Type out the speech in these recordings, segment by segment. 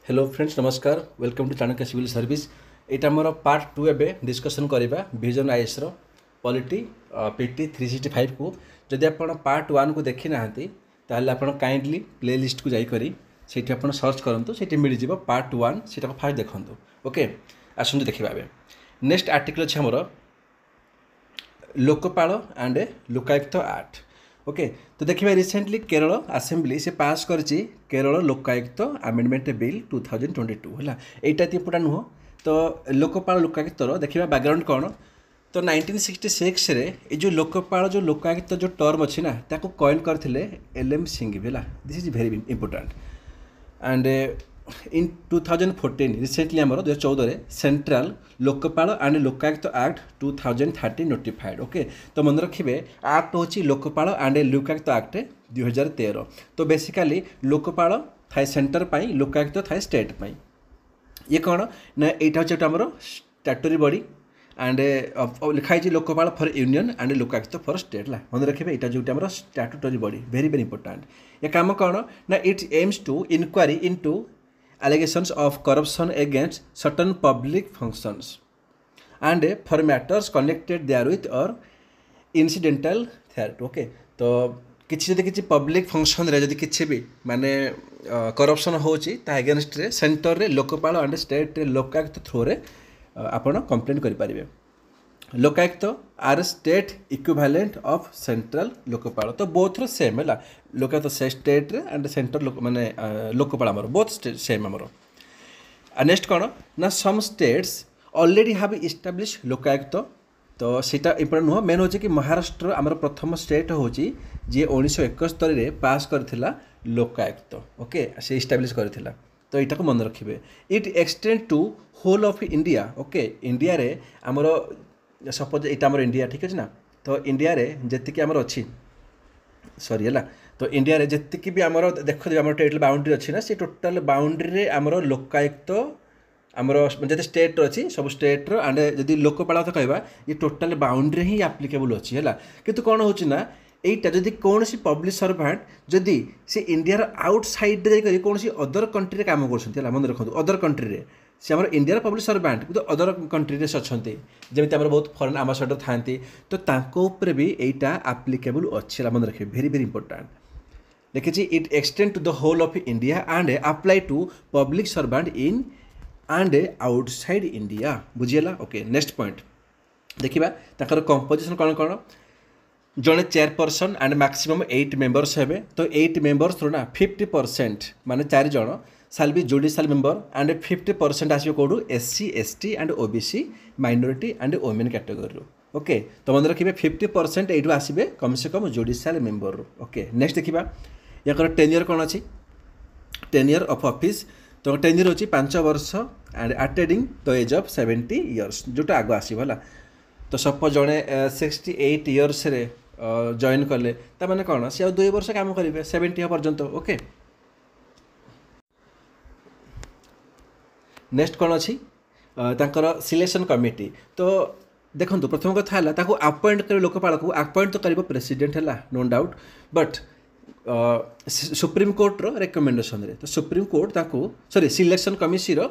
Hello friends नमस्कार welcome to Chanakya civil service. यहाँ more part 2 एवं डिस्कसन करवा विजन आईएस पॉलिटी पीटी 365 को जदि आप पार्ट 1 को देखी ना ताल आप काइंडली प्ले लिस्ट को जाकर से सर्च करूँ से मिल जाए पार्ट 1 से फास्ट देखूँ। ओके आसतु देखा नेक्स्ट आर्टिकल अच्छे आमर Lokpal and Lokayukta act. Okay तो देखिए रिसेंटली केरल असेंबली से पास करची केरल लोकायुक्त आमेंडमेंट बिल 2022 है यहाँ तीपटा नुह। तो लोकपाल लोकायुक्त देखिए बैकग्राउंड कौन तो 1966 रे जो लोकपाल जो लोकायुक्त जो टर्म अच्छी ना ताको कॉइन करथिले एल.एम. सिंघवी है। This is very important and in 2014 recently आमर 2014 central Lokpal and Lokayukta act 2030 notified. Okay तो मन रखिए एक्ट हूँ लोकपाल एंड लोकायुक्त एक्ट 2013। तो बेसिकाली लोकपाल थाए सेंटर पाई लोकायुक्त थाए स्टेट पाई। ये कौन ना यहाँ हूँ आमर स्टैट्यूटरी बॉडी एंड लिखाई Lokpal for union and Lokayukta for state ला मन रखिए यहाँ जो आमर statutory body very very important. ये काम कौन ना it's aims to inquiry into allegations of corruption against certain public functions and for matters connected therewith or incidental thereto। Okay तो किसी जदि किसी पब्लिक फंक्शन रे जदि किसी भी माने करप्शन होची ता अगेंस्ट रे सेंटर रे लोकपाल एंड स्टेट रे लोकायुक्त थ्रू रे आपण कंप्लेंट करि परिबे। Lokayukta are state equivalent of central Lokpal तो बोथ सेम है लोकायुक्त से स्टेट रे एंड सेंटर माने लोकपाल आमर बोथ सेम आमर। नेक्स्ट कौन ना some states already have establish Lokayukta तो सीटा इम्पोर्टेंट नुह। मेन होची कि महाराष्ट्र आमर प्रथम स्टेट होची जे 1971 रे पास करथिला लोकायुक्त। ओके से इस्टाब्लिश करथिला तो यहाँ को मन रखिए it extend to whole of India. Okay India रे आमर सपोज यहाँ आमर इंडिया ठीक अच्छे ना तो इंडिया रे जी आमर अच्छी सॉरी है तो इंडिया रे जी भी आमर देखो आम टेरिटोरियल बाउंड्री अच्छी ना से टोटाल बाउंड्री रे आमर लोकायुक्त आमर जब स्टेट अच्छी सब स्टेट एंड जदि लोकपाल तो कहवा ये टोटाल बाउंड्री ही आप्लिकेबल अच्छी है किंतु कौन हो এইটা যদি কোনসি পব্লিক সর্ভান্ট যদি সে ইন্ডিয়ার আউটসাইড রে যাই কোনসি অদর कंट्री रे काम করছন্তি হলা মনে রাখন্তু অদর कंट्री रे से आमर इंडियार पब्लिक सर्वांट कि अदर कंट्री रे अच्छे जमी आम बहुत फॉरेन आम्बासाडर था तो तांको ऊपर भी यहाँ आप्लिकेबल अच्छे मन रखिए वेरी वेरी इंपोर्टेंट देखिए it extend to the whole of India and apply to public servant in and outside India बुझीगला। ओके नेक्स्ट पॉइंट देखा ताकर कंपोजिशन कौन कौन जड़े चेयरपर्सन एंड मैक्सिमम 8 मेंबर्स हे तो 8 मेंबर्स थ्रू ना 50% माने 4 जन shall be judicial member and 50% आसो कौटू SC ST एंड OBC minority and women category. Okay तो मन रखिए 50% यू आसबे कम से कम जुडिशियल मेंबर। ओके नेक्स्ट देखा या टेन्यूर कौन अच्छी टेन्यूर ऑफ ऑफिस तो टेन्यूर होची 5 वर्ष and attending the age of 70 years जोटा आग आसो है तो सपोज जड़े 68 इयर्स रे जॉइन कले ताने कौन सी 2 वर्ष काम करेंगे 70 पर्यंत। ओके नेक्स्ट कौन अच्छी तांकर सिलेक्शन कमिटी तो देखो प्रथम कथा है अपॉइंट कर लोकपाल को अपॉइंट तो कर प्रेसिडेंट है no doubt but supreme court रो रेकमेंडेशन रे तो सुप्रीम कोर्ट ताको सॉरी सिलेक्शन कमिशन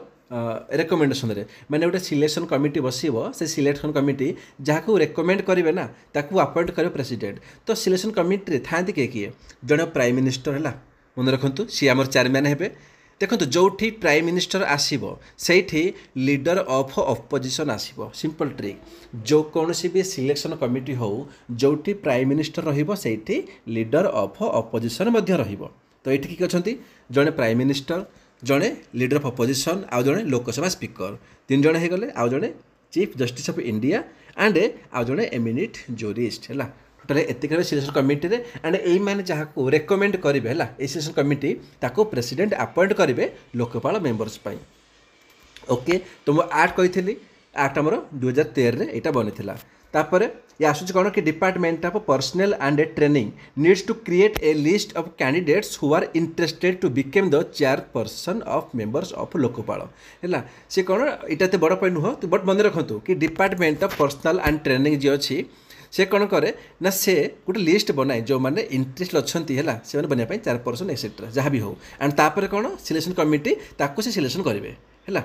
रेकमेंडेशन रे माने गोटे सिलेक्शन कमिटी बसिबो से सिलेक्शन कमिटी जहाँ रेकमेंड करेंगे ना ताकू अपॉइंट करे प्रेसिडेंट तो सिलेक्शन कमिटी रे थांती किए जड़े प्राइम मिनिस्टर है मन रखु सी आमर चेयरमैन हे देखो जो प्राइम मिनिस्टर आसो से लीडर ऑफ अपोजिशन आसो सिंपल ट्रिक जो कौन सी भी सिलेक्शन कमिटी हो जो प्राइम मिनिस्टर रही लीडर ऑफ अपोजिशन तो ये किए अच्छा जड़े प्राइम मिनिस्टर जड़े लीडर ऑफ अपोजिशन आउ जड़े लोकसभा स्पीकर 3 जन हो गले आउ जड़े chief justice of India and आउ जड़े एमिनेट जूरिस्ट है टोटाल एतिक सिलेक्शन कमिटी रे एंड यही मैंने जहाँ को रेकमेंड करेंगे है ये सिलेक्शन कमिटी ताको प्रेसिडेंट अपॉइंट करेंगे लोकपाल मेंबर्स पाई। ओके तो मुझे एक्ट कही एक्ट आमर 2013 रे यहाँ बनी तापर ये आसूँ कौन कि department of personal and training needs to create a list of candidates who are interested to became the chairperson of members of Lokpal है सी कौन यहाँ बड़ पॉइंट नुह बट मन रखु कि department of personal and training जी अच्छी से कौन करे ना से गोटे लिस्ट बनाए जो मैंने इंटरेस्ट अच्छा है से बनवाई 4% एक्सेट्रा जहाँ भी हो एंड तापर कौन सिलेक्शन कमिटी ताको से सिलेक्शन करेंगे है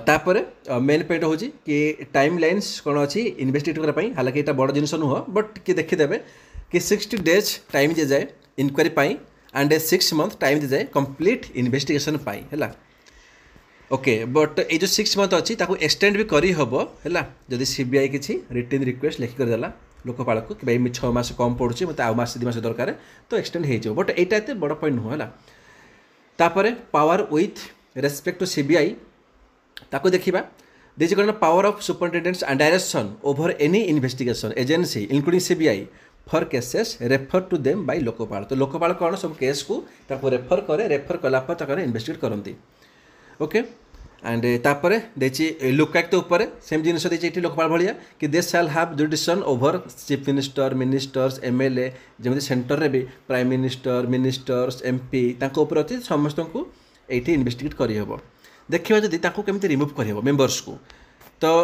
तापर मेन पॉइंट हूँ कि टाइम लाइन्स कौन अच्छी इन्वेस्टिगेट करने हालांकि यहाँ बड़ जिन नुह बट कि देखीदे कि 60 days टाइम दी जाए इनक्वारी एंड 6 month टाइम दी जाए कंप्लीट इन्वेस्टिगेशन है ओके बट ये जो 6 month अच्छी ताको एक्सटेंड भी करी हबो है जदि सीबीआई किसी रिटर्न रिक्वेस्ट लिखिक देला लोकपाल को कि भाई 6 मास कम पड़ुଛି मत आउ मास 2 मास दरकार तो एक्सटेंड हो बट यहाँ एत बड़ पॉइंट नुह है तापर power with respect to CBI ताको देखा this is power of superintendents and direction over any investigation agency including CBI for cases refer to them by Lokpal तो लोकपाल कौन सब केस को रेफर करे रेफर कलापर इन्वेस्टिगेट करती ओके एंड तापर देखिए लोकायुक्त उपर सेम जिनस देखिए लोकपाल भाया कि they shall have jurisdiction over chief minister ministers MLA जमी सेंटर रे भी प्राइम मिनिस्टर मिनिस्टर्स एमपी उपर अच्छी समस्त को ये इन्वेस्टिगेट करहब देखा जदि केमी रिमूव करहब मेंबर्स को तो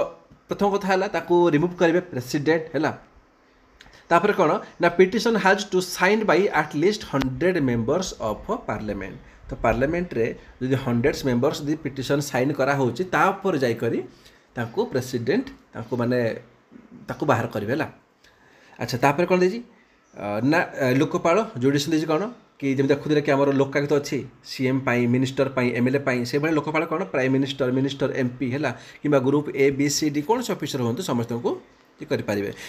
प्रथम कथा है रिमूव करेंगे प्रेसिडेंट है तापर कौन ना petition has to sign by at least 100 members of parliament तो पार्लियामेंट रे जदि 100 मेंबर्स यदि पिटिशन साइन करा होची तापर जाई करी ताको प्रेसिडेंट ताको माने ताको बाहर करिवे ला अच्छा तापर कौन देजी ना लोकपाल जुडिशन देजी कौन कि जब देखुदे कि आमर लोकायुक्त अच्छी सीएम पाई मिनिस्टर पाई एमएलए पाई से भाई लोकपाल कौन प्राइम मिनिस्टर मिनिस्टर एमपी है कि group A B C D कौन से ऑफिसर हूँ समस्त को करें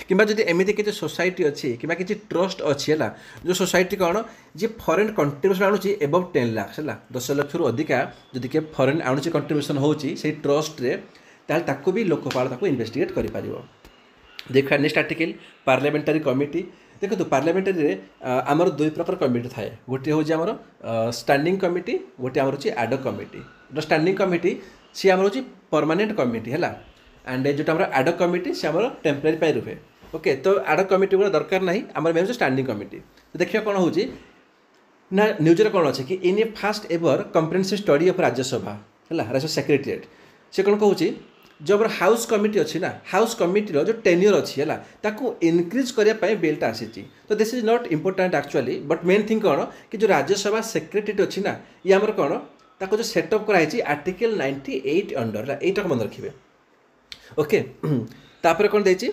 कि एमती किसी सोसाइटी अच्छी कि किसी ट्रस्ट अच्छी है जो सोसाइटी कौन जी फॉरेन कंट्रीब्यूशन आणुची एबव 10 लाख है 10 लाख रु अधिका जदि किए फॉरेन आणुची कंट्रीब्यूशन होची से ट्रस्ट रे ताल ताको भी लोकपाल ताको इन्वेस्टिगेट करि पारिबो देखा नेक्स्ट आर्टिकल पार्लियामेंटारी कमिटी देखो पार्लियामेंटारी रे आमर 2 प्रकार कमिटी थाए गोटे हूँ आमर स्टैंडिंग कमिटी गोटे आमर होची एडहॉक कमिटी स्टैंडिंग कमिटी सी आमर होची परमानेंट कमिटी है एंड जो एडहॉक कमिटी से आमर टेम्परेरी रुहे ओके तो एडहॉक कमिटी गुड़ा दरकार नहीं आमर मेन स्टैंडिंग कमिटी तो देखिए कौन हो ना न्यूज कौन अच्छे कि in a fast ever comprehensive study of Rajya Sabha है राज्यसभा सेक्रेटेरिएट से कौन कहूँ जो आम हाउस कमिटी अच्छी ना हाउस कमिटी जो टेन्योर अच्छी है ताकू इनक्रीज करने बिलटा आसी तो this is not important actually but main thing कौन कि जो राज्यसभा सेक्रेटेरिएट अच्छी ना ये आमर कौन ताको जो सेटअप कराई आर्टिकल 98 अंडर यहीटा मन रखिए ओके तापर कौन देती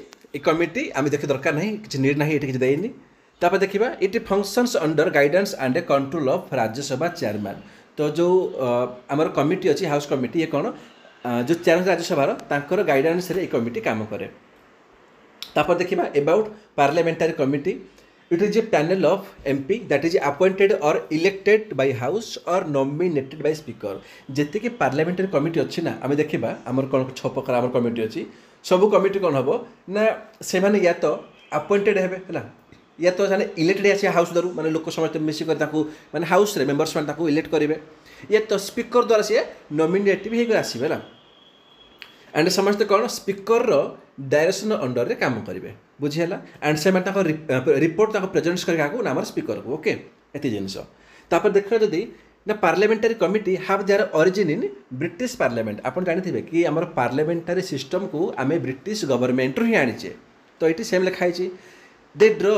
कमिटी आम देख दरकार नहीं किसी नीड ना ये किसी देनी तापर देखा it functions under guidance and control of Rajya Sabha chairman तो जो आमर कमिटी अच्छी हाउस कमिटी ये कौन जो चेयरमैन राज्यसभार तांकर गाइडेंस रे कमिटी काम करे तापर देखा about parliamentary committee it is a panel of MP that is appointed or elected by house or nominated by speaker जेते कि पार्लियामेंटारी कमिटी अच्छी ना आम देखा आमर कौन 6 प्रकार आमर कमिटी अच्छी सबू कमिटी कौन हम ना से माने या तो अपॉइंटेड है या तो इलेक्टेड आसे हाउस द्वारा माने लोक समस्त मिसिक माने हाउस रे मेंबर्स मैंने इलेक्ट करेंगे या तो स्पीकर द्वारा सी नॉमिनेट भी आसवे ना एंड समस्त कौन स्पीकर डायरेक्शन अंडर रे काम करेंगे बुझीगला एंड से रिपोर्ट प्रेजेंट कर नाम स्पीकर को ओके ये जिनस तापर देख जदि ना parliamentary committee have their origin in British parliament आप जानते कि आम पार्लियामेंटारी सिस्टम को आम ब्रिटिश गवर्नमेंट ही आनीचे तो ये सेम लिखाई दे ड्र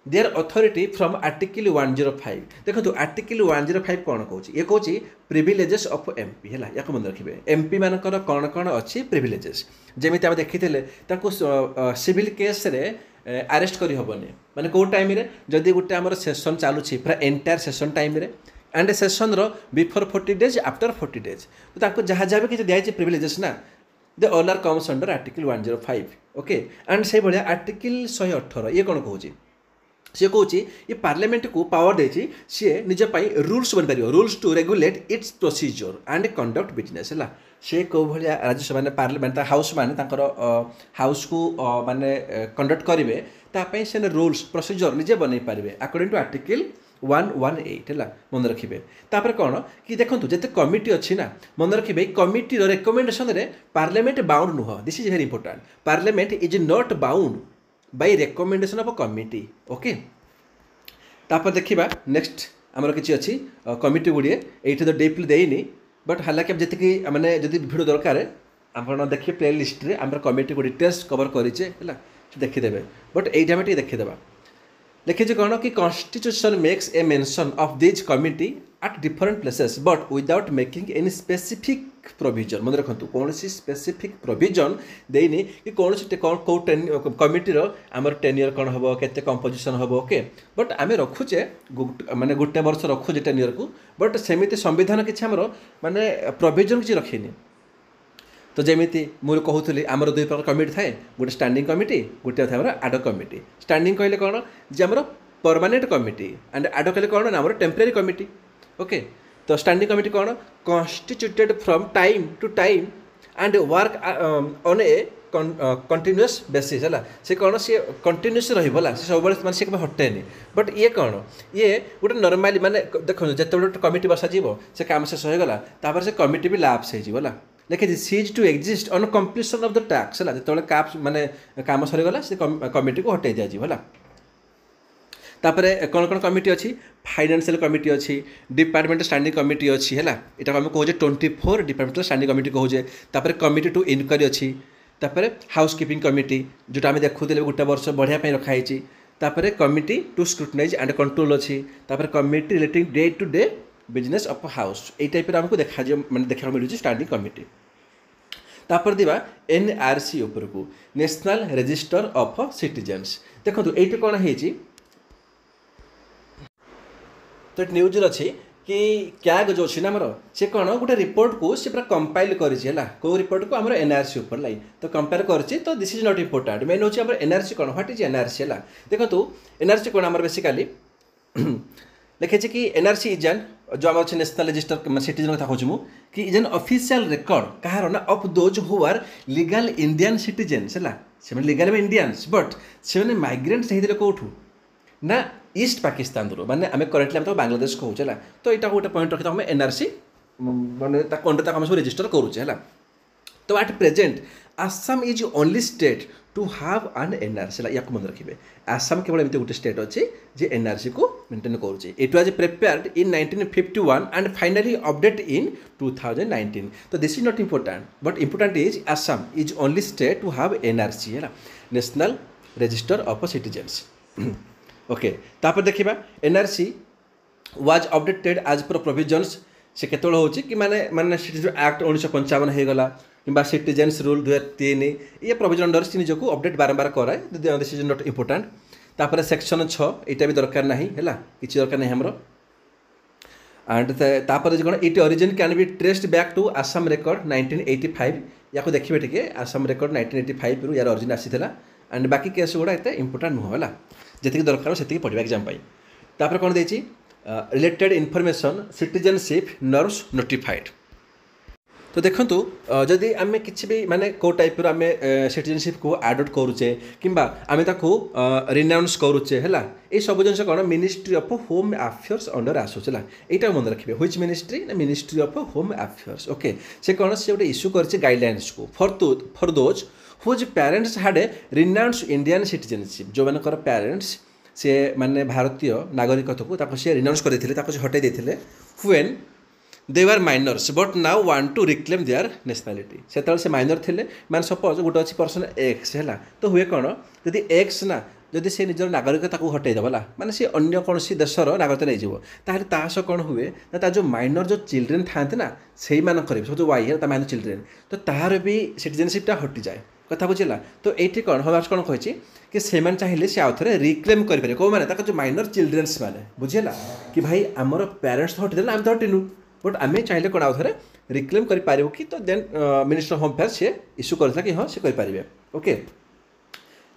देयर अथॉरिटी फ्रॉम आर्टिकल 105 देखो आर्टिकल 105 कौन कहूँ ये कहूँ प्रिविलेजेस ऑफ एमपी है या मन रखिए एमपी मानकर कौन कौन अच्छी प्रिविलेजेस जमी आम देखी सिविल केस रे अरेस्ट करी हेनी माने कौ टाइम जदि गोटे आम सेसन चलुची पूरा entire session time and session before 40 days after 40 days तो जहाँ जहाँ भी किसी दिखाई प्रिविलेजेस ना they all are comes under article 105 okay and से भाया आर्टिकल 118 ये कौन कहूँ सी कहूँ ये पार्लियामेंट को पावर देती सी निजपाई रूल्स बन पार rules to regulate its procedure and conduct business है सी कौ भाया राज्यसभा ने पार्लियामेंट हाउस माने हाउस को माने कंडक्ट करेंगे तापाई से रूल्स प्रोसीजर निजे बन पारे अकॉर्डिंग टू आर्टिकल 118 है मन रखिए तापर कौन कि देखो जिते कमिटी अच्छी ना मन रखिए कमिटी रेकमेंडेशन रे पार्लियामेंट बाउंड नुह this is very important parliament is not bound by recommendation of committee okay तापर देखा नेक्स्ट आमर किसी अच्छी कमिटी गुड़िए ये तो डीपली देनी बट हालांकि जी मैंने जब भिड दरकार आप देखिए प्ले लिस्ट रे आम कमिटी को डिटेल्स कवर करेचे है देखीदे बट यही आम देखीदे लिखी कौन कि constitution makes a mention of these committee at different places but without making any specific provision मन रखु कौन स्पेसिफिक प्रोविजन देनी कि कौन कौ कमिटीर आमर टेन्यूर कौन हम के कंपोजिशन हम ओके बट आम रखुचे माने गोटे वर्ष रखुचे टेन्यूर को बट सेमिति संविधान किसी आमर माने प्रोविजन किसी रखिनी तो जमीती मुझे कहूली आमर दुई प्रकार कमिटी थाए गोटे स्टैंडिंग कमिटी गोटे था आड कमिटी स्टैंडिंग कहले कौन जे आमर परमानेंट कमिटी एंड आड कहले कौन आमर टेम्परेरी कमिटी ओके तो स्टैंडिंग कमिटी कौन constituted from time to time and work on a continuous basis है से कौन सी कंटिन्यूअस रहा से सब मैं सी हटेनि बट ये कौन ये गोटे नॉर्मली माने देखो जो कमिटी बसाଯିव से काम शेष होगला तापर से कमिटी भी लाप्स होगा लिखे cease to exist on completion of the टैक्स है जो काप माने काम सरीगला से कमिटी को हटे दिया तापर कौन कौन कमिटी अच्छी फाइनेंशियल कमिटी अच्छी डिपार्टमेंट स्टैंडिंग कमिटी अच्छी है यहाँ आम कहे 24 डिपार्टमेंट स्टैंडिंग कमिटी कहे तापर कमिटी टू इनक्वारी अच्छी तापर हाउस कीपिंग कमिटी जोटा आम देखुले गोटे वर्ष बढ़िया रखाई तापर committee to scrutinise and control अच्छी तापर committee relating day to day business of house यही टाइप आमको देखा मैंने देखा मिलूँ स्टैंडिंग कमिटी तापर दिवा एनआरसी उपरकू नेशनल रजिस्टर ऑफ सिटीजन्स देखो ये कौन है तो न्यूज अच्छी कि क्याग जो अच्छी ना आमर से कौन गोटे रिपोर्ट को सी पूरा कंपाइल करा कौ रिपोर्ट को आमर एनआरसी उपर लाई तो कंपेयर कर तो this is not important main हूँ आम एनआरसी कौन व्हाट इज एनआरसी है देखो एनआरसी कौन आमर बेसिकाली लिखे कि एनआरसी इज एन जो आम अच्छे नेशनल रजिस्टर सिटीजन कथा कहूँ कि इज एन ऑफिशियल रिकॉर्ड कहार ना of those who are legal Indian citizens है से लीगल इंडियंस बट से माइग्रेंट्स होते कौटू ना ईस्ट पाकिस्तान माने आम करेन्टली आम तो बांग्लादेश कहूँ तो यहाँ गोटे पॉइंट रखी आम एनआरसी मैंने अंडर आम सब रजिस्टर करुचे है तो at present Assam is only state to have an NRC या मन रखिए आसाम केवल एमती गोटे स्टेट अच्छी जे एनआरसी को मेंटेन करुचे it was prepared in 1951 and finally update in 2019 तो this is not important but important is Assam is only state to have NRC है national register of citizens okay तापर देखिबा NRC was updated as per provisions से केतल होची कि माने माने सिटीजन एक्ट 1955 हो गला कि सिटीजन्स रूल 2003 ये प्रोविजन अंडर से निजक अपडेट बारंबार कराए दिस इज नॉट इम्पोर्टेंट तापर सेक्शन 6 यहाँ भी दरकार ना है किसी दरकार नहीं हमरो एंड तापर कौन it origin can be traced back to Assam record 1985 या देखिए टे आसाम रेकर्ड 1985 रु यार ओरिजिन आसी एंड बाकी केस गुड़ा एत इंपोर्टाट नुह है जी दरकार से पढ़ा एग्जाम तापर कौन देती related information citizenship norms notified तो देखो जदि आम कि भी माने को टाइप आम सिटीजनशिप को आडप्ट करुचे कि आम रिनाउंस करुचे है ये सब जिन कौन ministry of home affairs under आसूला यहाँ मन रखिए व्हिच मिनिस्ट्री ना ministry of home affairs okay से कौन से गोटे इश्यू कर गाइडलाइंस को फॉर दोज हुज पेरेंट्स हाड ए रिनाउंस इंडियन सिटीजनशिप जो मानकर पेरेंट्स से माने भारतीय नागरिकता को सी रिनाउंस करते हटाई देते when they are minors but now want to reclaim their nationality से माइनर थे मैंने सपोज गोटे अच्छी पर्सन एक्स है तो हुए कौन जदि एक्स ना जदि से निजर नागरिकता को हटईदेला माने सी अन्य कौन देशर नागरिकता नहीं तासह कौन हुए ना जो माइनर जो चिल्ड्रेन था ना से सब जो वाई है माइनर चिल्ड्रेन तो तार भी सिटीजनशिपटा हटि जाए कथा बुझेगा तो ये कौन हम कौन कही कि से चाहिए सी आउ थे रिक्लेम करेंगे कौ मैंने जो माइनर चिल्ड्रेन्स मैंने बुझेगा कि भाई आमर पेरेन्ट्स तो हटिदेला आम तो हटिनु बट आम चाहिए कौन आउ थे रिक्लेम कर कि तो देन मिनिस्टर होम अफेयर्स से इश्यू करता कि हाँ से करेंगे ओके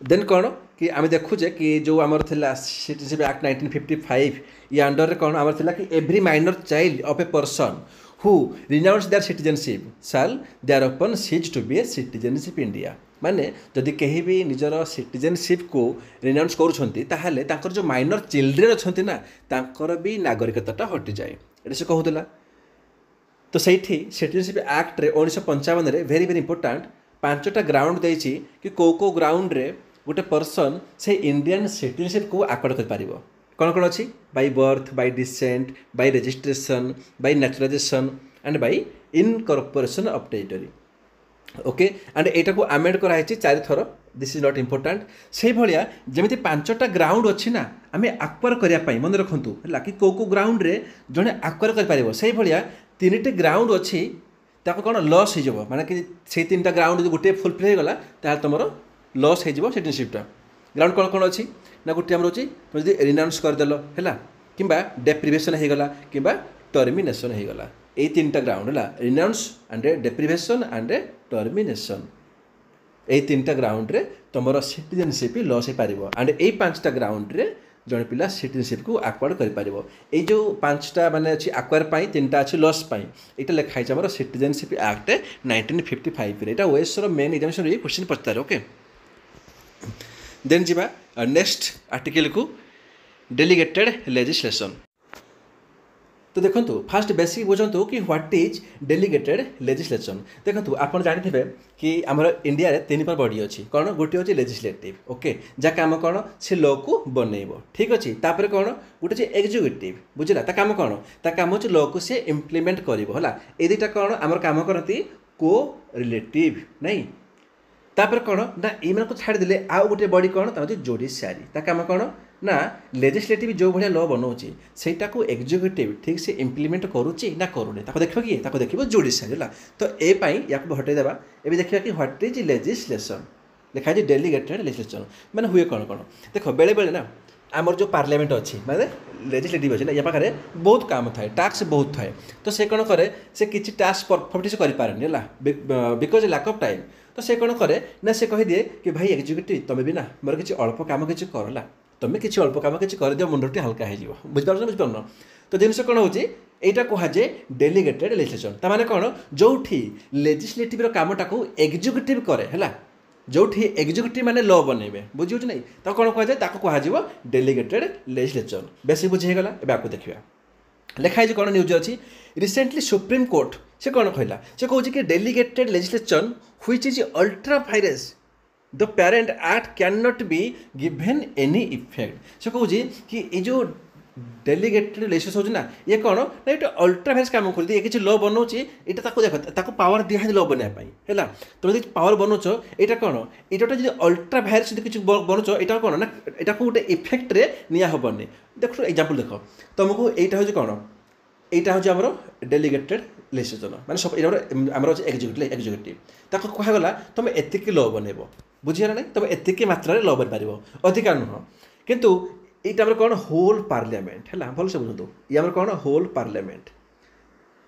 देन कौन कि आम देखुचे कि जो आमर थिला सिटीजनशिप एक्ट 1955 ये अंडर कौन आमर थिला कि every minor child of a person who renounce their citizenship shall thereupon cease to be a citizenship India माने जदि कहीं भी निजर सिटीजनशिप को रिनाउंस कर जो माइनर चिल्ड्रेन अच्छा ना तांकर भी नागरिकता हटि जाए ये से कहूला तो सही सिटीजनशिप एक्ट रे 1955 वेरी वेरी इंपोर्टाट 5टा ग्राउंड देछि कि को ग्राउंड रे गोटे पर्सन से इंडियन सिटीजनशिप को आकड़ कर पारिबो कौन कौन अच्छी by birth by descent by registration by naturalisation and by incorporation of territory okay and यहाँ को आमेंड कराई 4 थर दिस इज नॉट इम्पोर्टाट से भाया जमी 5टा ग्राउंड अच्छी ना आम आक्वायर करने मन रखु है कि कौ ग्राउंड रे जड़े आक्वायर कर से भाया 3टी ग्राउंड अच्छी ताको कौन लॉस हो माने कि से 3टा ग्राउंड गोटे फुलफिल हो गला ताल तुम लॉस हो सिटीजनशिपटा ग्राउंड कौन कौन अच्छी ना गोटे आम अच्छी तुम जो रिनाउंस करदेल है कि डेप्रिवेशन होगला कि टर्मिनेशन होगला ये 3टा ग्राउंड है renounce and deprivation and termination ये 3टा ग्राउंड रे तुम सिटीजनशिप लॉस हो पार एंड ये 5टा ग्राउंड रे जड़े पिला सिटीजनशिप को आक्वायर कर ये जो 5टा माने अच्छी आक्वायर पाई 3टा अच्छी लॉस पाई यहाँ लिखाई आम सिटीजनशिप एक्ट 1955 यहाँ ओएस मेन एग्जामिनेशन ये क्वेश्चन पचारे ओके देन जीवा नेक्स्ट आर्टिकल को डेलीगेटेड लेजिस्लेशन तो देखो फास्ट बेसिक बुझंतु कि व्हाट इज डेलीगेटेड लेजिस्लेशन देखो आप जानते कि आमर इंडिया रे 3 पर बॉडी अच्छी कौन गोटे अच्छी लेजिस्लेटिव ओके जहाँ काम कौन से लॉ को बनइब ठीक अच्छे तापर कौन गोटे एग्जीक्यूटिव बुझला ता काम कौन ता काम हो लॉ को सी इम्प्लीमेंट कर ये दुटा कौन आम काम करती को रिलेटिव नहीं तापर कौन ना ये छाड़देले आउ गोटे बॉडी कौन ता जुडिशियरी ता काम कौन ना लेजिस्लेटिव जो भाया लॉ बनाऊँगी सेटा को एग्जीक्यूटिव ठीक से इम्प्लीमेंट करुच्ची ना करूनी देखो किए देखो जुडिशियरी है तो ये या हटेदेवा ये देखा कि व्हाट इज लेजिस्लेशन लिखाई डेलीगेटेड लेजिस्लेशन मैंने हुए कौन कौन देख बेले बेले ना आमर जो पार्लियामेंट अच्छी माने लेजिस्लेटिव अच्छी ना या पाखे बहुत काम थाए टास्क बहुत थाए तो से कौन करे से किसी टास्क परफॉर्म से करें बिकज लैक ऑफ टाइम तो से कौन करे ना से कही दिए कि भाई एग्जीक्यूटिव तुम भी ना मोर किसी अल्प काम किसी करला तुम किसी अल्प काम किसी कर दियो मुंडटी हल्का हो बुझिपार बुझिपार तो जिनस कौन हो यहाँ कहुए डेलीगेटेड लेजिस्लेशन ताने कौन जो लेजिस्लेटिव कामटा को एग्जीक्यूटिव करे है जो एग्जीक्यूटिव माने लॉ बनइबे बुझे नहीं तो कौन कहुए डेलीगेटेड लेजिस्लेशन बेसी बुझीगला आपको देखा लिखाई कौन न्यूज अच्छी रिसेंटली सुप्रीम कोर्ट से कौन कहला से कहूँ कि delegated legislation which is ultra vires the parent act can not be given any effect से कहूँ कि ये जो डेलीगेटेड लेजिस्लेशन हो ये कौन ना ये अल्ट्रा वायरस काम कर किसी लॉ बनाऊँच यहाँ देख पावर दिया लॉ बनाई है तुम जो पावर बनाऊच यहाँ कौन यहाँ जो अल्ट्रा वायरस किसी बनाऊच यहाँ कौन ना यहाँ गोटे इफेक्ट रे निया हेनी देख एग्जांपल देख तुमको यहाँ हूँ कौन यहाँ हूँ आम डेलीगेटेड लेजिस्लेशन माने सब आम एग्जीक्यूटिव ताको कहगला तुम एतिक लॉ बनइब बुझीगला ना तुम एतिक मात्रा लॉ बन पार अधिकार नुह किंतु यहाँ कौन होल पार्लियामेंट है भल से बुझु ये कौन होल पार्लियामेंट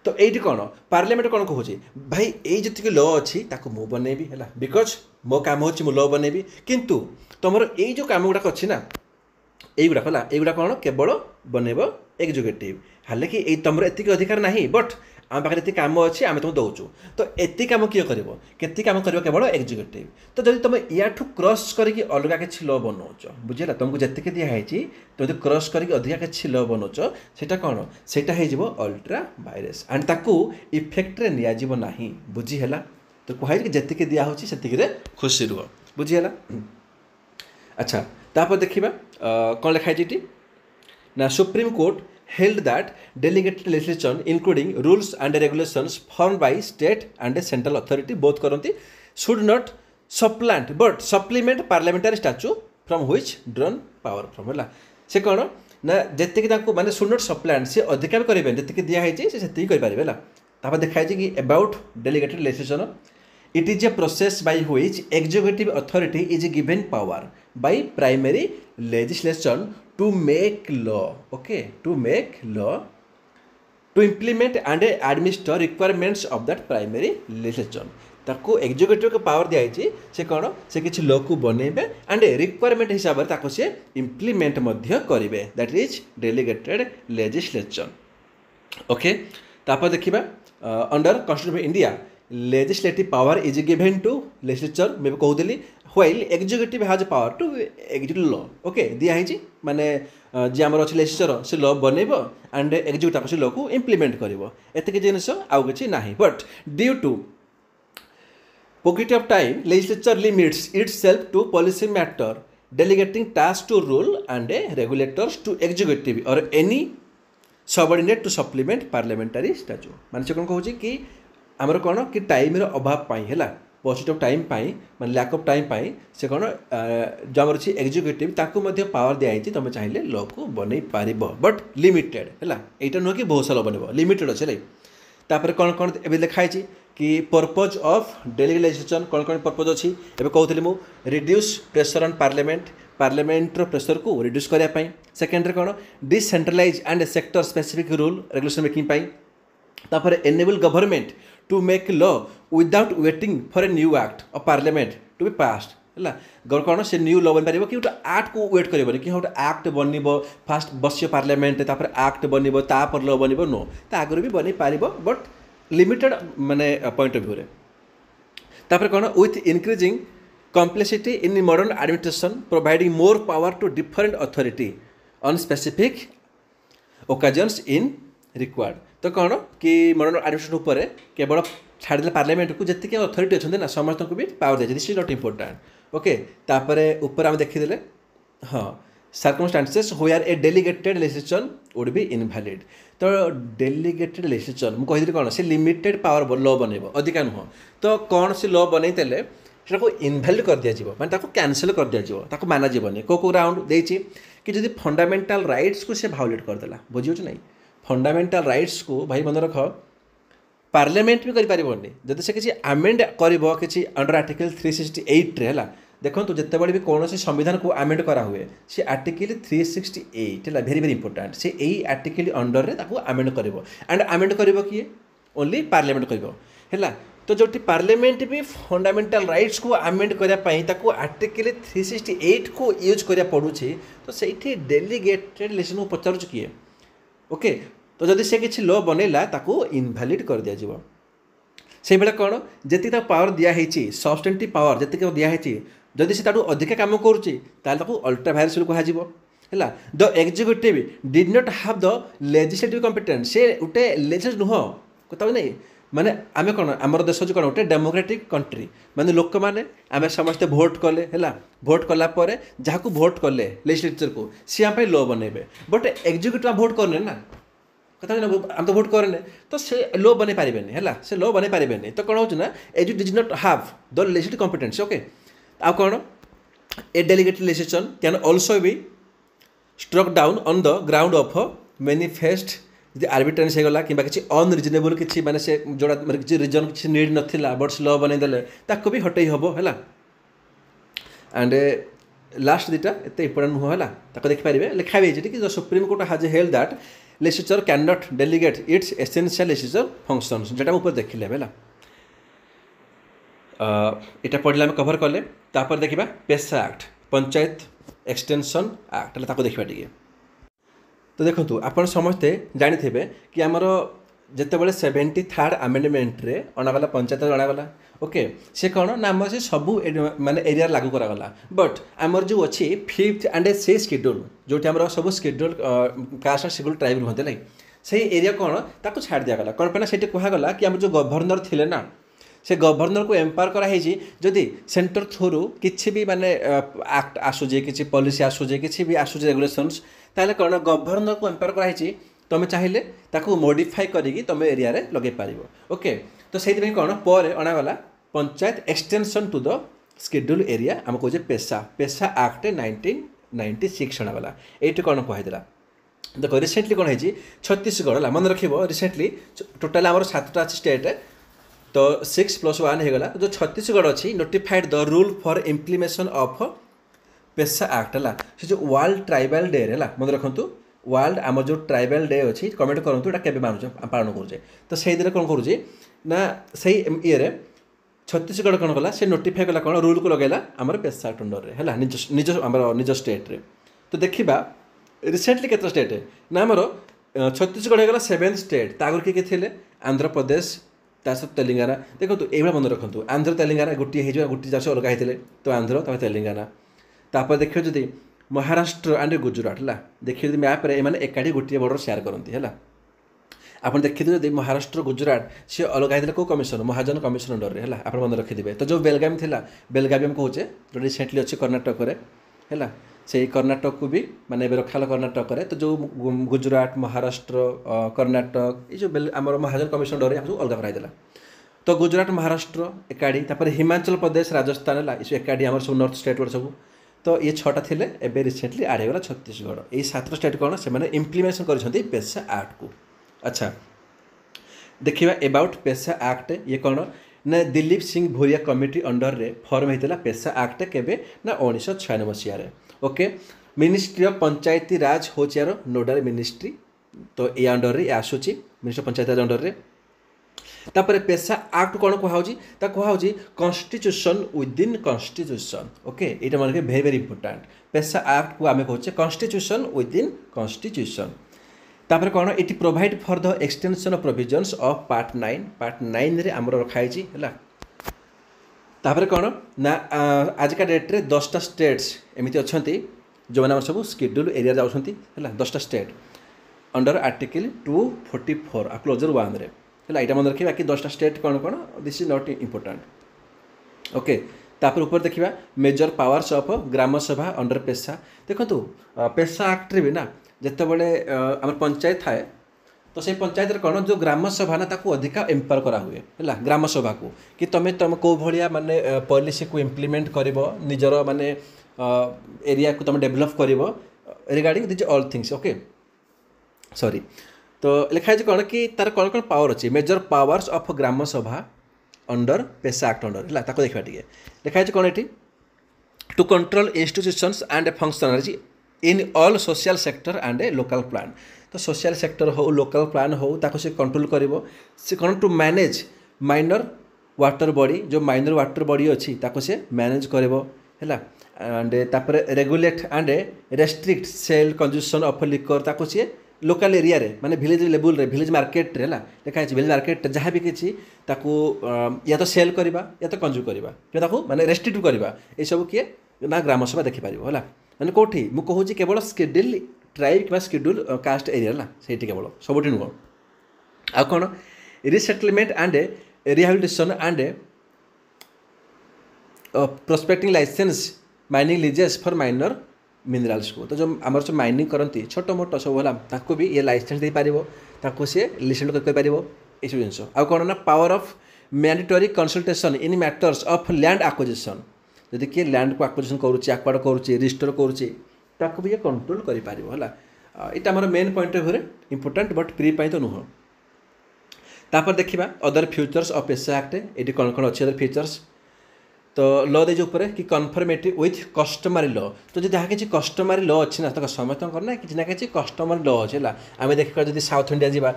तो ये कौन पार्लियामेंट कौन कहूँ भाई ये जी लॉ अच्छी मु बनइबी है बिकज मो काम हो लॉ बनइबी किंतु तुम ये जो कम गुड़ाक अच्छी ना युवाक है युवा कौन केवल बनइब एग्जीक्यूटिव हाले कि तुम एतिक अधिकार ना बट आम पाखे ये कम अच्छी आम तुम दौचु तो एति कम किए कर कम कर केवल एग्जीक्यूटिव तो जब तुम या क्रॉस करके अलग किसी लॉ बनाऊच बुझेगा तुमको जी दिखाई तुम जो क्रॉस करके अधिका किसी लॉ बनाऊच से कौन से अल्ट्रा वायरस एंड ताकू इफेक्ट्रे निना बुझीगला तो कहुए कि जी दिहूँ से खुशी रुह बुझीगला अच्छा तापर देखा कौन लिखाई ना supreme court held that delegated legislation including rules and regulations formed by state and central authority both करती should not supplant but supplement parliamentary statute from which drawn power from है से कौन ना जी माने should not supplant से अधिकार करेंगे जी दिखाई से करें देखाई कि about delegated legislation it is a process by which executive authority is given power by primary legislation to make law okay to make law to implement and administer requirements of that primary legislation ताको executive को power दिखाई से कौन से किसी law को बनइबे and requirement हिसाब से ताको से इम्प्लीमेंट करेंगे that is delegated legislation okay तापर देखिबा under constitution of India legislative power is given to legislature मैं कहूली while executive has power to executive law okay दिखाई माने जी आमर अच्छे लेजिस्लेचर से लॉ बनइब एंड एग्जीक्यूटिव से लॉ को इम्प्लीमेंट कर एतिक जिनिस आउ किछि नाही but due to paucity of time legislature limits itself to policy matter delegating tasks to rule and regulators to executive or any subordinate to supplement parliamentary statute माने से कौन कहूँ कि आमर कौन कि टाइम अभाव पाई है पॉजिट ऑफ टाइम माने लैक ऑफ टाइम से कौन जो आम अच्छी एग्जीक्यूटिव ताकू पावर दिखाई तुम चाहिए लॉ को बन पार बट लिमिटेड है यहाँ नुह कि बहुत सारा बनब लिमिटेड अच्छे तापर कौन कौन ए लिखाई कि पर्पज ऑफ डेली लेजिस्लेशन कौन कौन पर्पज अच्छी एवं कहते मुझे reduce pressure on parliament pressure को रिड्यूस करने सेकेंडरी कौन decentralise and sector specific rule regulation making तापर enable government to make law without waiting for a new act of parliament to be passed है कौन से न्यू लॉ बन पार कि गोटे एक्ट को वेट कर कि गोटे एक्ट बन फास्ट बस पार्लियामेंट तापर एक्ट बन तापर लॉ बन नो ता आगुरी भी बन पार बट लिमिटेड माने पॉइंट ऑफ व्यू रे तापर कौन with increasing complexity in modern administration providing more power to different authority on specific occasions in required तो कौन कि मॉडर्न एडमिनिस्ट्रेशन उपर केवल छाड़दे पार्लियामेंट को जी अथॉरिटी अच्छा ना समस्त को भी पावर दिया this is not important okay तापर ऊपर आम देखीदे हाँ circumstances where A delegated legislation would be invalid तो डेलीगेटेड लेजिस्लेशन मुझे कही कौन से लिमिटेड पावर लॉ बनइब अधिका नुह तो कौन से लॉ बनईले को इनवैलिड कर दिया माने कैंसल कर दिया मानाजीवन को ग्राउंड देती कि जब फंडामेंटाल राइट्स को से भायोलेट करदेला बुझे नहीं फंडामेंटाल राइट्स को भाई मन रख पार्लियामेंट भी करें जब से किसी आमेंड कर अंडर आर्टिकल 368 रे है देखो जिते बड़े भी कौन से संविधान को आमेंड करा हुए से आर्टिकल 368 है वेरी वेरी इंपोर्टाट से यही आर्टिकल अंडर रे ताको आमेंड कर एंड आमेंड कर किए ओनली पार्लियामेंट कर तो जो पार्लियामेंट भी फंडामेंटाल राइट्स को आमेंड करने आर्टिकल 368 को यूज करा पड़ुଛି तो से डेलीगेटेड लेजिस्लेशन को पचार किए ओके तो जदि से किसी लॉ बनैला ताको इनवैलिड कर दिया से बेला कौन जी पावर दिखाई सबस्टेंटिव पावर जी दिखाई जदि से अधिक काम करुँच अल्ट्रा वायरस कहला the executive did not have the legislative competence से गोटे लेजिस्लेटिव नुह कथा नहीं माने आमे कौन आमर देश कौन गोटे डेमोक्रेटिक कंट्री माने लोक मैंने आम समस्ते भोट कले है भोट कलापर जहाँ को भोट कले लेजिस्लेचर को सी आम लॉ बनइबे बट एग्जीक्यूटिव भोट करने ना कथा आम तो भोट करने तो से लॉ बन पारे है से लॉ बन पारे तो कौन हो as does not have the legislative competence okay आ कौन a delegated legislation can also be struck down on the ground of manifest जी आर्बिट्रेंस होगा कि किसी अनरिजनेबल किसी माने से जोड़ा किसी रिजन किसी नीड नाला बट से लॉ बनईदे ताको भी हटई हम है एंड लास्ट दुटा एत इंपोर्टाट नुह है देखिपारे लिखा भी कि the supreme court has held that legislature can not delegate its essential legislature functions जेटा ऊपर देखिले है यहाँ पढ़ले आम कभर कले तापर देखा पेशा एक्ट पंचायत एक्सटेंशन एक्ट है देखा टे तो देखो आपड़ समस्ते जानी कि आमर जितेबाला 73rd आमेंडमेंट रे अणागला पंचायत अणागला ओके से कौन ना आम से सबू माने एरिया लागू करागला बट आमर जो अच्छी 5th एंड 6th शेड्यूल जो आम सब शेड्यूल कास्ट शेड्यूल ट्राइब रुहते ना से एरिया कौन ताको छाड़ दिगला कौन पे से कहगला कि आम जो गवर्नर थिले ना से गवर्नर को एम्पावर कराई जदि सेंटर थ्रू किसी भी माने एक्ट आसूजे किसी पॉलिसी आसूजे किसी भी आसूजे रेगुलेशंस ताले कौन गवर्नर को एम्पावर कराई तुम चाहिए ताको मॉडिफाई करी तुम एरिया रे लगे पार ओके तो से कौन पर अणागला panchayat extension to the schedule area आम कहे पेशा एक्ट 1996 अणागला ये कौन कहला देखो रिसेंटली कौन है छत्तीसगढ़ मन रख रिसेंटली टोटाल आम 7टा अच्छी स्टेट तो 6+1 होगा जो छत्तीसगढ़ अच्छी notified the rule for implementation of पेशा एक्ट है से जो वर्ल्ड ट्राइबल डे है मन रखु वर्ल्ड आम जो ट्राइबल डे अच्छी कमेंट करूँ यहाँ के पालन करुचे तो से दिन कौन करुचे ना से ये छत्तीसगढ़ कौन कला से नोटिफाई कला कौन रूल को लगेला आमर पेशा एक्ट अंडर है निज आम निज स्टेट रे तो देखा रिसेंटली केत स्टेट ना आमर छत्तीसगढ़ होगा 7th स्टेट तागर किए थे आंध्र प्रदेश तासत तेलंगाना देखो ये मन रखु आंध्र तेलंगाना गोटे गोटे चाष अलग होते तो आंध्र तब तेलंगाना तापर देखिए जदि महाराष्ट्र एंड गुजरात है देखिए जब मैप्रे एम एकाठी गोटे बॉर्डर शेयर करती है आप देखिए जब महाराष्ट्र गुजरात सी अलग होते कौ कमिशन महाजन कमिशन अंडर है आप मन रखिए तो जो बेलगाम थी बेलगाम कहे जो रिसेंटली अच्छे कर्णाटक है से कर्णाटक को भी माने रखा कर्णाटक तो जो गुजरात महाराष्ट्र कर्णाटक ये जो आम महाजन कमिशन अंडर सब अलग कराइदेला तो गुजरात महाराष्ट्र एकाडी तापर हिमाचल प्रदेश राजस्थान है ये एकाडी आम सब नॉर्थ स्टेट गुड़ा सब तो ये छटा थे एवं रिसेंटली आड होगा छत्तीसगढ़ ये 7 स्टेट कौन से इम्प्लीमेंटेशन कर पेशा एक्ट को। अच्छा देखिए अबाउट पेशा एक्ट ये कौन ना दिलीप सिंह भूरिया कमिटी अंडर रे फॉर्म होता पेशा एक्ट केबे ना 1996 मसीह ओके। मिनिस्ट्री ऑफ पंचायती राज हूँ यार नोडाल मिनिस्ट्री तो ये अंडर रे आसूची मिनिस्ट्री पंचायती राज अंडर रे। तापर पेशा एक्ट कौन कहुच्छी कॉन्स्टिट्यूशन विदिन कॉन्स्टिट्यूशन ओके ये मन के भेरी भेरी इंपोर्टाट पेशा एक्ट को आम कहे कॉन्स्टिट्यूशन विदिन कॉन्स्टिट्यूशन। तापर कौन ये provide for the extension of provisions of part 9 रे आमर रखाई है। तापर कौन ना आजिका डेट्रे 10टा स्टेट्स एमती अच्छा जो मैंने सब स्केड्यूल एरिया जाऊँगी है 10टा स्टेट अंडर आर्टिकल 244 क्लोजर 1 रे है यहाँ मन रखिए बाकी 10टा स्टेट कौन कौन this is not important okay. तापर ऊपर देखा मेजर पावर्स ऑफ ग्राम सभा अंडर पेशा देखो पेशा एक्ट रे भी ना जिते बड़े आम पंचायत थाए तो से पंचायत कौन जो ग्राम सभा ना ताकू अधिका एम्पावर करा हुए है ग्राम सभा को कि तुम कौ भाया माने पॉलिसी को इम्प्लीमेंट कर निजर माने एरिया को तुम डेभलप कर regarding this all things okay sorry. तो लिखाई कौन कि तार कौन कौन पावर अच्छी मेजर पावर्स ऑफ ग्राम सभा अंडर पेशा एक्ट अंडर है देखा टे लिखाई कौन ये to control institutions and functionary in all social sector and a local plan तो सोशल सेक्टर हो लोकल प्लान हो ताको से कंट्रोल करिवो से कौन to manage minor water body जो माइनर वाटर बॉडी अच्छी ताको से मैनेज करिवो है एंड तापर regulate and restrict sale consumption of liquor ताको से लोकल एरिया रे माने विलेज लेवल रे विलेज मार्केट रे है देखा विलेज मार्केट जहाँ भी किसी ताकू या तो सेल करवा या तो कंज्यूम करवा कि ताकू माने रेस्ट्रिक्ट करवा ये सब किए ना ग्राम सभा देखिपार है मैंने कौटी मुझे कहूँ केवल स्केड्यूल ट्राइब कि स्केड्यूल कास्ट एरिया ना से केवल सबुठ नुह आ कौन resettlement and rehabilitation and prospecting licence mining leases for minor minerals को तो जो आम सब माइनिंग करती छोट मोट सब है भी ये लाइसेंस दे पार सी लिसेंस कर ये सब जिन आ कौन ना power of mandatory consultation in matters of land acquisition जदि किए लैंड को एक्विजिशन करुच्ची आक्वाड करुच्ची रिस्टोर करुच्ची ताको भी ये कंट्रोल कर यहाँ आम main point of view important but pre तो नुह। तापर देखा अदर फ्यूचर्स ऑफ पेशा एक्ट ये कौन कौन अच्छे अदर फीचर्स तो लॉ दे ऊपर कि कन्फर्मेटी विथ कस्टमरी लॉ तो जो जहाँ किसी कस्टमरी लॉ अच्छी ना तो समस्त ना कि कस्टमरी लॉ अच्छे है आम देखा जब साउथ इंडिया जावा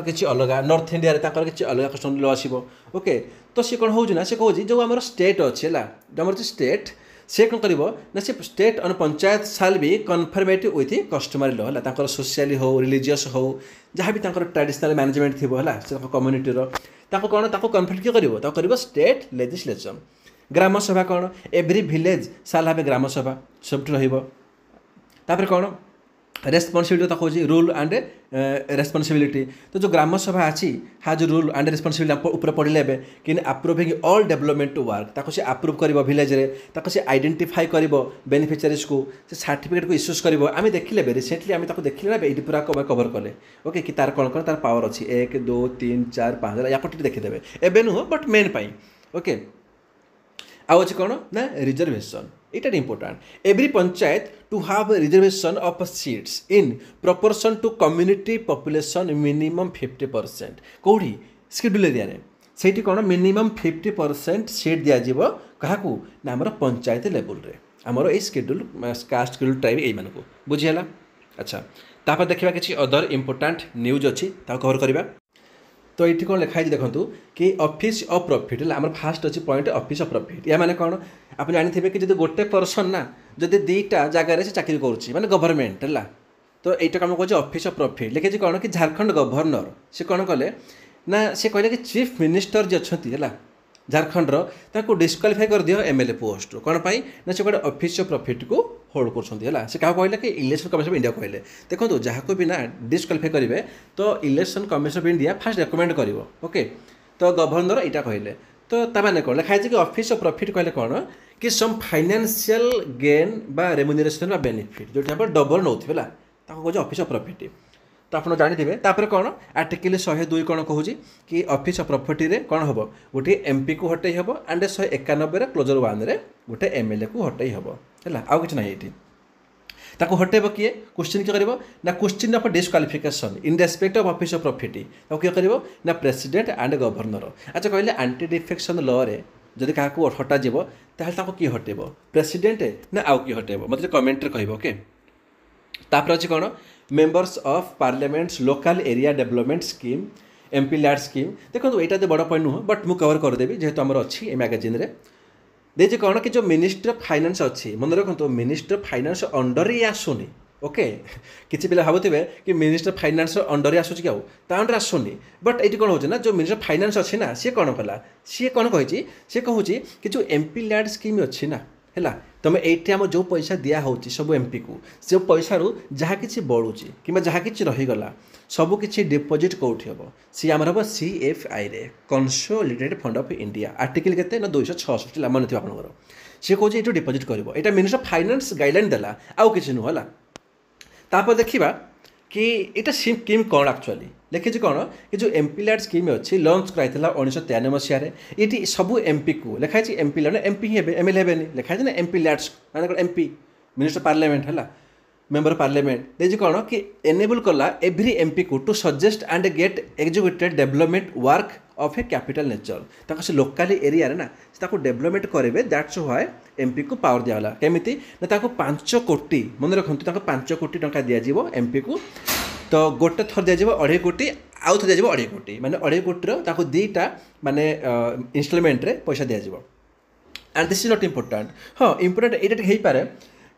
किसी अलग नॉर्थ इंडिया किसी अलग कस्टमरी लॉ आसो ओके तो सी कौन होना से कहूँ जो आम स्टेट अच्छे है आम स्टेट से कौन कर से स्टेट और पंचायत साल भी कन्फर्मेट विथ कस्टमरी लॉ है सोशली हो रिलीजियस हो जहाँ भी ट्रेडिशनल मैनेजमेंट थी है कम्युनिटी कौन कन्फर्मेट किए कर स्टेट लेजिस्लेचर। ग्राम सभा कौन एवरी विलेज साल हावे ग्राम सभा सब रही कौन रेस्पॉन्सिबिलिटी तो कौन रूल एंड रेस्पॉन्सिबिलिटी तो जो ग्राम सभा अच्छी हाज रूल एंड रेस्पॉन्सिबिलिटी ऊपर पड़े कि अप्रूविंग ऑल डेवलपमेंट वर्क ताको से अप्रूव कर विलेज रे ताको से आइडेंटिफाई कर बेनिफिशियरीज को से सर्टिफिकेट को इश्यूज कर आम देखिले रिसेंटली आम देखिले ना ये पूरा कवर कले ओके कि तार कौन कौन तार पावर अच्छी 1 2 3 4 5 या देखीदे एवं नुह बट मेन पाई ओके आउ कौन ना रिजर्वेशन इटा important every panchayat to have reservation of seats in proportion to community population minimum 50% कौड़ी शेड्यूल एरिया से कौन मिनिमम 50% सीट दिज्व क्या ना आम पंचायत लेवल रे आमर ये शेड्यूल कास्ट शेड्यूल ट्राइब यू बुझीगला। अच्छा तापर देखा कि अदर इंपोर्टाट न्यूज अच्छी कवर करवा तो ये कौन लिखाई देखो कि ऑफिस ऑफ प्रॉफिट है आम फास्ट अच्छी पॉइंट ऑफिस ऑफ प्रॉफिट या माने कौन आप जानी कि जो गोटे पर्सन ना जब दुईटा जगार से चाकरी करुँचे गवर्नमेंट है तो यही कम कहे ऑफिस ऑफ प्रॉफिट लिखे कौन कि झारखंड गवर्नर से कौन कले ना से कहले कि चीफ मिनिस्टर जी अच्छा है झारखंडर डिस्क्वालीफाई कर दियो एमएलए पोस्ट कौन पाई ना से गोटे ऑफिस ऑफ प्रॉफिट को होल्ड कर से क्या कहले कि इलेक्शन कमिशन ऑफ इंडिया कहले देखो जहाँ को भी ना डिस्क्वालीफाई करेंगे तो election commission of India fast recommend कर ओके तो गवर्नर यहाँ कहले तो ताने कौन लिखाई कि ऑफिस ऑफ प्रॉफिट कहले कौन कि सम फाइनेंशियल गेन बा रेम्यूनरेशन बा बेनिफिट जो आप डबल नौ कहे ऑफिस ऑफ प्रॉफिट तो आप जानते तापर कौन आर्टिकल 102 कौन कहूँ कि ऑफिस ऑफ प्रॉपर्टी रे कौन हम गोटे एमपी को हटई हम एंड 191 क्लोजर 1 रे गोटे एमएलए को हटई हम है आउ कि ना ये ताको हटेब किए क्वेश्चन किए कर ना question of disqualification in respect of office of property ताको किए कर ना प्रेसिडेंट एंड गवर्नर। अच्छा कहले एंटी डिफेक्शन लॉ रे जदि क्या हटाଯିब ताहले किए हटेब प्रेसिडेंट ना आउ किए हटेब मतलब कमेंट कह ओके। तापर अच्छे कौन members of parliaments local area development scheme MP LAD scheme देखो यहाँ तो बड़ पॉइंट नुह बट मुझे कवर करदेवी जेहेतु आमर अच्छी ए मैगजीन रे देखिए कौन कि जो मिनिस्ट्री ऑफ फाइनेंस अच्छी मन रखु मिनिस्ट्री ऑफ फाइनेंस अंडर ये आसुनी ओके किसी पिला भावुवे कि मिनिस्ट्री ऑफ फाइनेंस अंडर आसूँ क्या अंडर आसुनी बट ये कौन हो ना जो मिनिस्ट्री ऑफ फाइनेंस अच्छी ना सी कौन कला सी कौन कही सी कहूँ कि जो एमपी लैड स्कीम अच्छी ना है तुम ये आम जो पैसा दिहे सब एमपी को से पैसा जहाँ कि बढ़ुची कि जहाँ कि रहीगला सबकि डिपोजिट कौटी हम सी आम हम CFI रे consolidated fund of India article के 266 मन थी आपंकर सी कौन ये डिपोजिट कर यहाँ मिनिस्टर ऑफ फाइनेंस गाइडलाइन देला आउ कि नुह तापर देखा कि यहाँ स्कीम कौन एक्चुअली लिखी कौन कि जो एमपी लैड स्कीम अच्छी लंच कराइला 1993 मसीह ये सब एमपी को लिखाई एमपी लैड एमपी ही एमएलए हे लिखाई ना एमपी लैड्स माने एमपी मिनिस्टर पार्लियामेंट है मेंबर पार्लियामेंट देखिए कौन कि एनेबल कला एवरी एमपी को to suggest and get executed development work of a capital nature से लोकाल एरिया रे ना ताको डेवलपमेंट करेंगे दैट्स व्हाई एमपी को पावर दिया केमिति ना ताको 5 कोटी मन रखु 5 कोटी टंका दिज्व एमपी को तो गोटे थर दिज्व 2.5 कोटी आउ थे दिज्व 2.5 कोटी माने 2.5 कोटी दीटा माने इनस्टलमेंट रे पैसा दिज्व and this is not important हाँ इम्पोर्टाट ये हो पाए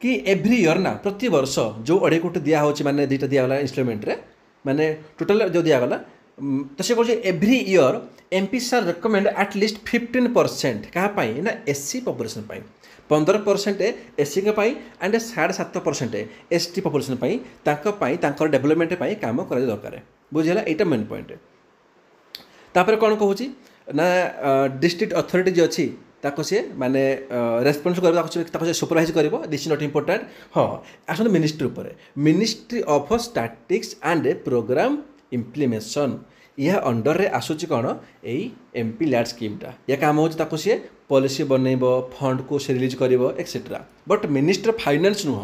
कि एव्री इयर ना प्रति वर्ष जो 2.5 कोटी दिया माने दीटा दिगला इनस्टलमेंट रे माने टोटल जो दिगला तो से कहे एव्री इयर एमपी सार रिकमेंड एटलिस्ट 15% क्या ना SC population 15% SC and 7.5% ST population development काम कर दरकार बुझेगा यहाँ मेन पॉइंट। तापर कौन कहूँ ना डिस्ट्रिक्ट अथॉरिटी जो अच्छी ताको सी माने रेस्पॉन्स कर सुपरवाइज कर दिस नॉट इम्पोर्टाट हाँ आसते मिनिस्ट्री उपर ministry of statistics and programme implementation यह अंडर रे आसूची कौन यही एमपी लैड स्कीमटा या काम हो सी पॉलिसी बनइब फंड को से रिलीज कर एक्सेट्रा बट मिनिस्टर फाइनेंस नुह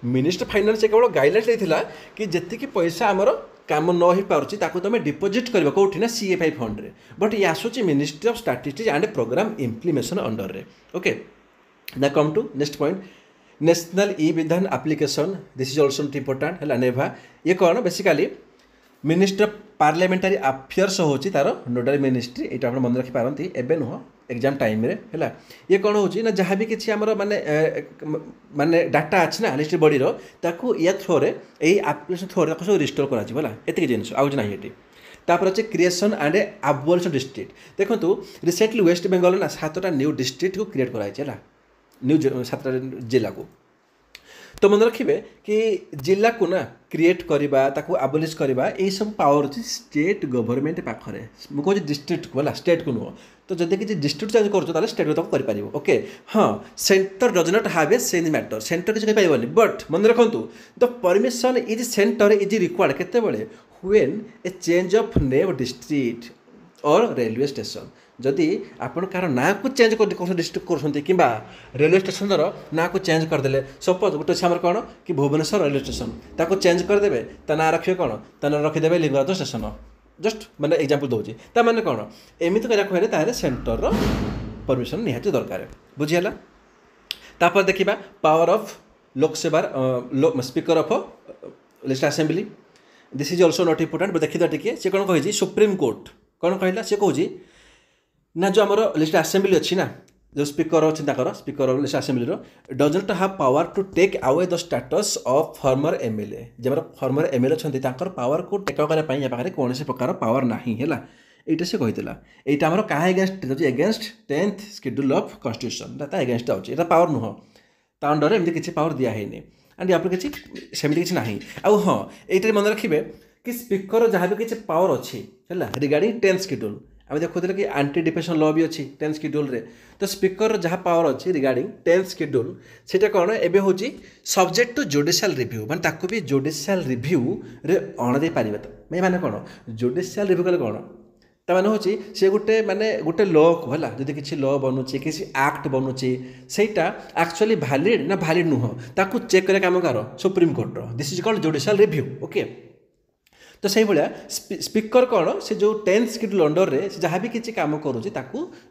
मिनिस्टर फाइनेंस केवल गाइडलाइंस देता कि जी पैसा आमर काम न हो पार्टी तुम डिपोजिट कर कौटी ना CFI फंड रे बट ये आसूची ministry of statistics and programme implementation under रे ओके ना come to next point national e Vidhan application this is also important है नेभा ये कौन basically ministry of parliamentary affairs हो तार नोडाल मिनिस्ट्री ये आप मन रखिपारती एवं नुह एग्जाम टाइम रे है ये कौन हो जहाँ भी किसी आमर माने माने डाटा अच्छी ना लिस्ट बॉडी ताकू या थ्रो रे यही एप्लिकेशन थ्रो रे सब रिस्टोर करा एतिक जिनिस आउ ना ये तापर अच्छे क्रिएशन एंड एबोलिशन डिस्ट्रिक्ट देखो रिसेंटली वेस्ट बेंगल ना 7टा न्यू डिस्ट्रिक्ट को क्रिएट कराई न्यू 7टा जिला को तो मन रखिए कि जिला को ना क्रिएट करवा ताकू एबोलिश करवा यही सब पावर अच्छी स्टेट गवर्नमेंट पाखे मुझे डिस्ट्रिक्ट को है स्टेट को नुह तो जब किसी डिस्ट्रिक्ट चेंज कर स्टेट को कर ओके हाँ centre does not have a change matter centre किसी कहीपर बट मन रखु the permission is centre is required केते when a change of name district or railway station जदि आपण कार ना को चेंज कर डिस्ट्रिक्ट कर कि रेलवे स्टेशन ना को चेंज करदे सपोज गोटे आम कौन कि भुवनेश्वर रेलवे स्टेशन ताको चेंज करदे ना रखिए कौन ता ना रखिदे लिंगराज स्टेशन जस्ट मैंने एग्जांपल दूसरी ताने कौन एमती करें सेंटर परमिशन निहाती दरकार बुझीगला। तापर देखा पावर ऑफ लोकसेवार speaker of legislative assembly this is also not important देखिए टी सी कौन कही सुप्रीम कोर्ट कौन कहला सी कहूँ ना जो आमर लेजिस्लेटिव असेंबली अच्छी ना जो स्पीकर अच्छी speaker legislative assembly does not have power to take away the status of former MLA जब फॉर्मर एमएलए अच्छा पावर को टेक करने पाखे कौन से प्रकार पावर ना है ये से कही यहाँ आम क्या against against 10th schedule of constitution against अच्छे यहाँ पावर नुह ता अंडर एमती किसी पावर दिखाई एंड यहाँ किसी सेमती किसी ना आउ हाँ ये मन रखिए कि स्पीकर जहाँ भी किसी पावर अच्छी है रिगार्डिंग 10th शेड्यूल आम देखुले कि एंटी डिफेक्शन लॉ भी अच्छी 10th शेड्यूल रे तो स्पीकर जहाँ पावर अच्छी रिगार्डिंग 10th शेड्यूल सेटा कौन एबे होची सब्जेक्ट टू जुडिशियल रिव्यू माने ताको भी जुडिशियल रिव्यू रे अण दे पारिबे तो माने कौन जुडिशियल रिव्यू कले कौन ताने होची से गोटे माने गोटे लॉ को हला जदि किछि लॉ बनुची किछि एक्ट बनुची सेटा एक्चुअली वैलिड ना वैलिड नुह ताको चेक करे काम कर सुप्रीम कोर्ट रो this is called judicial review okay तो से भाया स्पीकर कौन से जो 10th शेड्यूल अंडर रे जहाँ भी किसी काम करुँच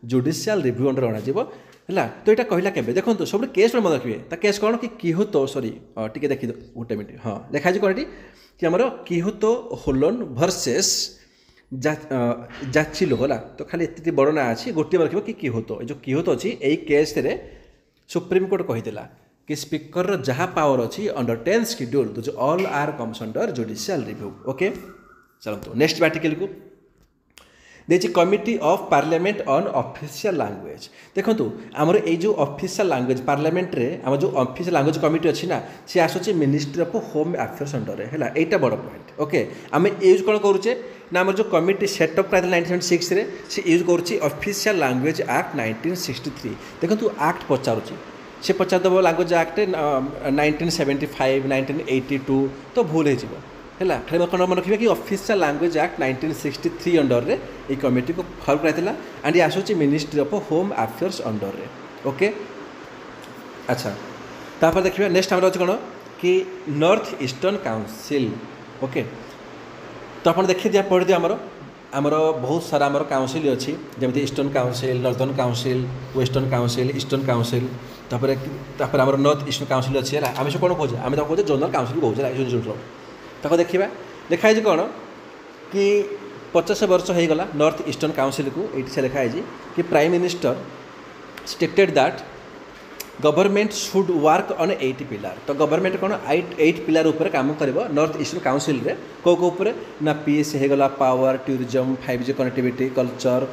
जुडिशियल रिव्यू अंडर अणाला तो यहाँ कहला के देखो सब केस मन रखिए केस कौन कि किहुतो सॉरी टी देखी गोटे मिनट हाँ लिखाई कौन कि आमर किहुतो होलन भर्सेस जाचिलो होला तो खाली एति बड़ ना अच्छी गोटे रखिए कि किहुतो जो किहुतो अच्छी यही केस सुप्रीम कोर्ट कही कि स्पीकर जहाँ पावर अच्छी अंडर 10th शेड्यूल जो all are comes under judicial review okay चलते नेक्स्ट आर्टिकल को देखिए committee of parliament on official language देखो आमर ये जो ऑफिशियल लैंग्वेज पार्लियामेंट रे आम जो ऑफिशियल लैंग्वेज कमिटी अच्छी ना सी आसूँ ministry of home affairs under है यहाँ बड़ पॉइंट ओके आम यूज कौन करुचे ना आम जो कमिटी सेटअप कर 1976 रे सी यूज करुच्ची ऑफिशियल लैंग्वेज एक्ट 1963 देखो एक्ट पचारुची से पचारदेव लैंग्वेज एक्ट 1975 1982 तो भूल है खाली कौन मन रखिए कि ऑफिशियल लैंग्वेज एक्ट 1963 अंडर रे ये कमिटी को फॉर्म कराइला एंड ये आसूँ ministry of home affairs under रे ओके अच्छा तापर देखिए नेक्स्ट आम अच्छे कौन कि नॉर्थ ईस्टर्न काउंसिल ओके तो आप देखिए दिया पढ़ दिया आमर बहुत सारा आमर काउंसिल अच्छी जमी eastern council northern council western council eastern council तापर आमर नॉर्थ ईस्टर्न काउंसिल अच्छी है आम सब कौन कहे आम कहे जनरल काउंसिल कहे देखा लिखाई कौन कि 50 वर्ष हो गला नॉर्थ ईस्टर्न काउंसिल को ये से लिखाई कि prime minister stated that government should work on 8 pillar तो गवर्नमेंट कौन 8 पिलर उपर काम कर नॉर्थ ईस्टर्न काउंसिल रे को उपर ना पीस हो गला power tourism 5G connectivity culture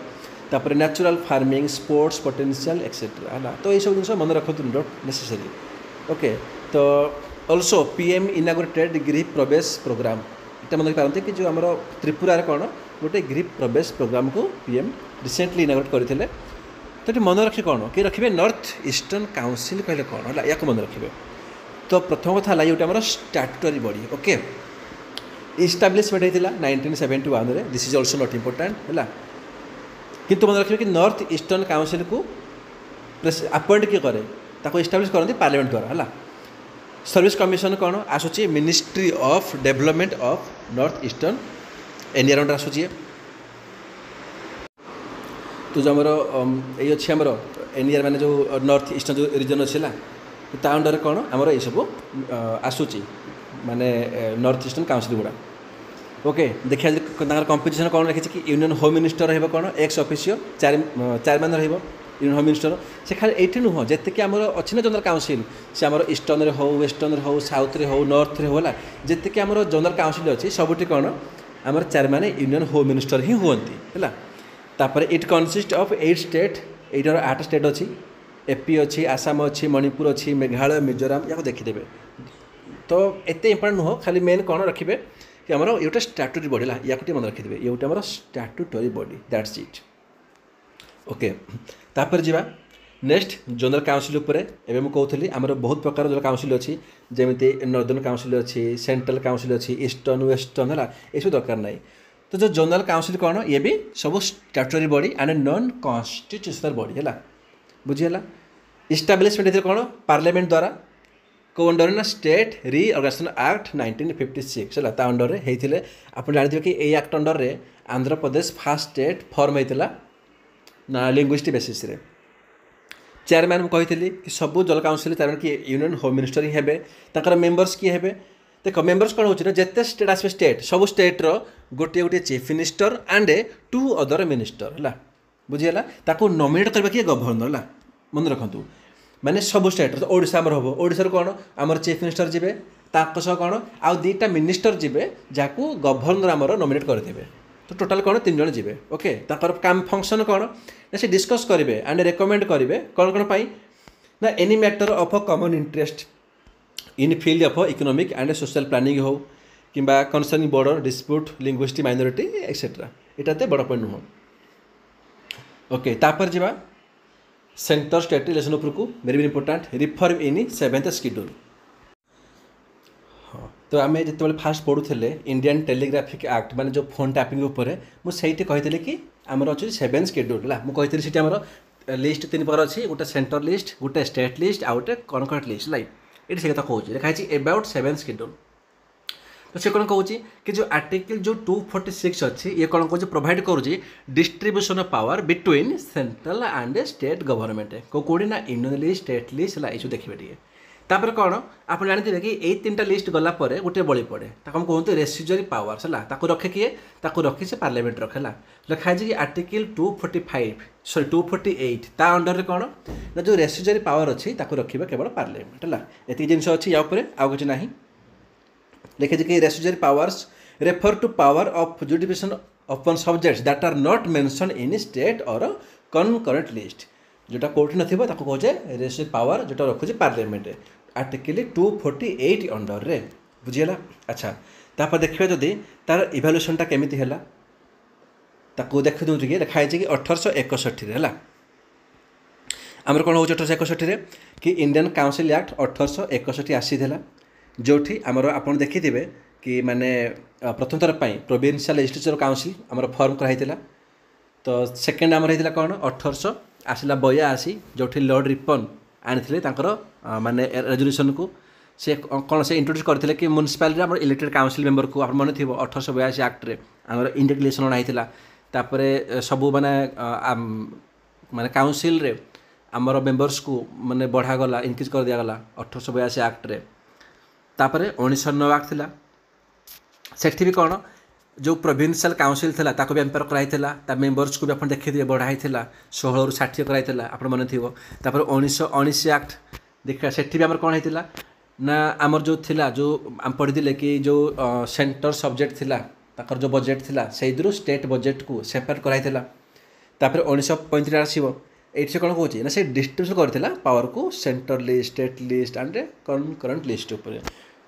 तापर natural farming sports potential etcetera है तो ये सब जिन मन रखु नॉट नेसेसरी ओके तो ऑल्सो पीएम इनागोरेटेड गृह प्रवेश प्रोग्राम इतना मन रखिपारती कि जो आम त्रिपुरा कौन गोटे गृह प्रवेश प्रोग्राम को पीएम रिसेंटली इनागोरेट करते तो ये मन रखिए कौन कि रखिए नॉर्थ ईस्टर्न काउंसिल कहले कौन है या मन रखिए तो प्रथम कथा है ये स्टैट्यूटरी बॉडी ओके इस्टाब्लीशमेंट होता 1971 रे this is also not important है किंतु मन रखिए कि नॉर्थ ईस्टर्न काउंसिल को अपॉइंट किए करे ताको इस्टाब्लिश करते पार्लियामेंट द्वारा है सर्विस कमिशन कौन आसूँ ministry of development of north eastern area under आसूँ तो जो आमर ये अच्छी आमर एनियर माने जो नॉर्थ ईस्टर्न जो रीजन अच्छे ना ता अंडर कौन आमर ये सब आसूँ माने नॉर्थ ईस्टर्न काउंसिल गुड़ा ओके देखिए कंपोजिशन कौन रखी कि यूनियन होम मिनिस्टर रहा कौन एक्स ऑफिसियो चेयरमैन रही यूनियन होम मिनिस्टर से खाली ये नुह जिते कि आमर अच्छी ना जनरल काउंसिल से आमर ईस्टर्न हो वेस्टर्न हो साउथ रे हो नॉर्थ रे होला जिते कि आमर जनरल काउंसिल अच्छी सबुठी कौन आमर चेयरमैन यूनियन होम मिनिस्टर ही हुंती है तापर इट कनसिस्ट ऑफ 8 स्टेट 8 स्टेट अच्छी एपी अच्छी आसाम अच्छी मणिपुर अच्छी मेघालय मिजोराम या देखीदे तो एत इम्पोर्टेंट नुह खाली मेन कौन रखिए कि आमर ये गोटे स्टैट्यूटरी बॉडी या मन रखिए ये गोटे आमर statutory body that's it okay तापर जीवा नेक्स्ट जनरल काउंसिल उपरे एबे मु कहउथली आमर बहुत प्रकार जनरल काउंसिल अच्छी जमीती नॉर्दर्न काउंसिल अच्छी सेंट्रल काउंसिल अच्छी ईस्टर्न वेस्टर्न है ये सब दरकार नहीं तो जो जनरल काउंसिल कौन ये भी सब statutory body and non constitutional body है बुझीगला इस्टाब्लिशमेंट कौन पार्लियामेंट द्वारा को अंडर ना स्टेट रीऑर्गेनाइजेशन एक्ट 1956 है अंडर में होते आप जानते कि ये एक्ट अंडर रे Andhra Pradesh fast state form होता ना लिंग्विस्टिक बेसिस रे चेयरमैन कही कि सब जनरल काउंसिल चेयरमैन किए यूनियन होम मिनिस्टर ही हे मेंबर्स किए हे देख मेंबर्स कौन हो जिते स्टेट आसवे स्टेट सब स्टेट्र गोटे गोटे chief minister and 2 other minister है बुझीगला ताको नॉमिनेट करबा किए गवर्नर है मन रखु माने सब स्टेट तो ओडिशा आमर हम ओडिशा कौन आमर चीफ मिनिस्टर जी सह कौन आउ 2टा मिनिस्टर जी जहाँ गवर्नर आमर नॉमिनेट करते तो टोटाल कौन 3 जन जी ओके काम फंक्शन कौन ना से डिस्कस करेंगे एंड रेकमेंड करेंगे कौन कौन पाई ना any matter of a common interest in field of economic and social planning हो कि concerning border dispute linguistic minority etcetera यहाँ बड़ पॉइंट नुह ओके तापर जी सेंटर स्टेट रिलेशन उपरकू very very important reform in 7th schedule. हाँ तो आम जो फास्ट पढ़ुले इंडियन टेलीग्राफिक एक्ट माने जो फोन टैपिंग उपर मुझे कही कि आमर अच्छे 7th शेड्यूल है मुझे आमर लिस्ट 3 प्रकार अच्छी गोटे सेंटर लिस्ट गोटे स्टेट लिस्ट आउ गोटे कनकरेंट लिस्ट लाइक ये से कथा कहूँ लिखाई अबाउट 7th शेड्यूल। तो से कौन कहूँ कि जो आर्टिकल जो 246 अच्छी ये कौन कहूँ प्रोवाइड करुँच distribution of power between central and state government कौटी ना यूनियन लिस्ट स्टेट लिस्ट है ये देखिए टे तापर कौन आप जानते कि यही 3टा लिस्ट गलापर गोटे बड़ी पड़े ताको हम कहते रेसिजुअरी पावर्स है रखे किए रखी से पार्लियामेंट रखेला लिखाई कि आर्टिकल 248 ता अंडर कौन ना जो रेसिजुअरी पावर अच्छी रखा केवल पार्लियामेंट है ये जिन अच्छी या आउ कि ना लिखे कि residuary powers refer to power of jurisdiction upon subjects that are not mention in state or concurrent list जोटा कोर्ट नथिबो ताको कहूचे रेसिजुअरी पावर जोटा रखुचे पार्लियामेंट आर्टिकल 248 अंडर रे बुझीगला। अच्छा तापर देखिए जदि तार इवैल्यूएशनटा केमिति हैला ताको देखि दउ कि लिखाई कि 1861 रे हैला आमर कोन हो 1861 रे कि इंडियन काउंसिल एक्ट 1861 आसीथिला जोठी आमर आपन देखिथिबे कि माने प्रथम थर पई प्रोविंशियल लेजिस्लेचर काउंसिल आमर फॉर्म कराइतिला। तो सेकेंड आमर हेतिला कोन 1800 आसिला 82 जोठी लॉर्ड रिपन आनिथिले तांकर माने रेजोल्यूशन को से कौन से इंट्रोड्यूस करथिले कि म्युनिसिपालिटी आमर इलेक्टेड काउंसिल मेंबर को आप मन थिबो 1882 एक्ट रे आमर इंडिकेशन होनाइतिला तापरे सबु माने माने काउंसिल रे आमर मेंबर्स को माने बढ़ा गला इंक्रीज कर दिया गला 1882 एक्ट रे तापरे 1909 एक्ट थिला सेठी भी कौन जो प्रोविंशियल काउंसिल थिला ताको भी एम्पायर कराइथिला ता मेंबर्स को भी अपन देखि दिए बढ़ाइथिला 16 रु 60 कराइथिला आपण मन थिबो तापर 1919 एक्ट देखा सेठी भी आमर कौन हेतिला ना आमर जो थिला जो हम पढ़ी दिले कि जो सेंटर सब्जेक्ट थिला ताकर जो बजेट थिला सेइदरु स्टेट बजेट को सेपरेट कराइथिला तापर 1935 आसीबो एट से कौन कहूँ ना से डिस्ट्रीब्यूशन करथिला पावर को centre list state list and concurrent list उपर।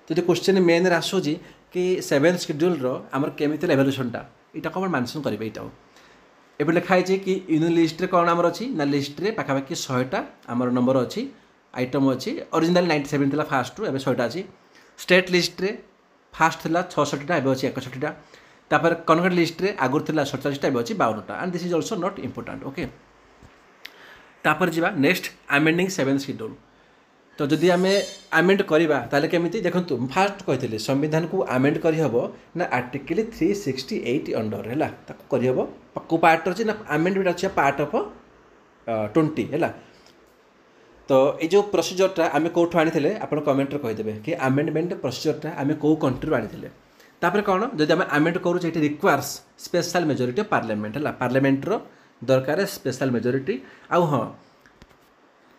तो जो क्वेश्चन मेन रे आसुची कि 7th शेड्यूल रो आमर केमिति एवोल्यूशनटा इटा कौन मेंशन करिवे इटा एबे लिखाई छै कि यूनियन लिस्ट रे कौन आमर अछि ना लिस्ट रे पाखापाखि 100टा आमर नंबर अछि आइटम अछि ओरिजिनल 97 थिला फास्ट टू एबे 100टा अछि स्टेट लिस्ट रे फास्ट थिला 66टा एबे अछि 61टा तापर कनकरेंट लिस्ट रे आगुर थिला 47टा एबे अछि 52टा and this is also not important okay. तापर जीवा नेक्स्ट अमेंडिंग 7th शेड्यूल। तो जदि आम आमेंड करवा ताले केमिति देखंतु फास्ट कहिथिले संविधान को आमेंड करि हबो ना आर्टिकल 368 अंडर हैला ताको करि हबो को पार्ट अछि ना अमेंडमेंट अछि पार्ट ऑफ 20 हैला। तो ये जो प्रोसीजरटा आम कोठु आनिथिले आपण कमेंट रे कहि देबे कि अमेंडमेंट प्रोसीजरटा आम को कंट्री आनिथिले तापर कोन जदि आम अमेंड करू जे requires special majority of parliament हैला पार्लियामेंट रो दरकार स्पेशल मेजॉरिटी आउ हाँ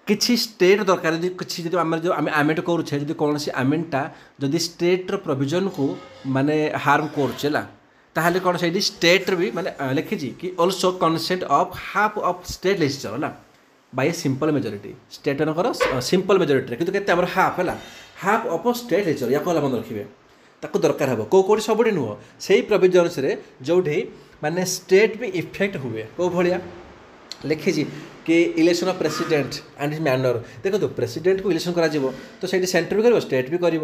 किसी स्टेट दरकार किसी जो आम जो आम आमेंड करुचे जो कौन सी आमेंडटा जदि स्टेट प्रोविजन को माने हार्म करुला ताहले कौन से स्टेट भी माने लिखी कि also consent of half of state legislature है by a simple majority state simple majority किंतु केते हमर हाफ है हाफ ऑफ स्टेट लेजिस्लेचर या कहला मन रखिबे ताको दरकार हम कोठी सबुठी नुह से प्रोविजन्स रे जोठी माने स्टेट भी इफेक्ट हुए कौ भाया लिखी कि election of president and is manner देखो तो प्रेसिडेंट को इलेक्शन करा तो से सेंटर भी कर स्टेट भी कर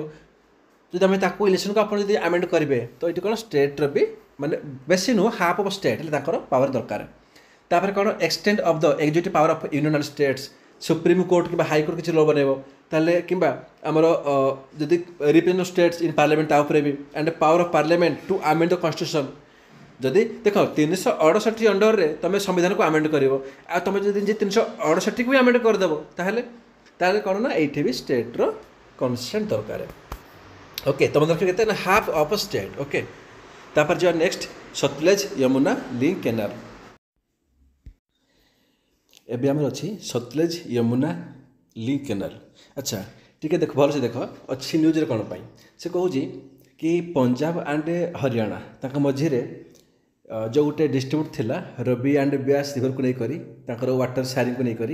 जो आम इलेक्शन को आपड़ आमेंड करेंगे तो ये कौन स्टेट भी माने बेसी नुह हाफ ऑफ स्टेट पावर दरकार तापर कौन extend of the executive power of union and states supreme court कि हाईकोर्ट किसी लॉ बनइब ताले किंबा आमर जदि रिप्रेजेंटेटिव स्टेट्स इन पार्लियामेंट ताऊपर भी and power of parliament to amend the constitution जदि देख 368 अंडर रे तुम संविधान को आमेंड कर तुम जो 368 को भी आमेंड करदेव ताले कौन ना ये भी स्टेट रो कन्सेंट दरकार ओके तुम दरकार कहते हैं हाफ ऑफ स्टेट ओके। तापर जो नेक्स्ट सतलेज यमुना लिंक केनाल एबे आमर अच्छी सतलेज यमुना लिंक केनाल। अच्छा ठीक है देख भल से देख अच्छी न्यूज रे कौन पाई से कहूँ कि पंजाब एंड हरियाणा तक मझे जो गोटे डिस्ट्रीब्यूट थिला रवि एंड ब्यास रिवर को लेकर वाटर शेयरिंग को लेकर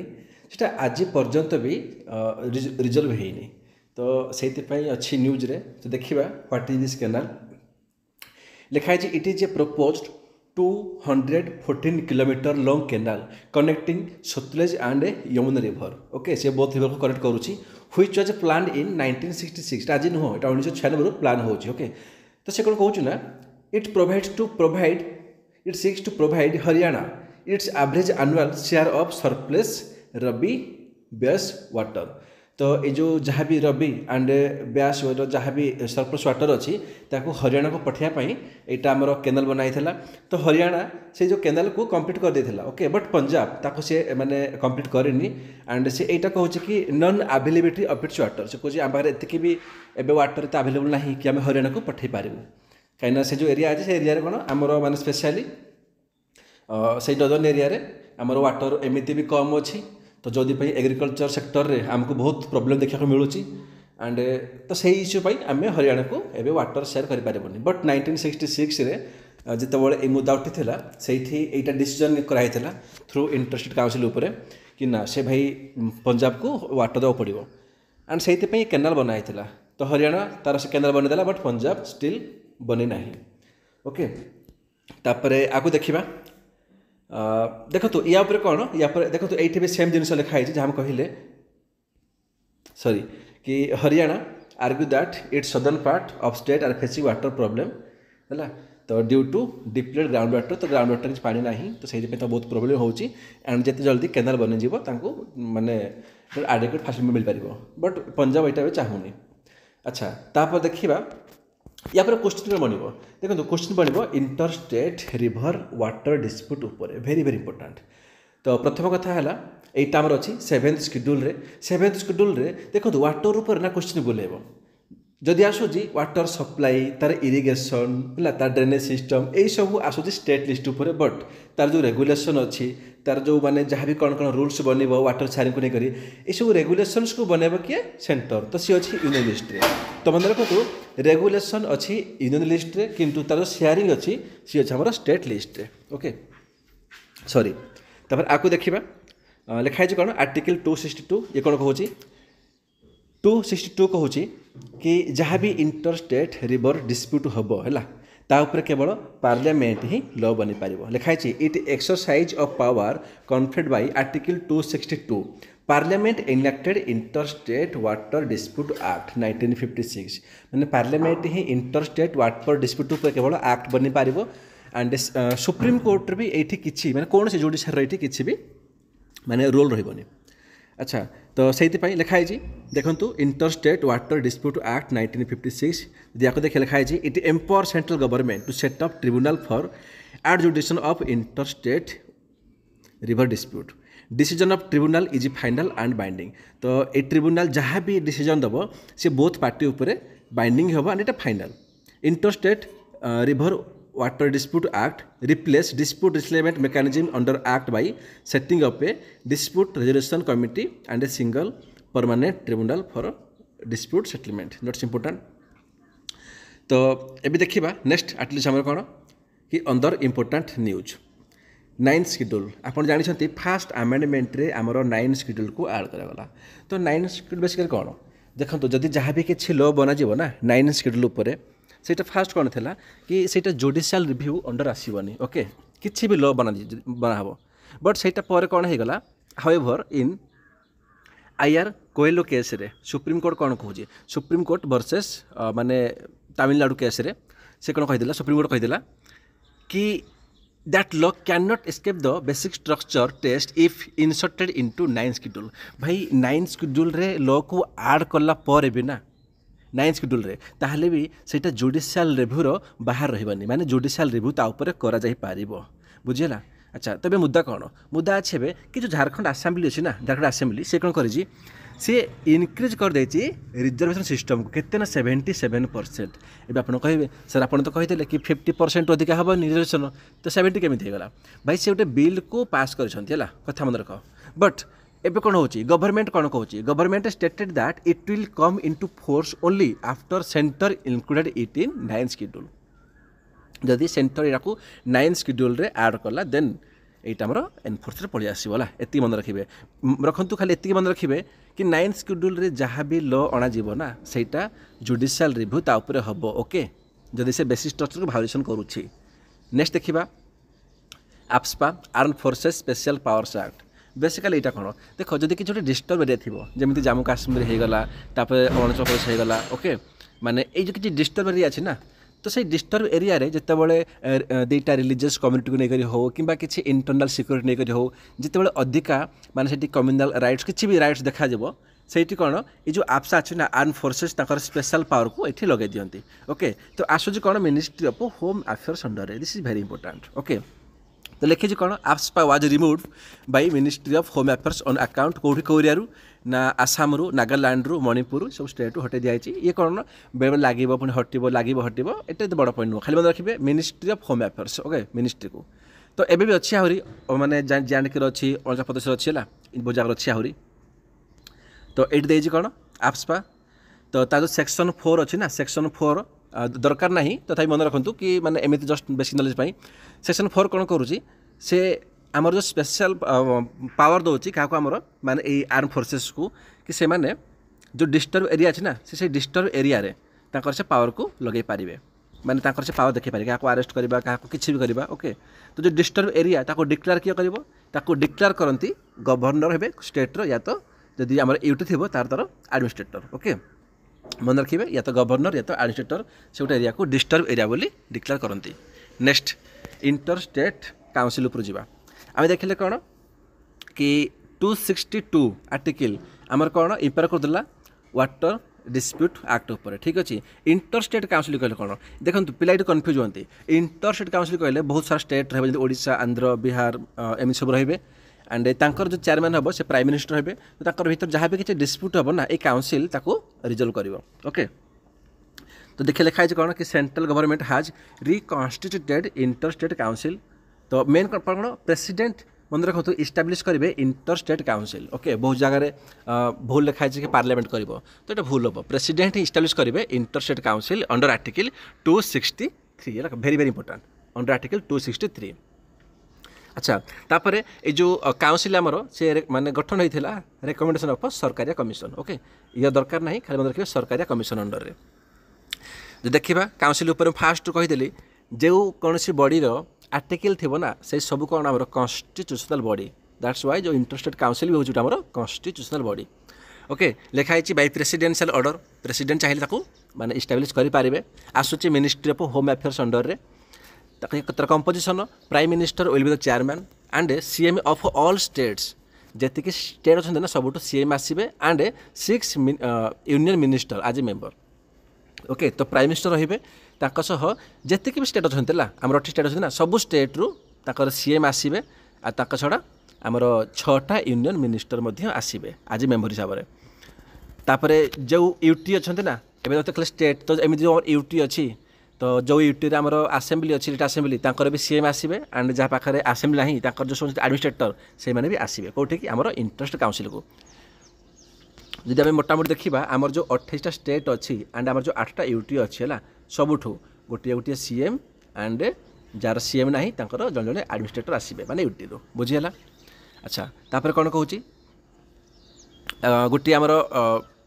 सेटा आज पर्यंत भी रिजल्व होनी तो से अच्छी न्यूज रे तो देखा व्हाट इज दिस केनाल लिखाई it is a proposed 214 kilometre long canal connecting Sutlej and Yamuna river okay से बोथ रिवर को कनेक्ट करुच्ची व्हिच वाज प्लान इन 1966 आज नुह ये 1996 प्लान होची ओके तो से कौन कहूँ ना it seeks to provide Haryana its average annual share of surplus Ravi Beas water तो ये जो जहाँ भी रबी एंड ब्यास जहाँ भी सरप्लस वाटर अच्छी ताको हरियाणा को पठाइबा यहाँ आमर केनाल बनाई तो हरियाणा से जो केनाल को कंप्लीट कर देथिला ओके बट पंजाब ताको से माने कंप्लीट करेनी एंड से एटा कहूँ कि non availability of its water से कहूँ आम पाखे एतिक भी एवं वाटर तो अवेलेबल ना कि आम हरियाणा को पठे पारू कहीं से जो एरिया अच्छे से एरिया कौन आमर माने स्पेशली से नर्दर्न एरिया आमर वाटर एमती भी कम अच्छी तो जदि एग्रीकल्चर सेक्टर रे आमको बहुत प्रॉब्लम देखा मिलूँ एंड तो सही इश्यू आम हरियाणा को एवं वाटर शेयर करें बट 1966 रे जितेबाला ये मुद्दा उठीला से यहाँ डिसीजन कराइला थ्रू इंटरस्टेट काउंसिल उपर कि ना से भाई पंजाब को वाटर देवा पड़ो एंड से केनाल बनाई तो हरियाणा तार से केनाल बनईदेला बट पंजाब स्टिल बनी ना ओके तापर आगु देखा देखो या कौन या देखो ये भी सेम जिन लिखाई जहाँ कहले सॉरी कि Haryana argue that its southern part of state are facing water problem है तो due to depleted ground water तो ग्राउंड वाटर पानी ना तो से तो बहुत प्रॉब्लम होची एंड जिते जल्दी केनाल बन माने एडिक्वेट फैसिलिटी मिल पार बट पंजाब यहाँ चाहूनी अच्छा तापर देखा या पर क्वेश्चन बनब देखो क्वेश्चन बनब इंटरस्टेट रिवर वाटर डिस्प्यूट उपर वेरी वेरी इंपोर्टाट तो प्रथम कथा है यहाँ आमर अच्छी 7th शेड्यूल रे देखो वाटर उपर ना क्वेश्चन बुलेब जदि आसूँ वाटर सप्लाई तार इरिगेशन है तार ड्रेनेज सिस्टम यही सब आसूँ स्टेट लिस्ट उपर बट तार जो रेगुलेशन अच्छी तार जो माने जहाँ भी कौन कौन रूल्स बनब वाटर शेयरिंग को लेकर ये सब रेगुलेशंस को बनब किए सेंटर तो सी अच्छी यूनियन लिस्ट रे तो मन रखु रेगुलेशन अच्छी यूनियन लिस्ट रे किंतु तार शेयरिंग अच्छी सी अच्छे हमारा स्टेट लिस्ट रे ओके सॉरी तापर आकु देखा लिखाई कौन आर्टिकल 262 ये कौन कहूँ 262 कहूँ कि जहाँ भी इंटरस्टेट रिवर डिस्प्यूट हम है तापर केवल पार्लियामेंट ही लॉ बनी पार लिखाई it exercise of power conferred bye article 262 parliament enacted interstate water dispute act 1956 मैंने पार्लियामेंट ही इंटरस्टेट वाटर डिस्प्यूट पर केवल एक्ट बनी पार एंड सुप्रीम कोर्ट भी ये किसी मैंने कौन से जुडिशियल ये किसी भी माने रोल रही अच्छा तो से लिखाई देखो इंटरस्टेट वाटर डिस्प्यूट एक्ट 1956 यदि आपको देखे लिखाई it empower central government to set up tribunal for adjudication of interstate river dispute decision of tribunal is final and binding तो ये ट्रिब्यूनल जहाँ भी डिसीजन दब से बोथ पार्टी उपर बाइंडिंग हम and it final interstate river water dispute act replace dispute resettlement mechanism under act by setting up a dispute resolution committee and a single permanent tribunal for dispute settlement notes important तो ये देखा next at least आम कौन कि अंदर important news 9th schedule आपड़ जानते fast amendment रे आमर 9th शेड्यूल को ऐड करागला तो 9th शेड्यूल बेसिकली कौन देखो जदि जहाँ भी किसी लॉ बनाଯିव ना 9th शेड्यूल उपर सेटा फास्ट कौन था कि सेटा जुडिशियल रिव्यू अंडर आसबनी ओके किसी भी लॉ बनाब बट सेटा पर कौन हो गला हाउएवर इन आईआर कोएलो केस रे सुप्रीम कोर्ट कौन कहूँ सुप्रीम कोर्ट वर्सेस माने तमिलनाडु केस रे से कौन कहीदेला सुप्रीम कोर्ट कहीदेला कि that law can not escape the basic structure test if inserted into 9th schedule भाई 9th शेड्यूल रे लॉ को ऐड कला पर भी ना 9th शेड्यूल रे ताहले भी सेटा जुडिशियल रिव्यूर बाहर रही माने जुडिशियल रिव्यू ता ऊपर करा जाई पारिबो बुझिला अच्छा तबे मुद्दा कौन मुद्दा अच्छे बे कि जो झारखंड असेंबली अच्छी ना झारखंड असेंबली से कौन करी सी इनक्रिज कर देती रिजर्वेशन सिस्टम को केते ना 77% ए आप कहे सर आप तो कही कि 50% अधिका हम रिजर्वेशन तो 70 केमी होगा भाई से गोटे बिल को पास कर कथा मन रख बट एबे कौन हो गवर्नमेंट कौन कहूँ government stated that it will come into force only after centre included it in 9th schedule जदि सेंटर या 9th शेड्यूल रे ऐड कला देन यहाँ आमर एनफोर्स पलि आसला एति मन रखिए रखु खाली एति मन रखिए कि 9th शेड्यूल रे जहाँ भी लॉ अणाजिव ना सेटा जुडिशियल रिव्यू ता ऊपर हम ओके जदि से बेसिक स्ट्रक्चर को भायोलेसन करुच्छी नेक्स्ट देखा AFSPA arm forces special powers act basically यहाँ कौन देख जदि किसी गोटे डिस्टर्ब एरिया थी जमी जम्मू काश्मीर होगला अरुणाचल प्रदेश होगला ओके माने ये जो किसी डिस्टर्ब एरिया अच्छी ना तो से डिस्टर्ब एरिया रे जितेबाला दुईटा रिलीजियस कम्युनिटी को लेकर हो कि किसी इंटरनल सिक्योरिटी लेकर हो जितेबाला अधिका माने से कम्युनाल राइट्स किसी भी राइट्स देखा ସେଇଠି କ'ଣ ଏ ଯେଉଁ ଆପ୍ସା ଅଛି ନା ଆର୍ମ ଫୋର୍सेस ତାଙ୍କର ସ୍ପେଶାଲ ପାୱାରକୁ ଏଠି ଲଗାଇ ଦିଅନ୍ତି ଓକେ ତ ଆସୁଛି କ'ଣ ମିନିଷ୍ଟ୍ରି ଅଫ୍ ହୋମ୍ ଆଫେୟାର୍ସ ଅଣ୍ଡରରେ this is very important okay ତ ଲେଖିଛି କ'ଣ AFSPA was remove by ministry of home affairs on account କେଉଁଠି କେଉଁ ଏରିଆରୁ ନା ଆସାମରୁ ନାଗାଲାଣ୍ଡରୁ ମଣିପୁର ସବୁ ଷ୍ଟେଟ୍ରୁ ହଟେଇ ଦିଆଯାଇଛି ଇଏ କ'ଣ ବେଳେବେଳେ ଲାଗିବ ପୁଣି ହଟିବ ଏଟା ଏତେ ବଡ଼ ପଏଣ୍ଟ ନୁହଁ ଖାଲି ମନେ ରଖିବେ ministry of home affairs okay ମିନିଷ୍ଟ୍ରିକୁ ତ ଏବେ ବି ଅଛି ଆହୁରି ମାନେ ଜାଣିକିର ଅଛି ଅରୁଣାଚଳ ପ୍ରଦେଶରେ ଅଛି ହେଲା ବହୁତ ଜାଗାରେ ଅଛି ଆହୁରି तो ये देजी कौन AFSPA तो जो सेक्शन 4 अच्छी ना सेक्शन 4 दरकार नहीं तथा मन रखु कि माने एमती जस्ट बेसिक नॉलेज सेक्शन 4 कौन करुँची से आमर जो स्पेशल पावर दौर क्या आमर माने ये आर्म फोर्सेस को कि से माने जो डिस्टर्ब एरिया अच्छी ना से डिस्टर्ब एरिया रे से पावर को लगे पारे माने से पावर देखी पारे क्या अरेस्ट करवा क्या किसी भी करवा ओके तो जो डिस्टर्ब एरिया डिक्लेयर किए कर डिक्लेयर करती गवर्नर हे स्टेट्र या तो जदि आम यूटी थी तार एडमिनिस्ट्रेटर ओके मन रखिए या तो गवर्नर या तो एडमिनिस्ट्रेटर से गोटे एरिया को डिस्टर्ब एरिया बोली डिक्लेयर करती नेक्स्ट इंटर स्टेट काउंसिल उपर जावा आम देखिले कौन कि 262 आर्टिकल आमर कौन इम्पेयर करदेला वाटर डिस्प्यूट एक्ट उपर ठीक अच्छे इंटर स्टेट काउंसिल कहले कौन देखो पिला ये कन्फ्यूज होती इंटर स्टेट काउंसिल कहले बहुत सारा स्टेट रही ओडिशा आंध्र बिहार एम सब रे एंड तांकर जो चेयरमैन हम से प्राइम मिनिस्टर हे तो भीतर जहाँ भी किसी डिस्प्यूट हम ना ये काउंसिल ताको रिजल्व कर ओके तो देखिए लिखाई कौन कि सेंट्रल गवर्नमेंट हाज रिकन्स्टिट्यूटेड इंटर स्टेट काउंसिल तो मेन कौन प्रेसिडेंट मन रखु इस्टाब्लीश करेंगे इंटर स्टेट काउंसिल ओके बहुत जगह भूल लिखाई कि पार्लियामेंट कर तो ये भूल हम प्रेसिडेंट ही इस्टाब्लीश करेंगे inter state council under article 263 very very important under article 263 अच्छा तापर ये जो काउंसिल आमर से माने गठन होता recommendation of Sarkaria commission okay ये दरकार नहीं खाली मन रखिए सरकारिया कमिशन अंडर रे जो देखा काउंसिल उपर फास्ट कहीदेली जो कौन सी बॉडीर आर्टिकल थी ना से सब कौन आम कन्स्टिट्यूशनल बॉडी दैट्स वाई जो इंटरस्टेट काउंसिल भी होता है कन्स्टिट्यूशनल बॉडी ओके लिखाई बाय प्रेसिडेंशियल ऑर्डर प्रेसिडेंट चाहिए माने इस्टाब्लीश करेंगे आसूँ ministry of home affairs under रे composition prime minister will be the chairman and CM of all states जी स्टेट अच्छा ना सब सीएम आसवे एंड 6 यूनियन मिनिस्टर आज ए मेंबर ओके तो प्राइम मिनिस्टर रे जी भी स्टेट अच्छा आम 8 स्टेट अच्छे ना सब स्टेट रु सीएम आसवे आ छड़ा आमर 6टा यूनियन मिनिस्टर आसवे आज मेंबर हिसाब से तापर जो यूटी अच्छा ना एवं स्टेट तो एमती जो यूटी अच्छी तो जो यूटी आमर आसेम्बली अच्छी आसेम्बली भी सीएम आसवे एंड जहाँ पाखे आसेम्बली ना जो सब एडमिनिस्ट्रेटर से मैंने भी आसवे कौटी कि आमर इंटरेस्ट काउंसिल को जब आम मोटामोटी देखा आमर जो 28टा स्टेट अच्छी एंड आमर जो 8टा यूटी अच्छी है सबुठू गोटे गोटे सीएम एंड जार सीएम ना जन जन एडमिनिस्ट्रेटर आसवे माने यूटी रू बुझीगला अच्छा तापर कौन कहूँ गोटे आमर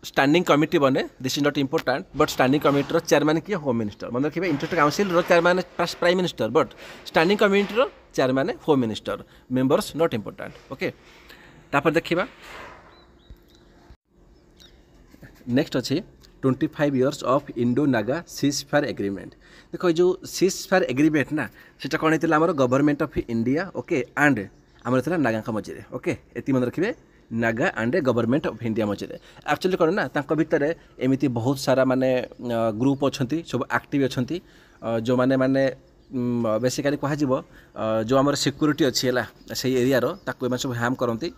स्टैंडिंग कमिटी बने this is not important but standing committee chairman किए होम मिनिस्टर मन रखिए interest council chairman prime minister but standing committee chairman home minister members not important okay तापर देखिबा नेक्स्ट अच्छी 25 years of Indo Naga cease fire agreement देखो जो cease fire agreement ना सेटा कौन होता है government of India okay and आम नागा मझे ओके ये मन रखिए Naga and government of India मझे एक्चुअली कौन ना भितर एमती बहुत सारा माने ग्रुप अच्छा सब एक्टिव अच्छा जो माने माने बेसिकली कह जो आम सिक्यूरीटी अच्छी है से एरियार ताकू सब हार्म करती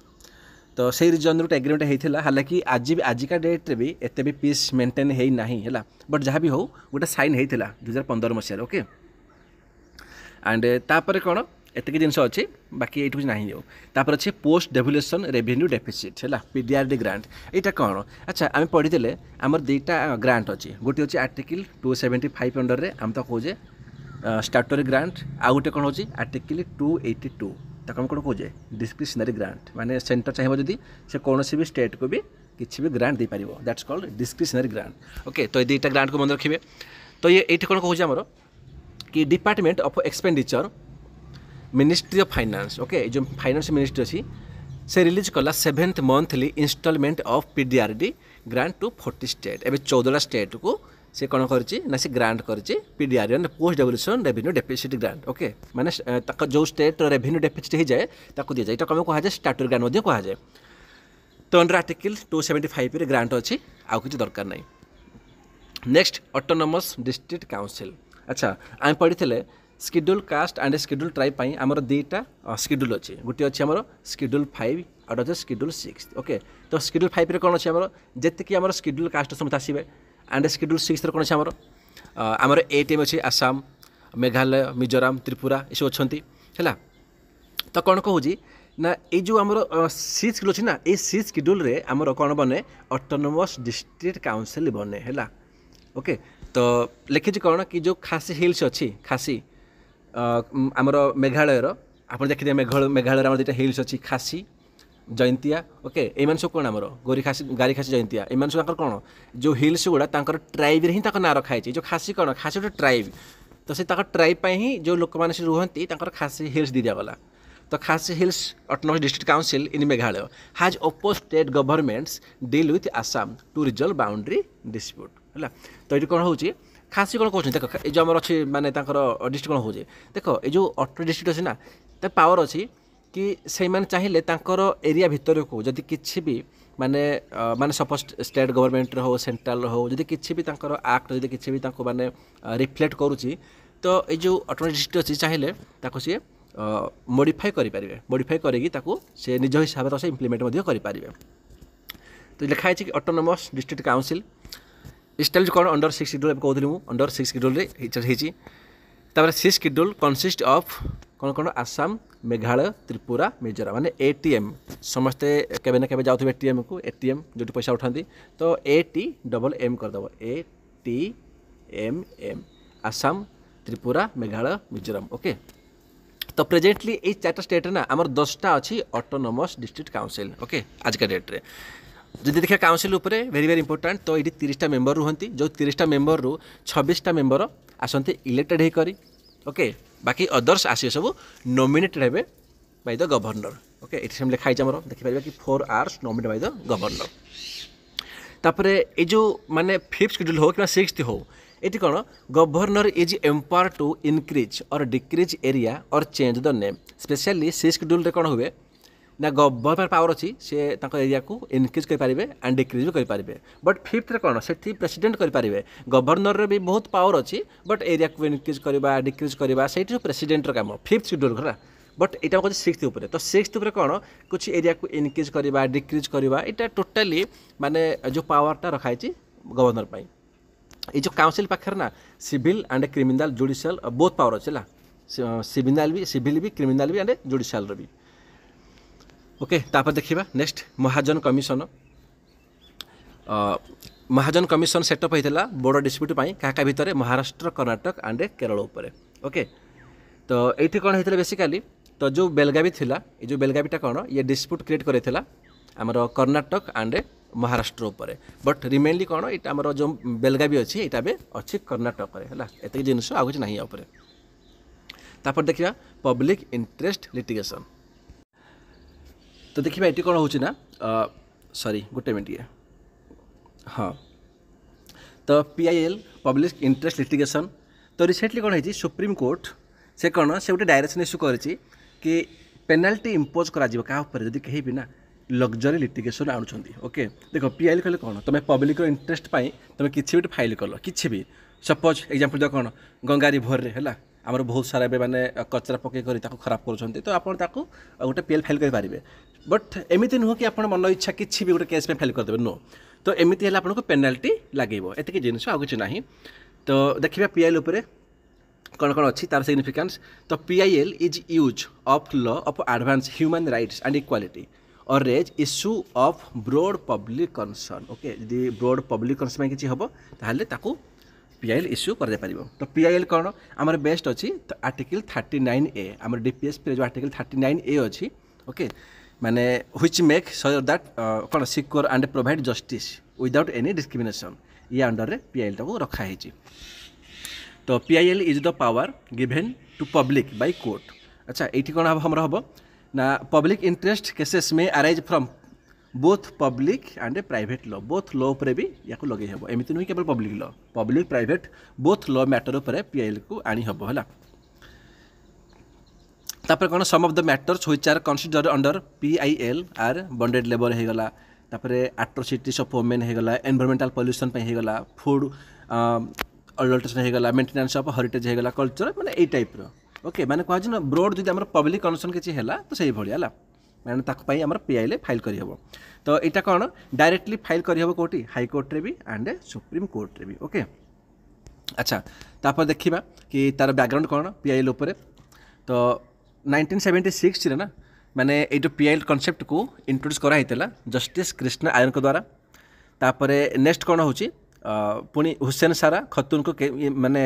तो से रिजन गोटे एग्रीमेंट होता हालांकि आजिका डेट्रे भी एत भी पीस मेंटेन है ना है बट जहाँ भी हो गोटे साइन होता 2015 मसीह ओके एंड तापर कौन एतिक जिन अच्छी बाकी ये ना तापर अच्छे पोस्ट डेवलपमेंट रेवेन्यू डेफिसिट है पीडीआरडी ग्रांट यहाँ कौन अच्छा आम पढ़ी आमर दुईटा ग्रांट अच्छी गोटे अच्छी आर्टिकल 275 अंडर रे आम तो कहे स्टाटरी ग्रांट आउ गोटे कौन हो आर्टिकल 282 ताको हम कौन कहे डिस्क्रिशनरी ग्रांट माने सेंटर चाहिए जदि से कौन भी स्टेट को भी किसी भी ग्रांट दे पार that's called discretionary grant okay तो ये दुईटा ग्रांट को मन रखिए तो ये कौन कहे आमर कि department of expenditure ministry of finance okay जो फाइनेंस मिनिस्ट्री अच्छी से रिलीज कला 7th monthly installment of PDRD grant to 40 state एवं 14 स्टेट को से कौन कर ग्रांट कर PDRD post development revenue deficit grant okay माने जो स्टेट रेवेन्यू डेफिसिट हो जाए कह जाए कम कहुए स्टाटूरी ग्रांट कह जाए तो अंडर आर्टिकल 275 ग्रांट अच्छी आउ कि दरकार नहीं। नेक्स्ट ऑटोनोमस डिस्ट्रिक्ट काउंसिल अच्छा आम पढ़ी schedule caste and schedule tribe आमर दुईटा स्केड्यूल अच्छी गोटे अच्छी आमर स्केड्यूल 5 आउट अच्छे स्केड्यूल 6 ओके तो स्केड्यूल 5 रे कौन अच्छे आमर जेतिकी आमर स्केड्यूल कास्ट समस्त आसवे एंड स्केड्यूल 6 रे कौन अच्छे आमर 8 अच्छे आसाम मेघालय मिजोराम त्रिपुरा ये सब अच्छा है तो कौन कहूँ ना ये जो आमर 6 शेड्यूल अच्छी ना ये 6 शेड्यूल रे आमर कौन बने ऑटोनोमस डिस्ट्रिक्ट काउंसिल बने है ओके तो लिखी कौन कि जो खासी हिल्स अच्छी खासी आमर मेघालयर आप देखिए मेघालय आम दुटा हिल्स अच्छी खासी जयंतिया ओके ये सब कौन आमर गारी खासी जयंतिया ये सब कौन जो हिल्स गुड़ा ट्राइब ही ना रखाई जो खासी कौन खासी गोटे ट्राइब तो से ट्राइब ही जो लोक मैंने रुहती खासी हिल्स दी दिगला तो Khasi hills autonomous district council in Meghalaya has oppose state governments deal with Assam to resolve boundary dispute है तो ये कौन हो खासी कौन कहते देख ये जो आम अच्छे माने डिस्ट्रिक्ट कौन हो देख ये जो अठर डिस्ट्रिक्ट अच्छे ना तो पावर अच्छी कि से चाहिए एरिया भितर को जदि किसी भी माने माने सपोज स्टेट गवर्नमेंट हो सेंट्रल हो जदि किसी भी आक्ट जदि किसी भी माने रिफ्लेक्ट करुच्ची तो ये जो अठर डिस्ट्रिक्ट अच्छी चाहिए सी मॉडिफाई करें मॉडिफाई करके निज हिसाब से इम्प्लीमेंट करें तो लिखाई कि ऑटोनोमस डिस्ट्रिक्ट काउंसिल स्टाइल कौन अंडर 6 शेड्यूल कहूँ मुझे अंडर 6 शेड्यूल होता 6 शेड्यूल कनसिस्ट ऑफ कौन कौन आसाम मेघालय त्रिपुरा मिजोराम माने एटीएम समस्ते केबे ना केबे जाउथबे एटीएम को एटीएम जो पैसा उठाती तो ATMM करदेव ATMM Assam Tripura Meghalaya Mizoram okay तो प्रेजेंटली ये 4टा स्टेट ना आमर 10टा अच्छी ऑटोनोमस डिस्ट्रिक्ट काउंसिल ओके आज का डेट रे जदि देखिए काउंसिल उपरे वेरी वेरी इंपोर्टेंट तो ये 30टा मेंबर रुहंती जो 30टा मेंबर रु 26टा मेंबर आसंती इलेक्टेड हे करी ओके बाकी अदर्स आसी सब नॉमिनेटेड हेबे by the governor okay it same लिखाई हमर देखि परबा कि 4 hours nominated by the governor तापरे ए जो माने 5th शेड्यूल हो कि 6th हो एटी कौन governor is empower to increase और डिक्रीज एरिया और change the name specially 6th schedule रे कौन हुए ना गवर्नमेंट पावर अच्छी से एरिया को इनक्रीज करेंगे एंड डिक्रीज भी करेंगे बट 5th रे कौन से प्रेसिडेंट करेंगे गवर्नर भी बहुत पावर अच्छी बट एरिया को इनक्रीज करवा डिक्रीज करवा से प्रेसिडेंट काम 5th शेड्यूल है बट यहाँ कहते 6th उपरे तो 6th उपरे कौन कुछ एरिया को इनक्रीज करवा डिक्रीज करवा यहाँ टोटाली माने जो पावरटा रखाई गवर्नर पर ये जो काउंसिल पाखे ना सिविल एंड क्रिमिनाल जुडिशियल बहुत पावर अच्छे सिविल भी क्रिमिनाल भी एंड जुडिशियल भी ओके तापर देखिबा नेक्स्ट महाजन कमिशन महाजन कमिशन सेटअप होता बड़ डिस्प्यूट क्या भितर महाराष्ट्र कर्नाटक एंड केरल उपरे ओके तो ये कौन होता बेसिकाली तो जो बेलगावी थिला ये जो बेलगावीटा कौन ये डिस्प्यूट क्रिएट करथिला आमर कर्नाटक एंड महाराष्ट्र उपरे बट रिमेनली कौन ये आमर जो बेलगावी अच्छी यहाँ भी अच्छी कर्नाटक है एत जिनस आगे कुछ ना तापर देखिए पब्लिक इंटरेस्ट लिटिगेशन तो देखिए ये कौन होना सॉरी गोटे मिनट ये हाँ तो PIL पब्लिक इंटरेस्ट लिटिगेशन तो रिसेंटली कौन है सुप्रीम कोर्ट से कौन से गोटे डायरेक्शन इश्यू करी कि पेनाल्टी इम्पोज करा कहीं भी ना लग्जरी लिटिगेशन आणुंट ओके देख PIL कहले कौन तुम पब्लिक इंटरेस्ट तुम किसी भी फाइल कल कि भी सपोज एग्जांपल देख कौन गंगा रिभर रे है आमर बहुत सारा माने कचरा पकई खराब कर तो आप गोटे PIL फाइल करेंगे बट एमती नुह कि आप मन इच्छा किसी भी गोटे केस में फाइल करदे नो तो एमती है आपको पेनाल्टी लगे एतिक जिनस आगे ना तो देखिए PIL उपरे कौन कौन अच्छी तार सिग्निफिकेंस तो PIL is use of law of advance human rights and equality और raise issue of broad public concern okay यदि ब्रॉड पब्लिक कंसर्न किसी हम ताहले ताकू PIL इश्यू कर दे पारिबो तो PIL कौन आमर बेस्ट अच्छी तो आर्टिकल 39A आमर DPSP जो आर्टिकल 39A अच्छी ओके माने व्हिच मेक श्योर दैट कौन secure and provide justice without any discrimination ये अंडर रे PIL टाको रखा है तो PIL is the power given to public by court अच्छा ये कौन हम हम ना पब्लिक इंटरेस्ट केसेस में arise from both public and private law both law पर भी या लगे हम एमती नुह केवल public law public private both law matter पर पीआईएल को आनी हम है तापर कौन some of the matters which are considered under PIL are bonded labour हो गला तापर एट्रोसिटीज ऑफ वुमेन हो गला एनवायरमेंटल पॉल्यूशन पे हो गला फूड अडल्ट्रेशन हो गला मेंटेनेंस ऑफ हेरिटेज हो गला कल्चर माने ए टाइप रो ओके माने कह ना ब्रॉड जदि हमर पब्लिक कंसर्न किछि हैला तो सही भलिया ला माने ताक पई हमर पीआईएल फाइल करि हबो तो एटा कौन डायरेक्टली फाइल करि हबो कोठी हाई कोर्ट रे भी एंड सुप्रीम कोर्ट रे भी ओके अच्छा तापर देखिबा कि तार बैकग्राउंड कौन पीआईएल ऊपर तो 1976 रे ना माने ए जो पीआईएल कांसेप्ट को इंट्रोड्यूस करा हैतला जस्टिस कृष्ण आयन को द्वारा तापरे नेक्स्ट कौन होची पुणी हुसैन सारा खतून को माने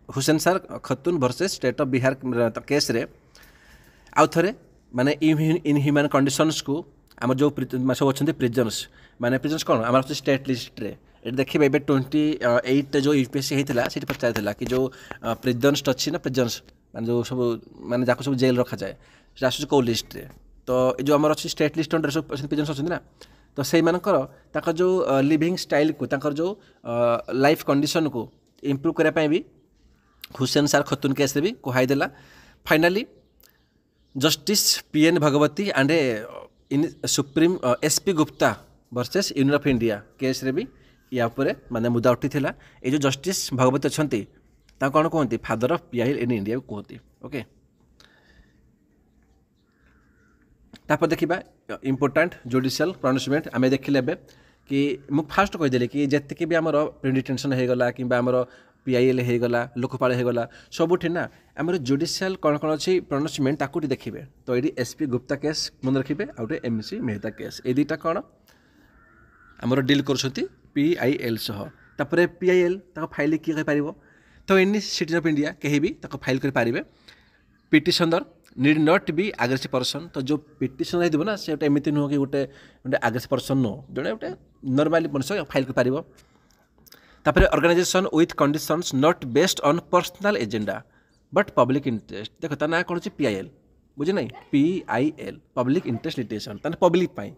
Hussainara Khatoon versus state of Bihar case रे आउ थे माने इनह्यूमन कंडीशंस को आम जो सब अच्छा प्रिजन्स माने प्रिजन्स कौन आम स्टेट लिस्ट रे ये देखिए ए 28 जो यूपीएससी होता है पचार कि जो प्रिजन्स अच्छी ना प्रिजन्स माने जो सब माने जाको सब जेल रखा जाए आस कौ लिस्ट रे तो जो आम अच्छी state list under sub prisons अच्छे ना तो से मानकर जो लिविंग स्टाइल को ताकर जो लाइफ कंडीशन को इम्प्रूव करने भी हुसैन सार खतून केस भी कहुदेला finally justice PN Bhagwati and in supreme SP Gupta versus union of India case रे भी या उपरे माने मुद्दा उठी थिला ए जो जस्टिस भगवती अच्छी कौन कहते father of PIL in India कहते ओके तापर देखिबा इम्पोर्टाट जुडिशियल प्रोनाउंसमेंट आम देखिले कि मु फास्ट कहीदेली कि जितकी भी आमर प्रिडिटेंशन हो गला कि आमर पीआईएल हो गला लोकपाल हो गला सबुठी ना आमर जुडिशियल कौन कौन अच्छी प्रोनाउंसमेंट ताकूटी देखिए तो ये एसपी गुप्ता केस मन रखिए आउ गए एमसी मेहता केस ये दुईटा कौन आमर डील कर पीआईएल सह तापर पीआईएल फाइल किए पार तो एनी सिटीजन ऑफ इंडिया कहीं भी फाइल करें petitioner need not be aggressive person तो जो पिटिशन हो ना से एमती नुह कि गोटे गोटे आग्रेसिव पर्सन नुह जो गोटे नॉर्मली मनुष्य फाइल कर तापर organisation with conditions not based on personal agenda but public interest देख ता ना कौन पीआईएल बुझे ना पीआईएल पब्लिक इंटरेस्ट लिटिगेशन ताने पब्लिक पाई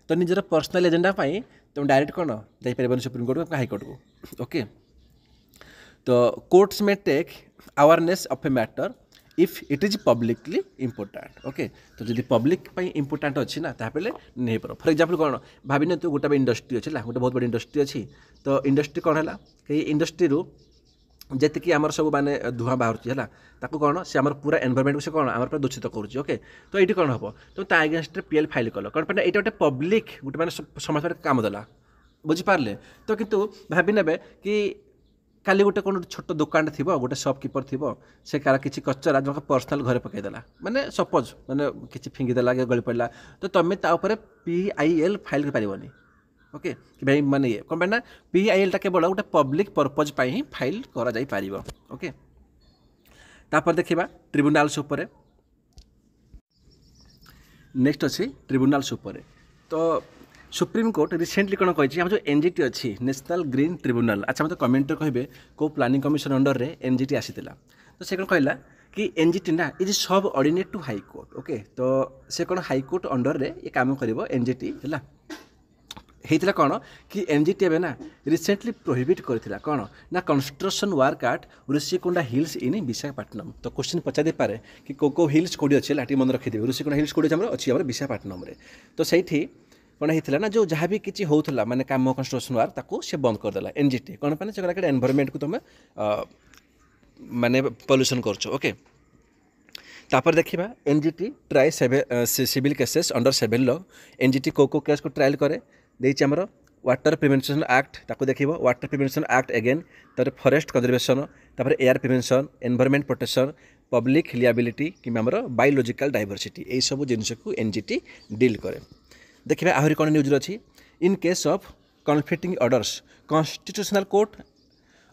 तो निजर पर्सनल एजेंडा पाई तुम डायरेक्ट कौन जापर सुप्रीम कोर्ट को हाईकोर्ट को ओके तो कोर्ट्स में take awareness of a matter if it is publicly important okay तो जब पब्लिक इम्पोर्टाट अच्छी ना तापले नहीं पार फॉर एग्जांपल कौन भाभी तू गोटे इंडस्ट्री अच्छी गोटे बहुत बड़ी इंडस्ट्री अच्छी तो इंडस्ट्री कौन है कि इंडस्ट्री जी आमर सब माने धुआं बाहर कौन से आमर पूरा एनवायरमेंट को से कौन आम दूषित करुच्चे ओके तो ये कौन हम तो अगेंस्ट पीएल फाइल कल कौन पे ये गोटे पब्लिक गोटे मैंने समाज काम देला बुझीपारे तो कितु भाभी ने कि काली गोटे कौन छोट दुकान थी गोटे शॉपकीपर थी से कार किसी कचरा जो पर्सनाल घरे पकईदेला माने सपोज माने किसी फिंगिदेला गली पड़ा तो तुम्हें तापर पीआईएल फाइल कर ओके कि भाई माने ये कौन ना पीआईएल केवल गोटे पब्लिक पर्पज ही फाइल कर ओके तापर देखिबा ट्रिब्यूनाल्स उपर नेक्स्ट अच्छी ट्रिब्यूनाल्स उपर तो सुप्रीम कोर्ट रिसेंटली कौन कही जो एनजीटी अच्छी नेशनल ग्रीन ट्रिब्यूनाल अच्छा मतलब कमेंट कहे को प्लानिंग कमिशन अंडर रे एनजीटी आसीला तो से कौन कहला कि एनजीटी ना इज सब ऑर्डिनेट टू हाईकोर्ट ओके तो से कौन हाईकोर्ट अंडर रे ये काम कर एनजीटी है होता कौन कि एनजीटी एवं ना रिसेंटली प्रोहिबिट करथिला कौन ना construction work at Rushikonda hills in Visakhapatnam तो क्वेश्चन पचारि पारे कि को हिल्स कौटी अच्छे लाठी मन रखिदेवे ऋषिकोंडा हिल्स कौटी अच्छी विशाखापट्टनम तो सही कौन होता ना जो जहाँ भी किसी होता माने काम कंस्ट्रक्शन वर्क ताको से बंद करदेला एनजीटी कौन पे से एनवायरमेंट को तुम माने पॉल्यूशन करछो ओके तापर देखिबा NGT try civil cases under 7 law NGT को केस को ट्रायल करे देछि हमर वाटर प्रिवेंशन एक्ट ताको देखिबो वाटर प्रिवेंशन एक्ट अगेन तापर फॉरेस्ट कंजर्वेशन तापर air prevention environment protection public liability कि हमर बायोलॉजिकल डाइवर्सिटी ए सब जिनिस को एनजीटी डील करे देखिए आहरी कौन न्यूज अच्छी in case of conflicting orders constitutional court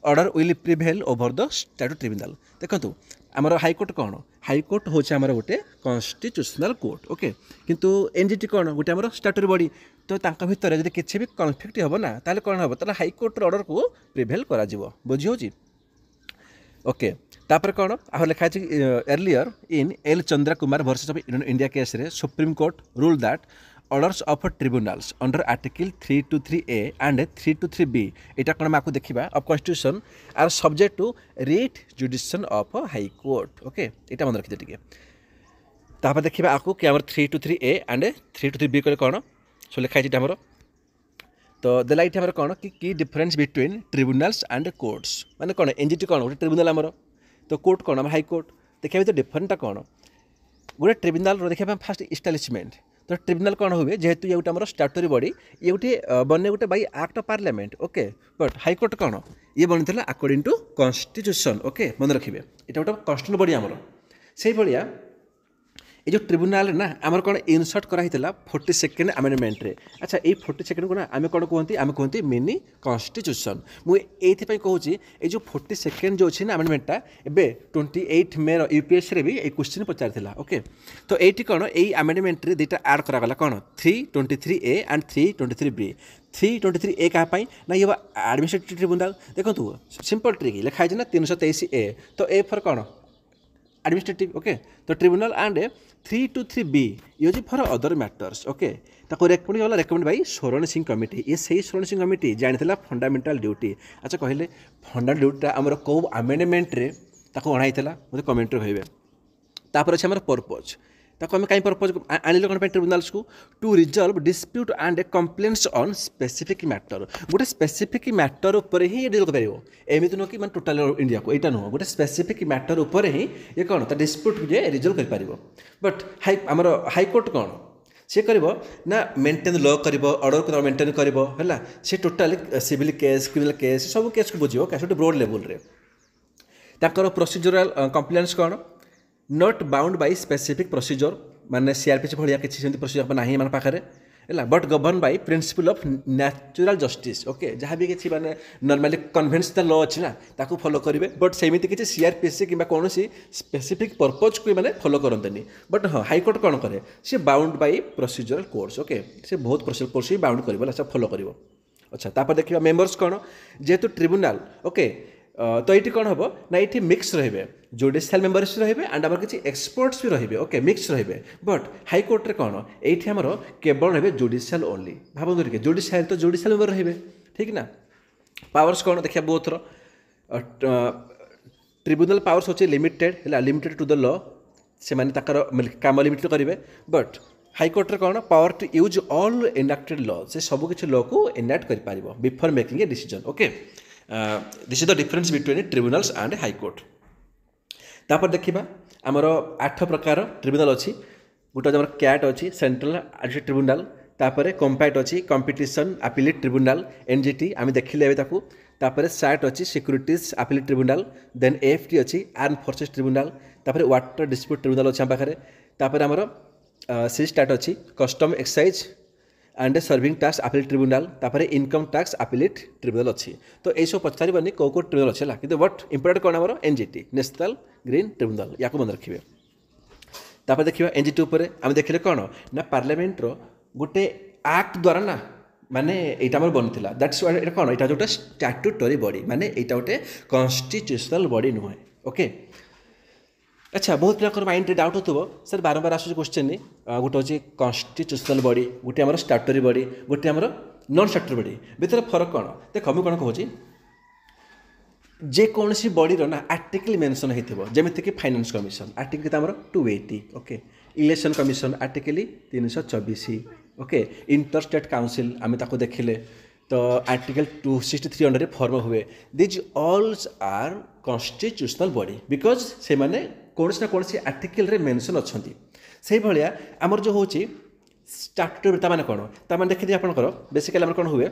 order will prevail over the statutory tribunal देखो आमर हाईकोर्ट कौन हाईकोर्ट हूँ आमर गोटे कॉन्स्टिट्यूशनल कोर्ट ओके किंतु एनजीटी कौन गोटे आमर स्टैट्यूटरी बॉडी तो तांका भितर जब किसी भी कन्फ्लिक्ट हम ना ताले कौन हम ताले हाईकोर्ट ऑर्डर को प्रिवेल करा बुझी होची ओके तापर कौन आह लिखा earlier in L Chandra Kumar versus of India case रे supreme court rule that orders of tribunals under article 323A and 323B यहाँ कौन आपको देखा of constitution are subject to writ jurisdiction of high court okay यहाँ मन रखिए टे तापर देखा आपको कि 323A एंड 323B कहे कौन सो लिखाई आमर तो देला ये आमर कौन कि difference between tribunals and courts माने कौन एनजीटी कौन गोटे ट्रिब्यूनल आमर तो कोर्ट कौन हाई कोर्ट देखा तो डिफरेन्टा कौन गोटे ट्रिब्यूनल देखा फास्ट इस्टाब्लिशमेंट तो ट्रिब्यूनल कौन हुए जेहेतु ये गोटे आमर स्टाटरी बॉडी ये गोटे बने गोटे by act of parliament okay but high court कौन ये बनी अकॉर्डिंग टू कॉन्स्टिट्यूशन ओके मन रखिए यहाँ गोटे कन्स्टिट्यूशन बॉडी आमर से भाया ये जो ट्रिब्यूनल ना आमर कौन इनसर्ट कराइला 42nd अमेंडमेंट रे अच्छा ये 42nd को ना आम कौन कहते आम कहते मिनी कॉन्स्टिट्यूशन मुझे कहूँ ये जो 42nd जो अच्छी ना अमेंडमेंटा ए 28 मे यूपीएससी रे भी ये क्वेश्चन पचार ओके तो ये कौन यही अमेंडमेंट रे दुईटा आड करागला कौन 323A एंड 323B 323A क्या ना ये एडमिनिस्ट्रेटिव ट्रिब्यूनल देखो सिंपल ट्रिक लिखाई ना 323A तो ए फॉर कौन एडमिनिस्ट्रेटिव ओके तो ट्रिब्यूनल एंड 323B ये फॉर अदर मैटर्स ओके ताको रेकमेंड गला रेकमेंड बाई स्वर्ण सिंह कमिटी ये सही स्वर्ण सिंह कमिटी जानी फंडामेंटल ड्यूटी अच्छा कहले फंडामेंटल ड्यूटीटा आमर कौ अमेंडमेंट रे ताको अणाइला मुझे कमेंट कहबे तापर अच्छे आमर पर्पज ताको आम कहीं पर्पज आनिले कौन ट्रिब्यूनल्स को to resolve dispute and complaints on specific matter गोटे स्पेसिफिक मैटर उपर ही ये डील कर एमती नुह कि मैं टोटाल इंडिया को यहाँ नुह गोटे स्पेसिफिक मैटर उपर ही ये कौन ता डिस्प्यूट जे रिजल्व कर बट आमर हाईकोर्ट कौन सी कर ना मेंटेन लॉ कर ऑर्डर मेंटेन कर सी total civil case criminal case सब केस को बुझे गोटे ब्रोड लेवल रे ताकर प्रोसीजरल कंप्लेंट्स कौन not bound by specific procedure माने सीआरपीसी भाया किसी प्रोसीजर ना मान पाखे है but govern by principle of natural justice okay जहाँ भी किसी माने नॉर्मली कन्वेंशनल लॉ अच्छी ना ताकू फॉलो करेंगे बट सेमती किसी सीआरपीसी कि कौन स्पेसिफिक पर्पज को मैंने फॉलो करते बट हाँ हाईकोर्ट कौन करे सी bound by procedural course okay से बहुत प्रोसीजर कोर्स ही बाउंड कर फॉलो कर अच्छा तापर देखिए मेंबर्स कौन जेहेतु ट्रिब्यूनल ओके तो ये कौन हम ना ये मिक्स रे जुडिशियल मेंबर्स रे एंड आम किसी एक्सपर्ट्स भी रे ओके मिक्स रे बट हाईकोर्ट रे कौन ये आमर केवल रे जुडिशियल ओनली भावतु टे जुडिशियल तो जुडिशियल मेंबर रे ठीक ना पावर्स कौन देखिए बोथ ट्रिब्यूनल पावर्स होची लिमिटेड है लिमिटेड टू द लॉ से काम लिमिटेड करेंगे बट हाईकोर्ट रे कौन power to use all enacted law से सब किसी लॉ को एनाक्ट कर before making a decision okay this is the difference between tribunals and high court तापर देखा आमर 8 प्रकार ट्रिब्यूनल अच्छी गोटे आम कैट अच्छी सेंट्रल एडमिनिस्ट्रेटिव ट्रिब्यूनल तापर कम्पैट अच्छी कंपिटिशन अपीलेट ट्रिब्यूनल एनजीटी आम देखिले तापर सैट अच्छी securities appellate tribunal then AFT अच्छी आर्म फोर्सेस ट्रिब्यूनल तापर वाटर डिस्प्यूट ट्रिब्यूनल अच्छी आम पाखे तापर आमर सी स्टार्ट अच्छी custom excise and serving tax appellate tribunal तापर इनकम टैक्स अपीलेट ट्रिब्यूनल अच्छी तो ये सब पचारे कौ ट्रिब्यूनल अच्छे कि बट इंपोर्टेंट कौन आमर एनजीटी नेशनल ग्रीन ट्रिब्यूनल या मन रखिए तापर देखिए एनजीटी उपर आम देखिले कौन ना पार्लियामेंट गोटे एक्ट द्वारा ना माने यहाँ आम बनी दैट्स कौन यहाँ गोटे स्टैट्यूटरी बॉडी माने यहाँ गोटे कॉन्स्टिट्यूशनल बॉडी नुहे ओके अच्छा बहुत पिला माइंड डाउट हो सर बारंबार आस क्वेश्चन गोटे हूँ कॉन्स्टिट्यूशनल बॉडी गोटे आम स्टैट्यूटरी बॉडी गोटे आम नॉन स्टैट्यूटरी बॉडी भितर फरक कौन देख मुझे कौन कहूँ जेकोसी बॉडीर ना आर्टिकल मेंशन होती जमीक फाइनेंस कमिशन आर्टिकल आम 280 okay election commission article 324 okay inter state council आम देखिले तो आर्टिकल 263 अंडर फॉर्म हुए these also are constitutional body because से माने कौन ना कौन आर्टिकल रे मेंशन अच्छा से भाया आमर जो हूँ स्टैट्यूटरी ताने कौन ताने देखिए आपंकर बेसिकली आम कौन हुए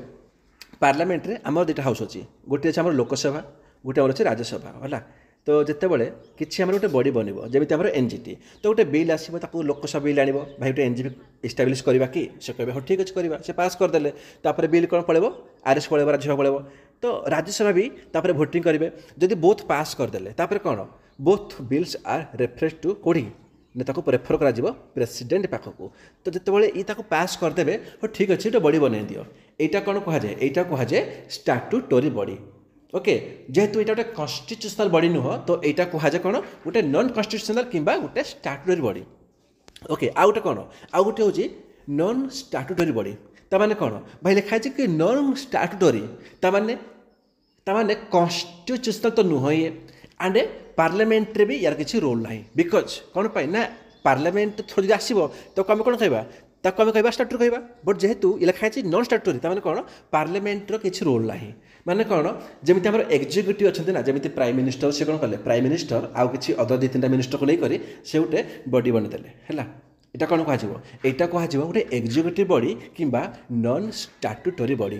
पार्लियामेंट रे आमर दुटा हाउस अच्छी गोटे अच्छे आम लोकसभा गोटे आमर अच्छे राज्यसभा है तो जितेबाला किसी आम गोटे बॉडी बनब जमी आम एनजीटी तो गोटे बिल आसो लोकसभा बिल आने भाई गोटे एनजीटी इस्टाब्लीश करवा कि से कहे हाँ ठीक अच्छे करवा से पास करदे तापर बिल कौन पड़े आरएस पड़े राज्यसभा पड़े तो राज्यसभा भी तापर भोटिंग करेंगे जदि बोथ पास करदे तापर कौन both bills are reference to कौड़ी नेता रेफर कर प्रेसिडेंट पाखक तो जितेबाला ये पास करदे हाँ ठीक अच्छे गोटे बॉडी बनई दियो यहाँ कौन कहुए यहाँ कहुए स्टैट्यूटरी बॉडी ओके जेहेतु यहाँ गोटे कन्स्टिट्यूशनल बॉडी नुह तो यहाँ कहुए कौन गोटे नॉन कन्स्टिट्यूशनल कि गोटे स्टैट्यूटरी बॉडी ओके आउ गोटे कौन आउ गोटे हूँ नॉन स्टैट्यूटरी बॉडी ताने कौन भाई लिखाई कि नॉन स्टैट्यूटरी ताने कन्स्टिट्यूशनल तो नुह ये एंड पार्लियामेंट भी यार किसी रोल ना बिकज कौन पाई ना पार्लियामेंट थ्रू जो आसो तो आम कौन कहवा ताको आम कहवा स्टैट्यूटरी कहवा बट जेहेतु ये लिखाई नॉन स्टैट्यूटरी ताने कौन पार्लियामेंटर किसी रोल ना माने कौन जमी आम एक्जिक्यूटिव अच्छा ना जमी प्राइम मिनिस्टर से कौन कले प्राइम मिनिस्टर आउ कि अदर 2-3टा मिनिस्टर को लेकर से गोटे बॉडी बनेदेले है यहाँ कौन कह यहाँ कह गोटे एक्जिक्यूटिव बॉडी कि नॉन स्टैट्यूटरी बॉडी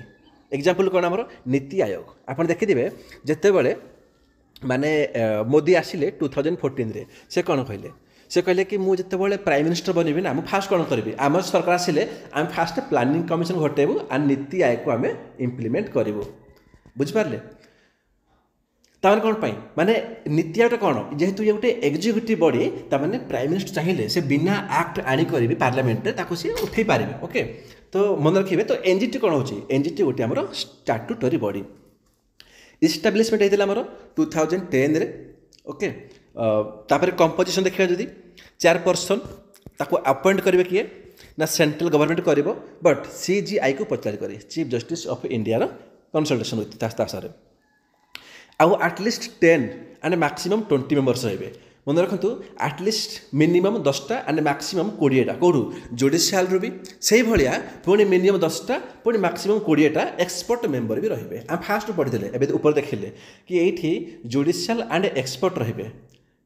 एग्जांपल कौन आमर नीति आयोग आप देखिथे जितेबाला माने मोदी आसिले 2014 से कौन कहले से कहले कि मुझे प्राइम मिनिस्टर बनबी ना मुझे फास्ट कौन करी आम सरकार आसिले आम फास्ट प्लानिंग कमिशन घटेबू आ नीति आयोग को आम इम्प्लीमेंट करूँ बुझिपारे तार कौन पाई माने नीति आयोग कौन जेहेतु ये गोटे एक्जिक्यूटिव बॉडी ताने प्राइम मिनिस्टर चाहिए से बिना एक्ट आनिक पार्लियामेंट सी उठे पारे ओके तो मन रखिए तो एनजीटी कौन हो एनजीटी गोटे आमर स्टैट्यूटरी बॉडी इस्टाब्लिशमेंट होता है 2010 ओके तापर कंपोजिशन देखा जदि 4 पर्सन ताको अपॉइंट करेंगे किए ना सेंट्रल गवर्नमेंट कर बट सीजीआई को पचार करे chief justice of India consultation होती आउ एटलिस्ट 10 एंड मैक्सिमम 20 मेंबर्स रहे मन रखु एटलिस्ट मिनिमम 10टा एंड मैक्सिमम 20टा कौटू जुडिशियल भी से भाया पुणी मिनिमम 10टा पुणी मैक्सिमम 20टा एक्सपर्ट मेंबर भी रहे आम फास्ट पढ़ी एवं ऊपर देखिले कि ये जुडिशियल एंड एक्सपर्ट रहे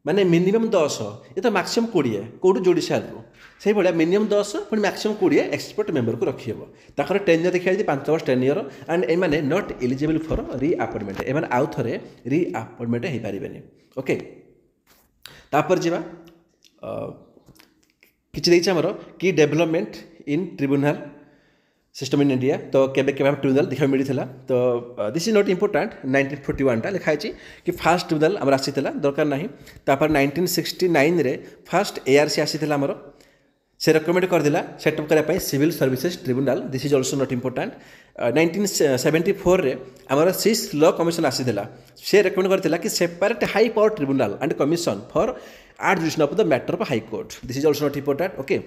माने मिनिमम 10 ये तो मैक्सिमम 20 कौटू जुडिशियल रू से भाया मिनिमम 10 पुणी मैक्सिमम 20 एक्सपर्ट मेंबर को रखिए ताकर टेन्योर देखा 5 वर्ष टेन्योर एंड एमाने नॉट एलिजिबल फॉर रीअपॉइंटमेंट एमाने आउ थे रीअपॉइंटमेंट हो पारे ओके तापर जीवा किसी आमर की development in tribunal system in India तो केबे केबे ट्रिब्यूनल देखा मिलता तो दिस इज नॉट इम्पोर्टाट 1941 लिखाई कि फास्ट ट्रिब्यूनल आम आसी दरकार ना तापर 1969 रे फास्ट एआरसी आसी आमर से रेकमेंड करदेला सेटअप करने civil services tribunal this is also not important 1974 रे आमर 6th लॉ कमिशन आसीला से रेकमेंड करथिला कि separate high power tribunal and commission for adjudication of the matter of high court this is also not important okay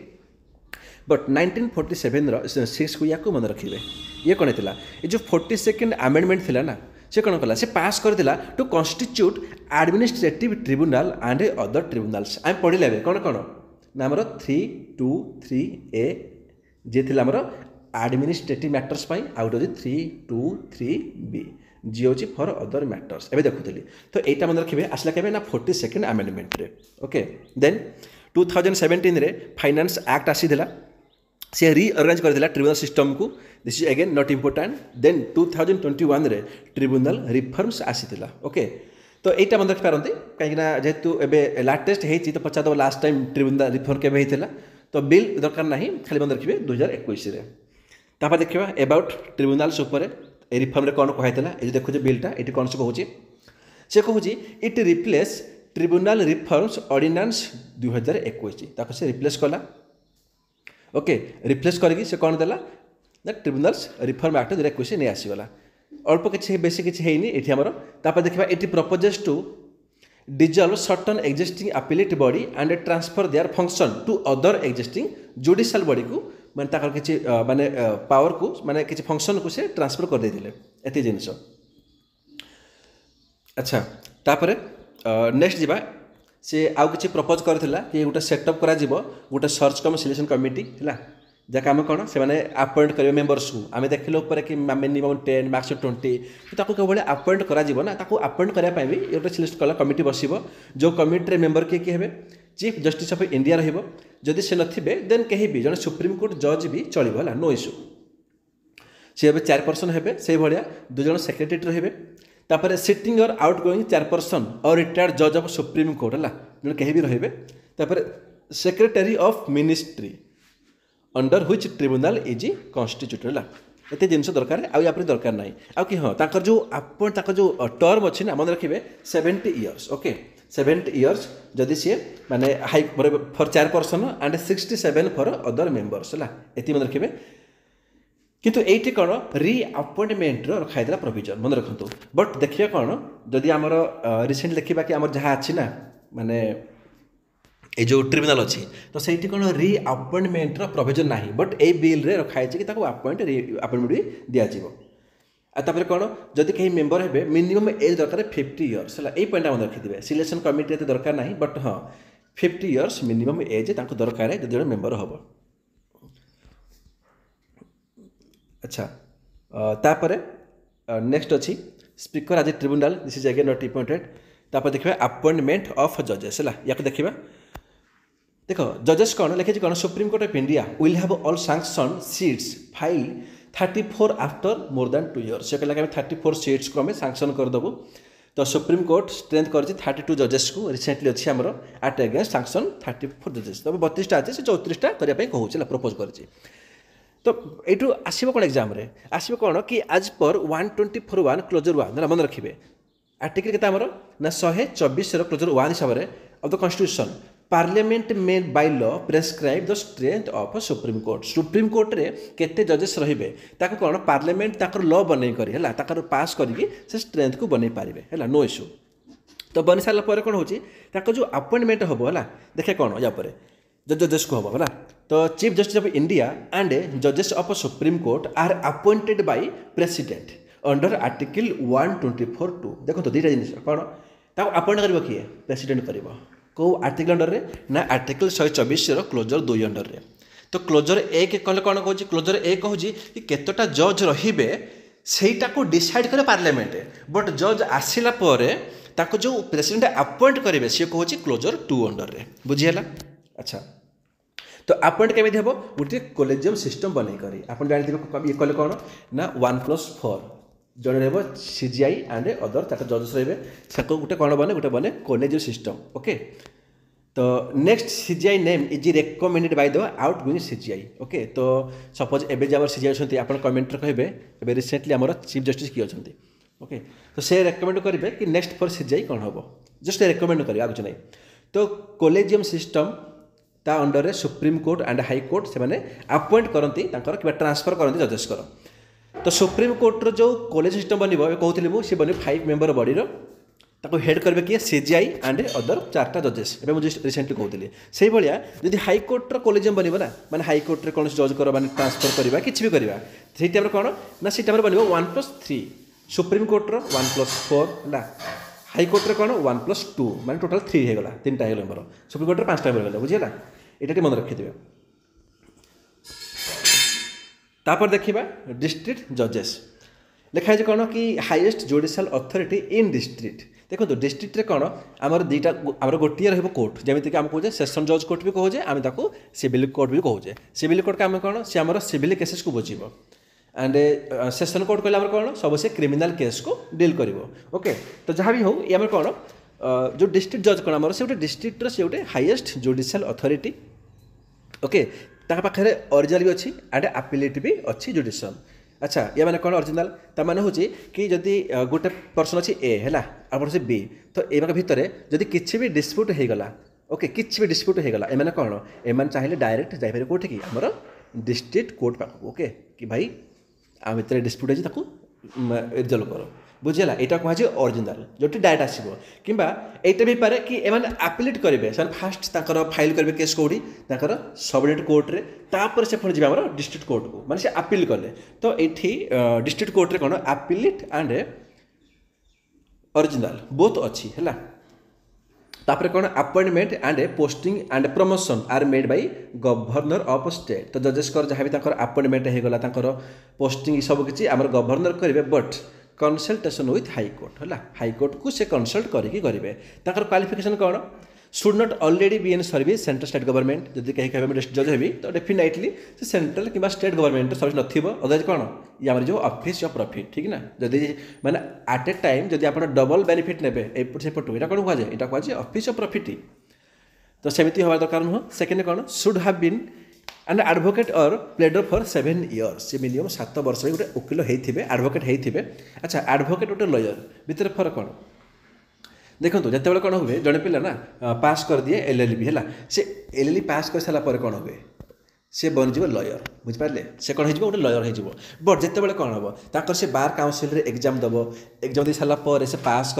but 1947 6 को या मन रखिए ये कौन था ये जो 42nd अमेंडमेंट थिला ना से कौन कला से पास करदेला to constitute administrative tribunal and other tribunals आम पढ़िले कौन कौन ना आमर 323A जे थिला आमर एडमिनिस्ट्रेटिव मैटर्स आउ गोटे 323B जी हूँ फॉर अदर मैटर्स एवं देखुली तो यहाँ मन रखिए आसला के 42nd अमेंडमेंट रे ओके देन 2017 रे फाइनेंस एक्ट आसीला सी रिअर्गानाइज करथिला ट्रिब्यूनल सिस्टम को this is again not important then 2021 रे ट्रिब्यूनल रिफॉर्म्स आसीला ओके तो यहाँ मन रखिपारती कहीं जेहेतु एवं लाटेस्ट होती तो पचार दब लास्ट टाइम ट्रिब्यूनल रिफॉर्म केवे होता तो बिल दरकार ना खाली मन रखिए 2021 तापर देखा एबाउट ट्रिब्यूनल्स उपर ए रिफॉर्म कौन कहला ये देखुचे बिलटा ये कौन से कहूँ से कहूँ it replace tribunal reforms ordinance 2021 से रिप्लेस कला ओके रिप्लेस करके से कौन देला ना ट्रिब्यूनल्स रिफॉर्म एक्ट 2021 नहीं आसीगला अल्प किसी बेसी किसी ये आमर तापर देखा it proposes to dissolve certain existing appellate body and transfer their function to other existing judicial body को माने ताकर किसी माने पावर को माने किसी फंक्शन को से ट्रांसफर कर देथिले एति जिनिस अच्छा तापर नेक्स्ट जीवा से आउ किसी प्रपोज करथिला कि गोटे सेटअप करा जीवो गोटे सर्च कम सिलेक्शन कमिटी है जहाँ आम कौन से अपॉइंट करेंगे मेंबर्स को आम देखिले ऊपर कि मिनिमम 10 मैक्सिमम 20 तो केवल अपॉइंट करा ना अपॉइंट करने भी गोटे सिलेक्ट कला कमिटी बस जो कमिटी मेंबर किए किए चीफ जस्टिस ऑफ इंडिया रही से नथिबे देन कहीं भी जन सुप्रीम कोर्ट जज भी चलो है नो इश्यू सी हे 4 पर्सन हे से भाया 2 जन सेक्रेटरी रे तापर सिटिंग और आउट गोइंग 4 पर्सन और रिटायर्ड जज ऑफ सुप्रीम कोर्ट है जो कहीं भी रे तापर secretary of ministry under which tribunal is constituted एत जिन दरकार आउ दरकार ना आउ कि हाँ जो जो टर्म अच्छी ना मन रखिए 70 इयर्स ओके 70 इयर्स जदि सी माने high for 4 person and 67 for other members है ये मन रखिए किंतु एटी कौन रिअपॉइंटमेंट रखाई प्रोविजन मन रखु बट देखिए कौन जदि आमर रिसेंट देखा कि आम जहाँ अच्छी ना माने ये जो ट्रिब्यूनाल अच्छी तो सही कौन रिअपॉइंटमेंट प्रोविजन ना बट ए बिल रे रखाई कि अपॉइंटमेंट भी दिज्व आपर कौन जदि कहीं मेम्बर हे मिनिमम एज दरकार 50 इयर्स है ये पॉइंट आम रखिथे सिलेक्शन कमिटी दरकार ना बट हाँ 50 इयर्स मिनिमम एज दरकार जो जन मेम्बर हम। अच्छा तापर नेक्स्ट अच्छी स्पीकर आज tribunal this is again not appointed तापर देखिए अपॉइंटमेंट ऑफ जजेस है या देखिए देख जजेस कौन लिखे कौन supreme court of India will have all sanction seats file 34 after more than 2 years से कहला कि 34 सीट्स को आम सैंक्शन करदेबू तो सुप्रीम कोर्ट स्ट्रेंथ कर 32 जजेस को रिसेंटली अच्छी आमर आट अगेंस्ट सैंक्शन 34 जजेस तो 32टा अच्छे से 34टा करने कहूँ प्रपोज कर तो यू आसो कौन एग्जाम आसो कौन कि आज पर 124(1) क्लोजर 1 मन रखिए आर्टिकल के ना 124 क्लोजर 1 हिसाब से of the constitution parliament may by law prescribe the strength of supreme court रे केते जजेस रहिबे ताको कौन पार्लियामेंट ताकर लॉ बनै करी है ताकर पास करी से स्ट्रेंथ को बनै पारिबे है नो इश्यू तो बनी सारा पर कौन होची ताको जो अपॉइंटमेंट हम है देखे कौन या पर जजेस को हम है तो chief justice of India and जजेस of supreme court are appointed by president under article 124(2) देखो तो दुईटा जिन कौन ताको अपॉइंट कर किए प्रेसिडेंट कर कौ आर्टिकल अंडर रे ना आर्टिकल 124 क्लोजर 2 अंडर रे तो क्लोजर 1 कहले कौन कहूँ क्लोजर 1 कहूँ कि केतोटा जज रहिबे सेटा को डिसाइड करे पार्लियामेंट बट जज आसिला पर ताको जो प्रेसिडेंट अपॉइंट करेंगे सी कहूँ क्लोजर 2 अंडर रे बुझीगला। अच्छा तो अपॉइंट केमी हम गोटे कॉलेजियम सिस्टम बनै करी आप जानते ये कले कौन ना 1+4 जन रहा सीजीआई एंड अदर चार जजेस रे गोटे कौन बने कॉलेजियम सिस्टम ओके तो next CGI name is recommended by the outgoing CGI okay तो सपोज एबे जे सीजीआई अच्छे आप कमेंट कहे ए रिसेंटली आम चीफ जस्टिस किए अच्छे ओके तो से रेकमेंड करेंगे कि नेक्स्ट फॉर सीजीआई कौन हम जस्ट रेकमेंड करेंगे कुछ नहीं तो कॉलेजियम सिस्टम ता under supreme court and high court से मैंने अपॉइंट करती ट्रांसफर करती जजेस तो सुप्रीम कोर्टर जो कॉलेज सिस्टम बन कहूली मुझे बन 5 मेंबर बॉडी हेड करेंगे किए सीजीआई एंड अदर 4टा जजेस मुझे रिसेंटली कहूली से भाया जब हाईकोर्टर कॉलेजियम बन ना मैंने हाईकोर्ट कौन जज कर ट्रांसफर करवा कि भी करवा से टाइम कौन ना से टाइम बन 1+3 सुप्रीम कोर्टर 1+4 ना हाईकोर्टर कौन 1+2 मैंने टोटाल 3 होगा 3टा मेम्बर सुप्रीम कोर्टर 5टा मेम्बर बुझीगला ये मन रखिथे। तापर देखिए डिस्ट्रिक्ट जजेस लिखाई कौन कि highest judicial authority in district देखो तो डिस्ट्रिक्ट कौन आमर दुईटा आमर गोटे रही कोर्ट जमीक आम कहे सेशन जज कोर्ट भी कहे आम ताको सिविल कोर्ट भी कहे सिविल कोर्ट का आम कौन सी आम सिविल केसेस को बुझे एंड सेशन कोर्ट कहले कौन सब से क्रिमिनाल केस को डील कर ओके तो जहाँ भी हो ये कौन जो डिस्ट्रिक्ट जज कौन आम से गोटे डिस्ट्रिक्टर से गोटे हाईएस्ट जुडिशियल अथॉरिटी ओके पाखे ओरिजिनल भी अच्छी एंड अपीलेट भी अच्छी जुडिशियल। अच्छा ये मैंने कौन ओरिजिनल ता माने होची कि जदि गोटे पर्सन अच्छी ए है आप से बी तो ये भितर जदि किसी भी डिस्प्यूट हो गला ओके किसी भी डिस्प्यूट हो गला एम कौन एम चाहिए डायरेक्ट जापर कौटे कि आमर डिस्ट्रिक्ट कोर्ट पाखक ओके कि भाई आ भितर डिस्प्यूट है रिजल्व कर बुझेगा यहाँ कहुए ओरिजिनल जो डायरेक्ट आसो कि यहाँ भी पारे कि एम अपीलेट करेंगे से फास्ट फाइल करेंगे केस कौटी सबऑर्डिनेट कोर्ट रे तापर से जी आम डिस्ट्रिक्ट कोर्ट को माने से अपील कले तो ये डिस्ट्रिक्ट कोर्ट रे कौन अपीलेट एंड ओरिजिनल बोथ अच्छी है तापर कौन appointment and posting and promotion are made by governor of state तो जजेस जहाँ भी अपॉइंटमेंट होगा पोस्टिंग सब किसी आम गवर्नर करेंगे बट कंसल्टेशन विथ हाईकोर्ट है हाईकोर्ट को से कंसल्ट करेंगे क्वालिफिकेशन कौन should not already be in service central state government जब कहीं कहे जज हेबी तो डेफिनेटली से सेंट्रल कि स्टेट गवर्नमेंट सर्विस नथिबो अदरवाइज कौन ये आम जो ऑफिस ऑफ प्रॉफिट ठीक ना जदि मैंने एट ए टाइम जब आप डबल बेनिफिट ने एपट सेपट यहाँ कौन कहुए यहाँ कहुए ऑफिस ऑफ प्रॉफिट तो सेमती हवा दरकार नुह सेकेंड कौन should have been and advocate और प्लेडर फॉर 7 इयर्स से मिनिमम 7 वर्ष गोटे वकिल होते एडवोकेट होते। अच्छा एडवोकेट गोटे लॉयर भितर फरक कौन देखो जिते कौन हुए जड़े पिला ना पास कर दिए एलएलबी है से एलएलबी पास कर सारा कौन हुए सी बनीज लयर बुझिपारे से कौन हो गोटे लयर हो बट जितेबाला कौन हम ताकर से बार काउनसिल एग्जाम दब एग्जाम दे सारापर से पास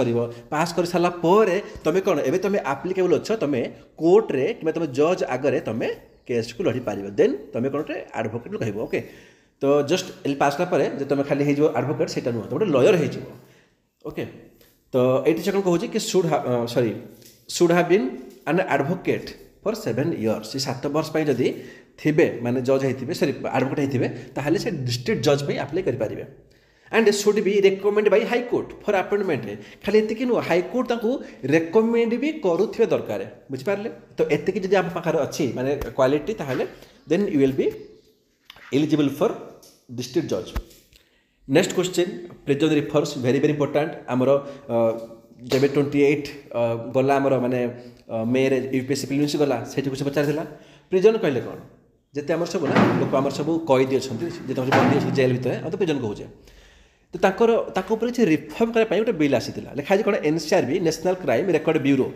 कर सारापर तुम कौन एवं तुम आप्लिकेबल अच्छ तुम कोर्टे कि तुम जज आगे तुम केस को लड़ी पार देन तुम कौन गोटे आडभोकेट कह ओके तो जस्ट एल पास कलापर जो तुम खाली हो आडभोकेट से नुह तो गोटे लयर हो ओके तो ये से कौन कहूँ कि should have been an advocate for 7 years से 7 वर्ष जदि थे माने जज होते सरी एडवोकेट होते ताहले से डिस्ट्रिक्ट जज पे अप्लाई करेंगे and should be recommend by high court for appointment खाली एति नुह हाई कोर्ट रेकमेंड भी करुवे दरकार बुझिपारे तो एति जब आप पाखे अच्छी माने क्वालिटी ताहले then you will be eligible for district जज next question prison reforms very very important आमर जब 28 गला आमर माने मे यूपीएससी प्रिलिम्स गला से पचार प्रिजन कहले कौन जिते आम सब ना लोक आम सब कैदी अच्छा जिते बंदी अच्छे जेल भितर हम तो प्रिजन कहे तो किसी रिफर्म करने गोटे बिल आसी लिखाई कौन NCRB national crime record bureau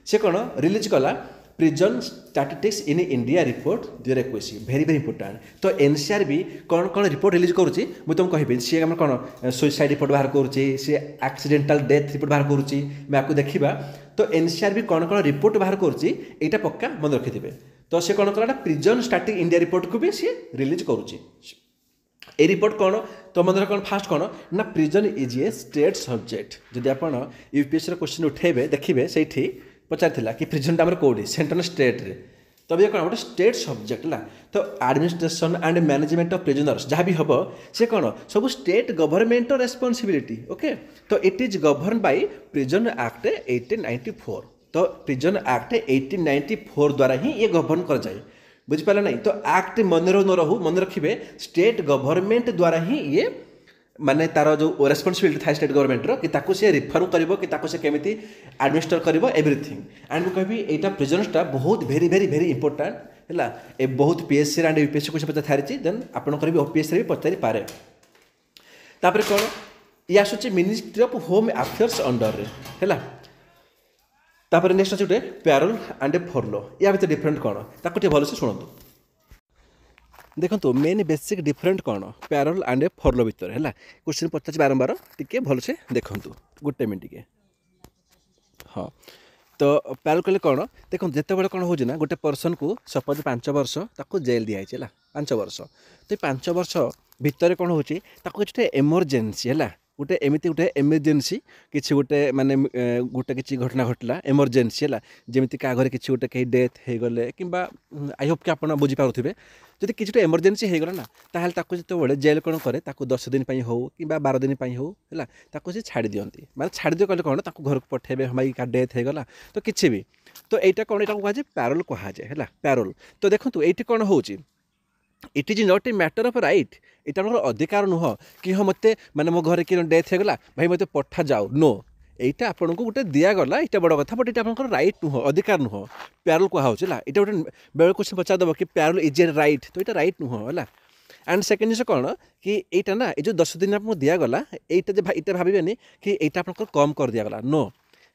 से कौन रिलीज कला prison statistics in India report 2021 very very important तो एनसीआरबी कौन कौन रिपोर्ट रिलीज करुच्ची मुझे तुमको कहि सी आम कौन सुइसाइड रिपोर्ट बाहर करुच्ची सी एक्सीडेंटल डेथ रिपोर्ट बाहर करुच्ची आपको देखा तो एनसीआरबी कौन कौन रिपोर्ट बाहर करुच्ची यहाँ पक्का मन रखिथे तो सी कौन कला प्रिजन स्टैटिक इंडिया रिपोर्ट को भी सी रिलीज करुच्ची ए रिपोर्ट कौन तो मन कौन फास्ट कौन ना prison is a state subject जदि आप यूपीएससी क्वेश्चन उठेबे देखिए से पचार कि प्रिजनटा आम कौटी सेंट्रल स्टेट रे तब ये कौन गोटे स्टेट सब्जेक्ट है तो administration and management of prisoners जहाँ भी हम से कौन सब स्टेट गवर्नमेंट रेस्पॉन्सिबिलिटी ओके तो it is govern by prison act 1894 तो प्रिजन एक्ट 1894 द्वारा ही ये गवर्न कर जाए बुझिपारे नहीं तो एक्ट मन रहू मन रखिए स्टेट गवर्नमेंट द्वारा ही ये माने तार जो रेस्पॉन्सिबिलिटी था स्टेट गवर्नमेंटर कि ताको से रिफर्म करिवो कि ताको से केमिति एडमिनिस्टर करिवो एवरीथिंग एंड मु कहबी एटा प्रिजन्सटा बहुत वेरी वेरी वेरी इंपोर्टेंट है ए बहुत पीएससी एंड यूपीएससी को पचार थारिची देन आपण करबी ओपीएससी रे भी पचारि पारे तापर कोन ये आसुची ministry of home affairs under रे हैला तापर नेक्स्ट अछि पैरोल एंड फॉरलो या भीतर डिफरेंट कोन ताको टे भलो से सुनंतु देखो मेन बेसिक डिफरेंट कौन पैरोल एंड फॉरलो भितर है क्वेश्चन पचार बारंबार टी भलसे देखूँ गोटे मिनट टे हाँ तो पैरोल कहले कौन देखो जिते कौन हो गोटे पर्सन को सपोज 5 वर्ष ताको जेल दिखाई है 5 वर्ष तो 5 वर्ष भितर कौन हो गोटे एमरजेन्सी है गोटे एमती गोटे एमरजेन्सी किसी गोटे माने गोटे किसी घटना घटला एमरजेन्सी है जमीती क्या घर किसी गोटे कहीं डेथ हो गले कि आई होप कि आप बुझीपारे जब किसी गोटे एमरजेन्सी हो गला ना ताहले ताको जो जेल कौन करे 10 दिन हो कि 12 दिन हो है ताको से छाड़ी दियंती माने छाड़ी दियो कहले कौन ताको घर को पठेबे हमारी का डेथ हो गला तो किसी भी तो यहाँ कौन यहाँ कहुए पैरोल कहुए है पैरोल तो देखो ये कौन हो it is not a matter of right यहाँ अधिकार नुह कि हाँ मत माने मो घर कि डेथ हो गला भाई मत पठा जाओ नो এইটা आपको गोटे दिगला यहाँ बड़ कथा बट ये आप राइट नुह अधिकार नुह पैरोल कहुचे है ये गोटे बेल क्वेश्चन पचारदेव कि पैरोल इज ए राइट तो यहाँ राइट नुह है एंड सेकेंड जिस कौन कि यहाँ ना ये जो 10 दिन आपको दिगला यहाँ भावेनि कि यहाँ आप कम कर दिगला नो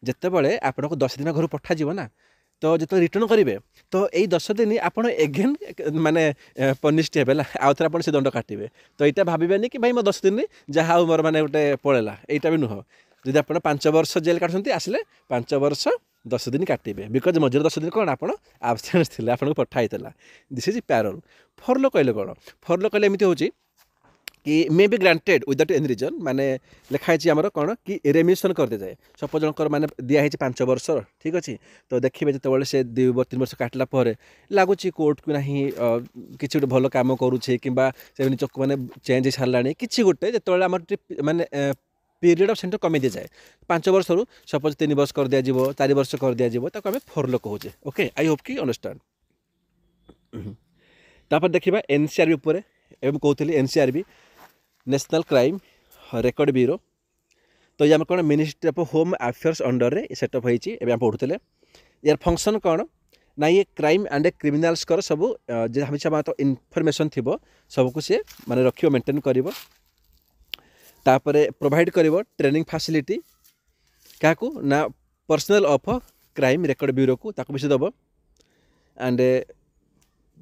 जितेबाला आपको 10 दिन घर पठा ना तो जो रिटर्न करेंगे तो यही 10 दिन आप एगेन माने पनिष्ड हे आउ थे आप दंड काटे तो यहाँ भावेनि कि भाई मो 10 दिन जहाँ मोर माने गोटे पड़ेगा यहाँ भी नुह जब आप 5 वर्ष जेल काटुंट आसिले 5 वर्ष 10 दिन काटे बिकज मझे 10 दिन कौन आप आबसेन्स थे आपको पठाई दिस इज पैरोल फॉरलो कहले कौन फॉरलो कहले एमती हो कि may be granted without any reason माने लिखाई आमर कौन कि रेमिशन कर दे जाए सपोज जनकर माने दिखाई 5 वर्ष ठीक अच्छे तो देखिए जो से 2-3 वर्ष काटला लगुच कोर्ट को ना कि गोटे भल कम करुचे कि मैंने चेंज हो सारा कि गोटे जो आम माने पीरियड ऑफ सेंटर कमी दी जाए 5 वर्ष रु सपोज 3 वर्ष कर दिया 4 वर्ष कर दिया ताको आम फॉरलो कहूचे ओके आई होप कि अंडरस्टैंड तापर देखिबा एनसीआरबी उपरे एवं कहते NCRB national crime record bureau तो ये कौन ministry of home affairs under रे सेटअप होती है पढ़ुले यार फंक्शन कौन ना ये क्राइम एंड क्रिमिनाल्स सब जहाँ तो इनफर्मेशन थी सबको सी माने रखियो मेंटेन करिवो तापरे प्रोवाइड करिवो ट्रेनिंग फैसिलिटी क्या ना personal of crime record bureau को ताको भी दब एंड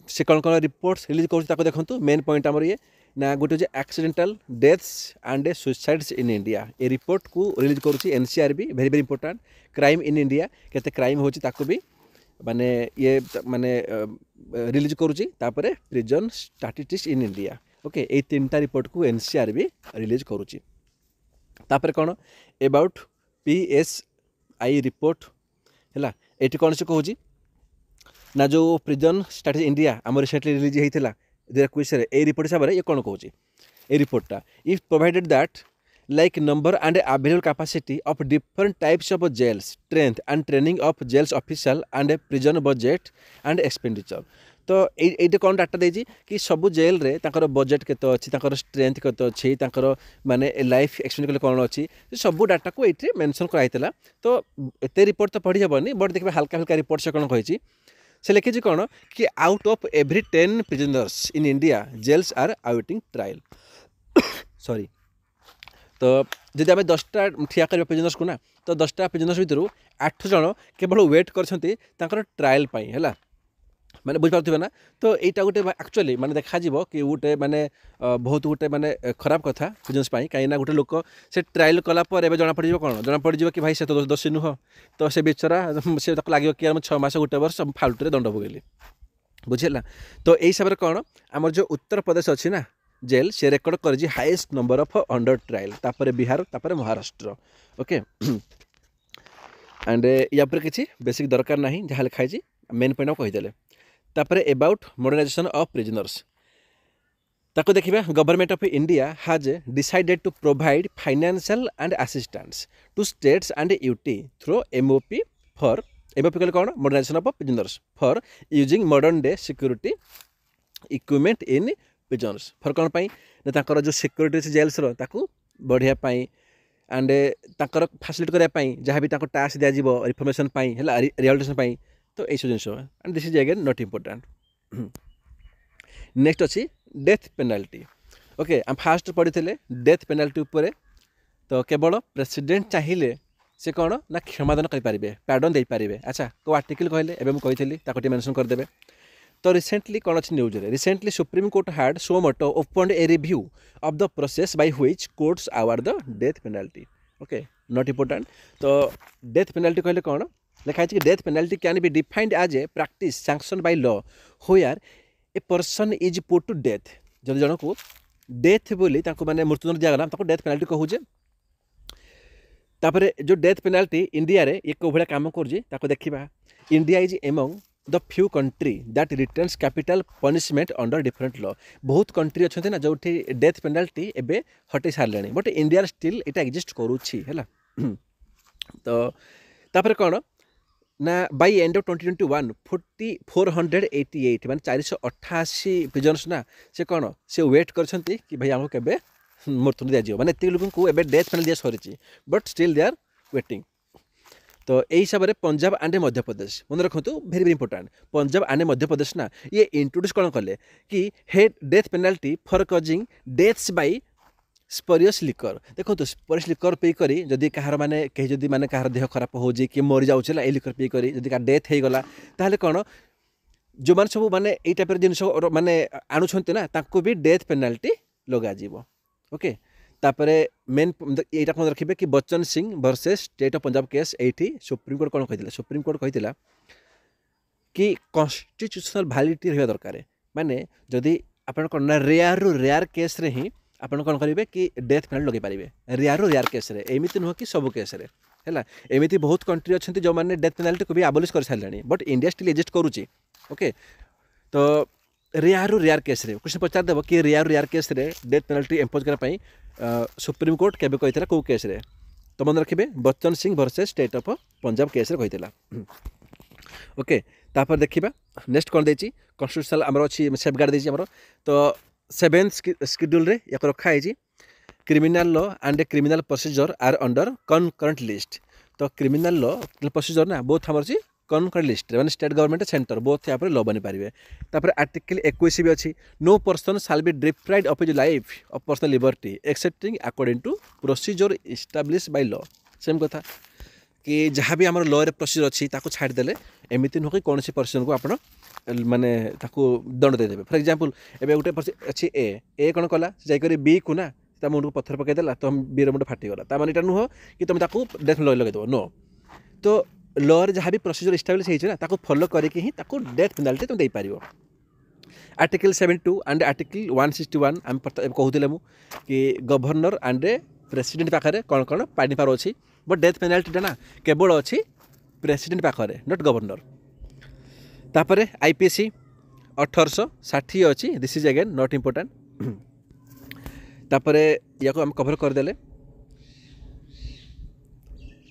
से कौन कौन रिपोर्ट्स रिलीज कर देखो मेन पॉइंट आमर ये ना गोटे हूँ accidental deaths and suicides in India ए रिपोर्ट को रिलीज करुँची NCRB very very important crime in India केते क्राइम होची ताकू भी माने ये माने रिलीज करुँची तापरे prison statistics in India okay ये 3टा रिपोर्ट को एनसीआरबी रिलीज करुँची तापरे कौन अबाउट पीएसआई रिपोर्ट है ये कौन से कहूँ ना जो प्रिजन स्टैटिस्टिक्स इंडिया आम रिसेंटली रिलीज होता 2021 ए रिपोर्ट हिसाब से ये कौन कहूँ ए रिपोर्टा if provided that like number and available capacity of different types of jails strength and training of jails official and prison budget and expenditure तो ये कौन डाटा देजी कि सबू जेल रे ताकर बजेट केते अच्छी ताकर स्ट्रेंथ केते अच्छी ताकर माने लाइफ एक्सपेंडिचर कौन अच्छी सबू डाटा को ये मेंशन कराइला तो एते रिपोर्ट तो पढ़ी हेबनी बट देखिए हल्का हल्का रिपोर्ट से कौन कही से लिखी कौन कि out of every 10 prisoners in India jails are awaiting trial sorry तो जदि आम 10टा ठिया कर प्रिजनर्स को ना तो 10टा प्रिजनर्स भितर 8 जन केवल वेट कर ट्रायल है माने बुझे ना तो यहाँ गोटे एक्चुअली माने देखा कि गोटे माने बहुत गोटे माने खराब कथा प्रिजन्स कहीं गोटे लोक से ट्रायल कलापर एवं जना पड़ कौन जना पड़ कि भाई से तो दोषी नुह तो से बेचारा से लगे कि 6 मास गोटे वर्ष फाल्टू दंड भोगेली बुझेगा तो यही हिसाब से कौन आम जो उत्तर प्रदेश अच्छी ना जेल से रेकर्ड कर highest number of under trial तापर बिहार तापर महाराष्ट्र ओके एंड या किसी बेसिक दरकार ना जहाँ लिखाई मेन पॉइंट कहीदेले तापर अबाउट मॉडर्नाइजेशन ऑफ प्रिजनर्स ताको देखिबा government of India has decided to provide financial and assistance to states and UT through MOP for MOP कहले कौन modernisation of prisoners for using modern day security equipment in prisoners for कौन पाई ना ताकर जो security gels रो ताकू बढ़िया पाई and Takar facility करया पाई जहाँ भी ताको टास्क दिया जिवो इन्फॉर्मेशन पाई है रिहबिलिटेशन पाई तो यही सब जिन and this is again not important next अच्छी डेथ पेनाल्टी ओके हम फास्ट पढ़ी थे डेथ पेनाल्टी उपर तो केवल प्रेसिडेंट चाहिए से कौन ना क्षमादान करें पैडन दे पारे अच्छा को आर्टिकल कहले एवं मुझे मेंशन करदे तो रिसेंटली कौन अच्छी news recently supreme court had so much open a review of the process by which courts award the death penalty okay not important तो डेथ पेनाल्टी कहले कौन लिखाई कि death penalty can be defined as a practice sanction by law where a person is put to death जब जन को death बोली माने मृत्युदंड दिगला डेथ पेनाल्टी कहूजे तापर जो डेथ पेनाल्टी इंडिया रे एक भाया कम कर देखा India is among the few country that returns capital punishment under different law बहुत कंट्री अच्छा ना जो डेथ पेनाल्टी एबे हटे सारे बट इंडिया स्टिल इटा एक्जिस्ट करुच्छी है तो तापर कौन ना बाई एंड ऑफ 2021 488 मान 488 प्रिजनर्स ना से कौन से वेट करछंती कि भाई हमको केबे मृत्यु दिया जाए माने लोगों को एबे डेथ पेनल्टी दिया sorry but still they are waiting तो यही हिसाब से पंजाब एंड मध्य प्रदेश मन रखु very very important Punjab and Madhya Pradesh ना ये इंट्रोड्यूस कौन कले कि हेड death penalty for causing deaths by spurious liquor देखो तो स्परियस लिकर पी करी जदि कहार माने कहीं जदि माने कहार देह खराब हो कि मरी जाऊला ये लिकर पी करी जदि का डेथ हो गला ताहले कौन जो मैंने सब माने ये टाइप जिन माने आणुछंती ना ताको भी डेथ पेनाल्टी लगा जीवो ओके तापरे मेन यहाँ मन रखिए कि Bachan Singh versus state of Punjab case ये सुप्रीम कोर्ट कौन कहला सुप्रीम कोर्ट कहला कि कॉन्स्टिट्यूशनल वैलिडिटी रहा दरकार माने जदि आपण कौन रेयर केस रे ही आपन कौन करेंगे कि डेथ पेनाल्टी लगे पारे रेयर केस रे एमती नुह कि सब केस रे है एमती बहुत कंट्री अच्छा जो मैंने डेथ पेनाल्टी को भी आबोलिश कर सारे बट इंडिया स्टिल एग्जिस्ट करुच्ची ओके तो रेयर केस रे क्वेश्चन पचार देव कि रेयर केस रे डेथ पेनाल्टी इम्पोज करने सुप्रीम कोर्ट केबे कहला कौ केस रे तो मन रखिए Bachan Singh versus state of Punjab case रे कहला ओके तापर देखिबा नेक्स्ट कौन देछि कॉन्स्टिट्यूशनल आमर अच्छी सेफगार्ड देछि आमर तो 7th शेड्यूल रे या रखाई criminal law and criminal procedure are under concurrent list तो क्रिमिनल लॉ प्रोसीजर ना बोथ आमर अच्छी कनकरेंट लिस्ट मैंने स्टेट गवर्नमेंट सेंटर बोथ यहाँ पर लॉ बनी पारे तापर आर्टिकल 21 भी अच्छी no person shall be deprived of his life of personal liberty excepting according to procedure establish by law same कथा कि जहाँ भी आम लॉ प्रोसीजर अच्छी छाड़देले एमती नुह कि कौन पर्सन को आप माने दंड देदेवे फॉर एग्जांपल एबे गोटे अच्छी ए कौन कला जाकर बी को ना ता मुंड को पत्थर पकईदेला तो बीर मुंड फाटीगला ता माने नुह कि तुम डेथ लॉ लगेदेव नो तो लॉ जहाँ भी प्रोसीजर इस्टाब्लिश होता फॉलो करके ही डेथ पेनाल्टी तुम देपार आर्टिकल 72 एंड आर्टिकल 161 आम कहते कि गवर्नर एंड प्रेसिडेंट पाखे कौन कौन पानी पार अच्छी बट डेथ पेनाल्टी ना केवल अच्छी प्रेसिडेंट पाखे नॉट गवर्नर तापर आईपीसी 1860 अच्छी this is again not important तापर या आम कभर करदेले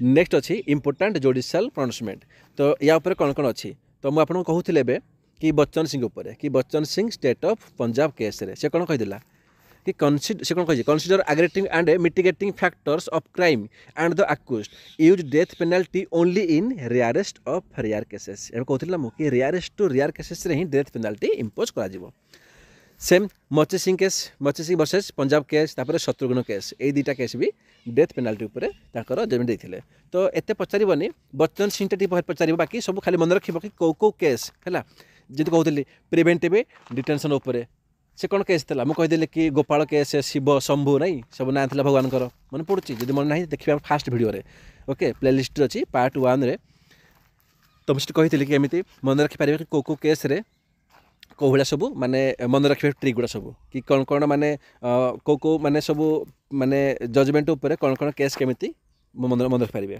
नेक्स्ट अच्छी इम्पोर्टाट जुडिशियल प्रोनाउंसमेंट तो या ऊपर कौन कौन अच्छी तो मुझे आपको कहूली कि बच्चन सिंह उपर कि Bachan Singh state of Punjab case रे से कौन कहीदेला कि से कौन कही consider aggravating and mitigating factors of crime and the accused use death penalty only in rarest of rare cases एम कहूँ कि रेयरेस्ट टू रेयर केसेस रे ही डेथ पेनाल्टी इम्पोज करा सेम मची सिंह केस मची सिंह वर्सेस पंजाब केस तापर शत्रुघ्न केस ये दुईटा केस भी डेथ पेनाल्टी उपर जजमेंट देते तो एत पचारनी बच्चन सिंह टा पचार बाकी सब खाली मन रखिए कि कौ केस है जी कहते प्रिवेंटिव डिटेंशन उपर से कौन केस था मुझे कहीदेली कि गोपाल केस शिव शंभु नहीं सब ना था भगवान मन पड़ी जब मन ना देखिए फास्ट भिडियो ओके प्लेलिस्ट अच्छी पार्ट 1 रे तुम से कही कि एमती मन रखिपारे कि कौ केस रे कौ भाया सब माने मन रखिए ट्रिक गुड़ा सब कि कौन कौन माने कौ माने सब माने जजमेंट उपर कौन कौन केस केमिति मन रखिपारे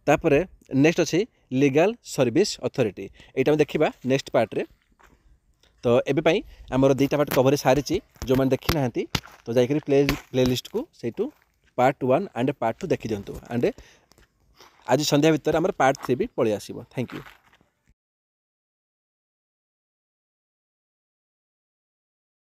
तापर नेक्स्ट अच्छी लीगल सर्विस अथॉरिटी यहाँ देखा नेक्स्ट पार्ट रे तो एबे आमर दुईटा पार्ट कवर सारी जो मैंने देखी ना तो जाकर प्लेलिस्ट को सहीठू पार्ट 1 एंड पार्ट 2 देखी दिंतु एंड आज संध्या भितर आमर पार्ट 3 भी पलि आसो थैंक यू।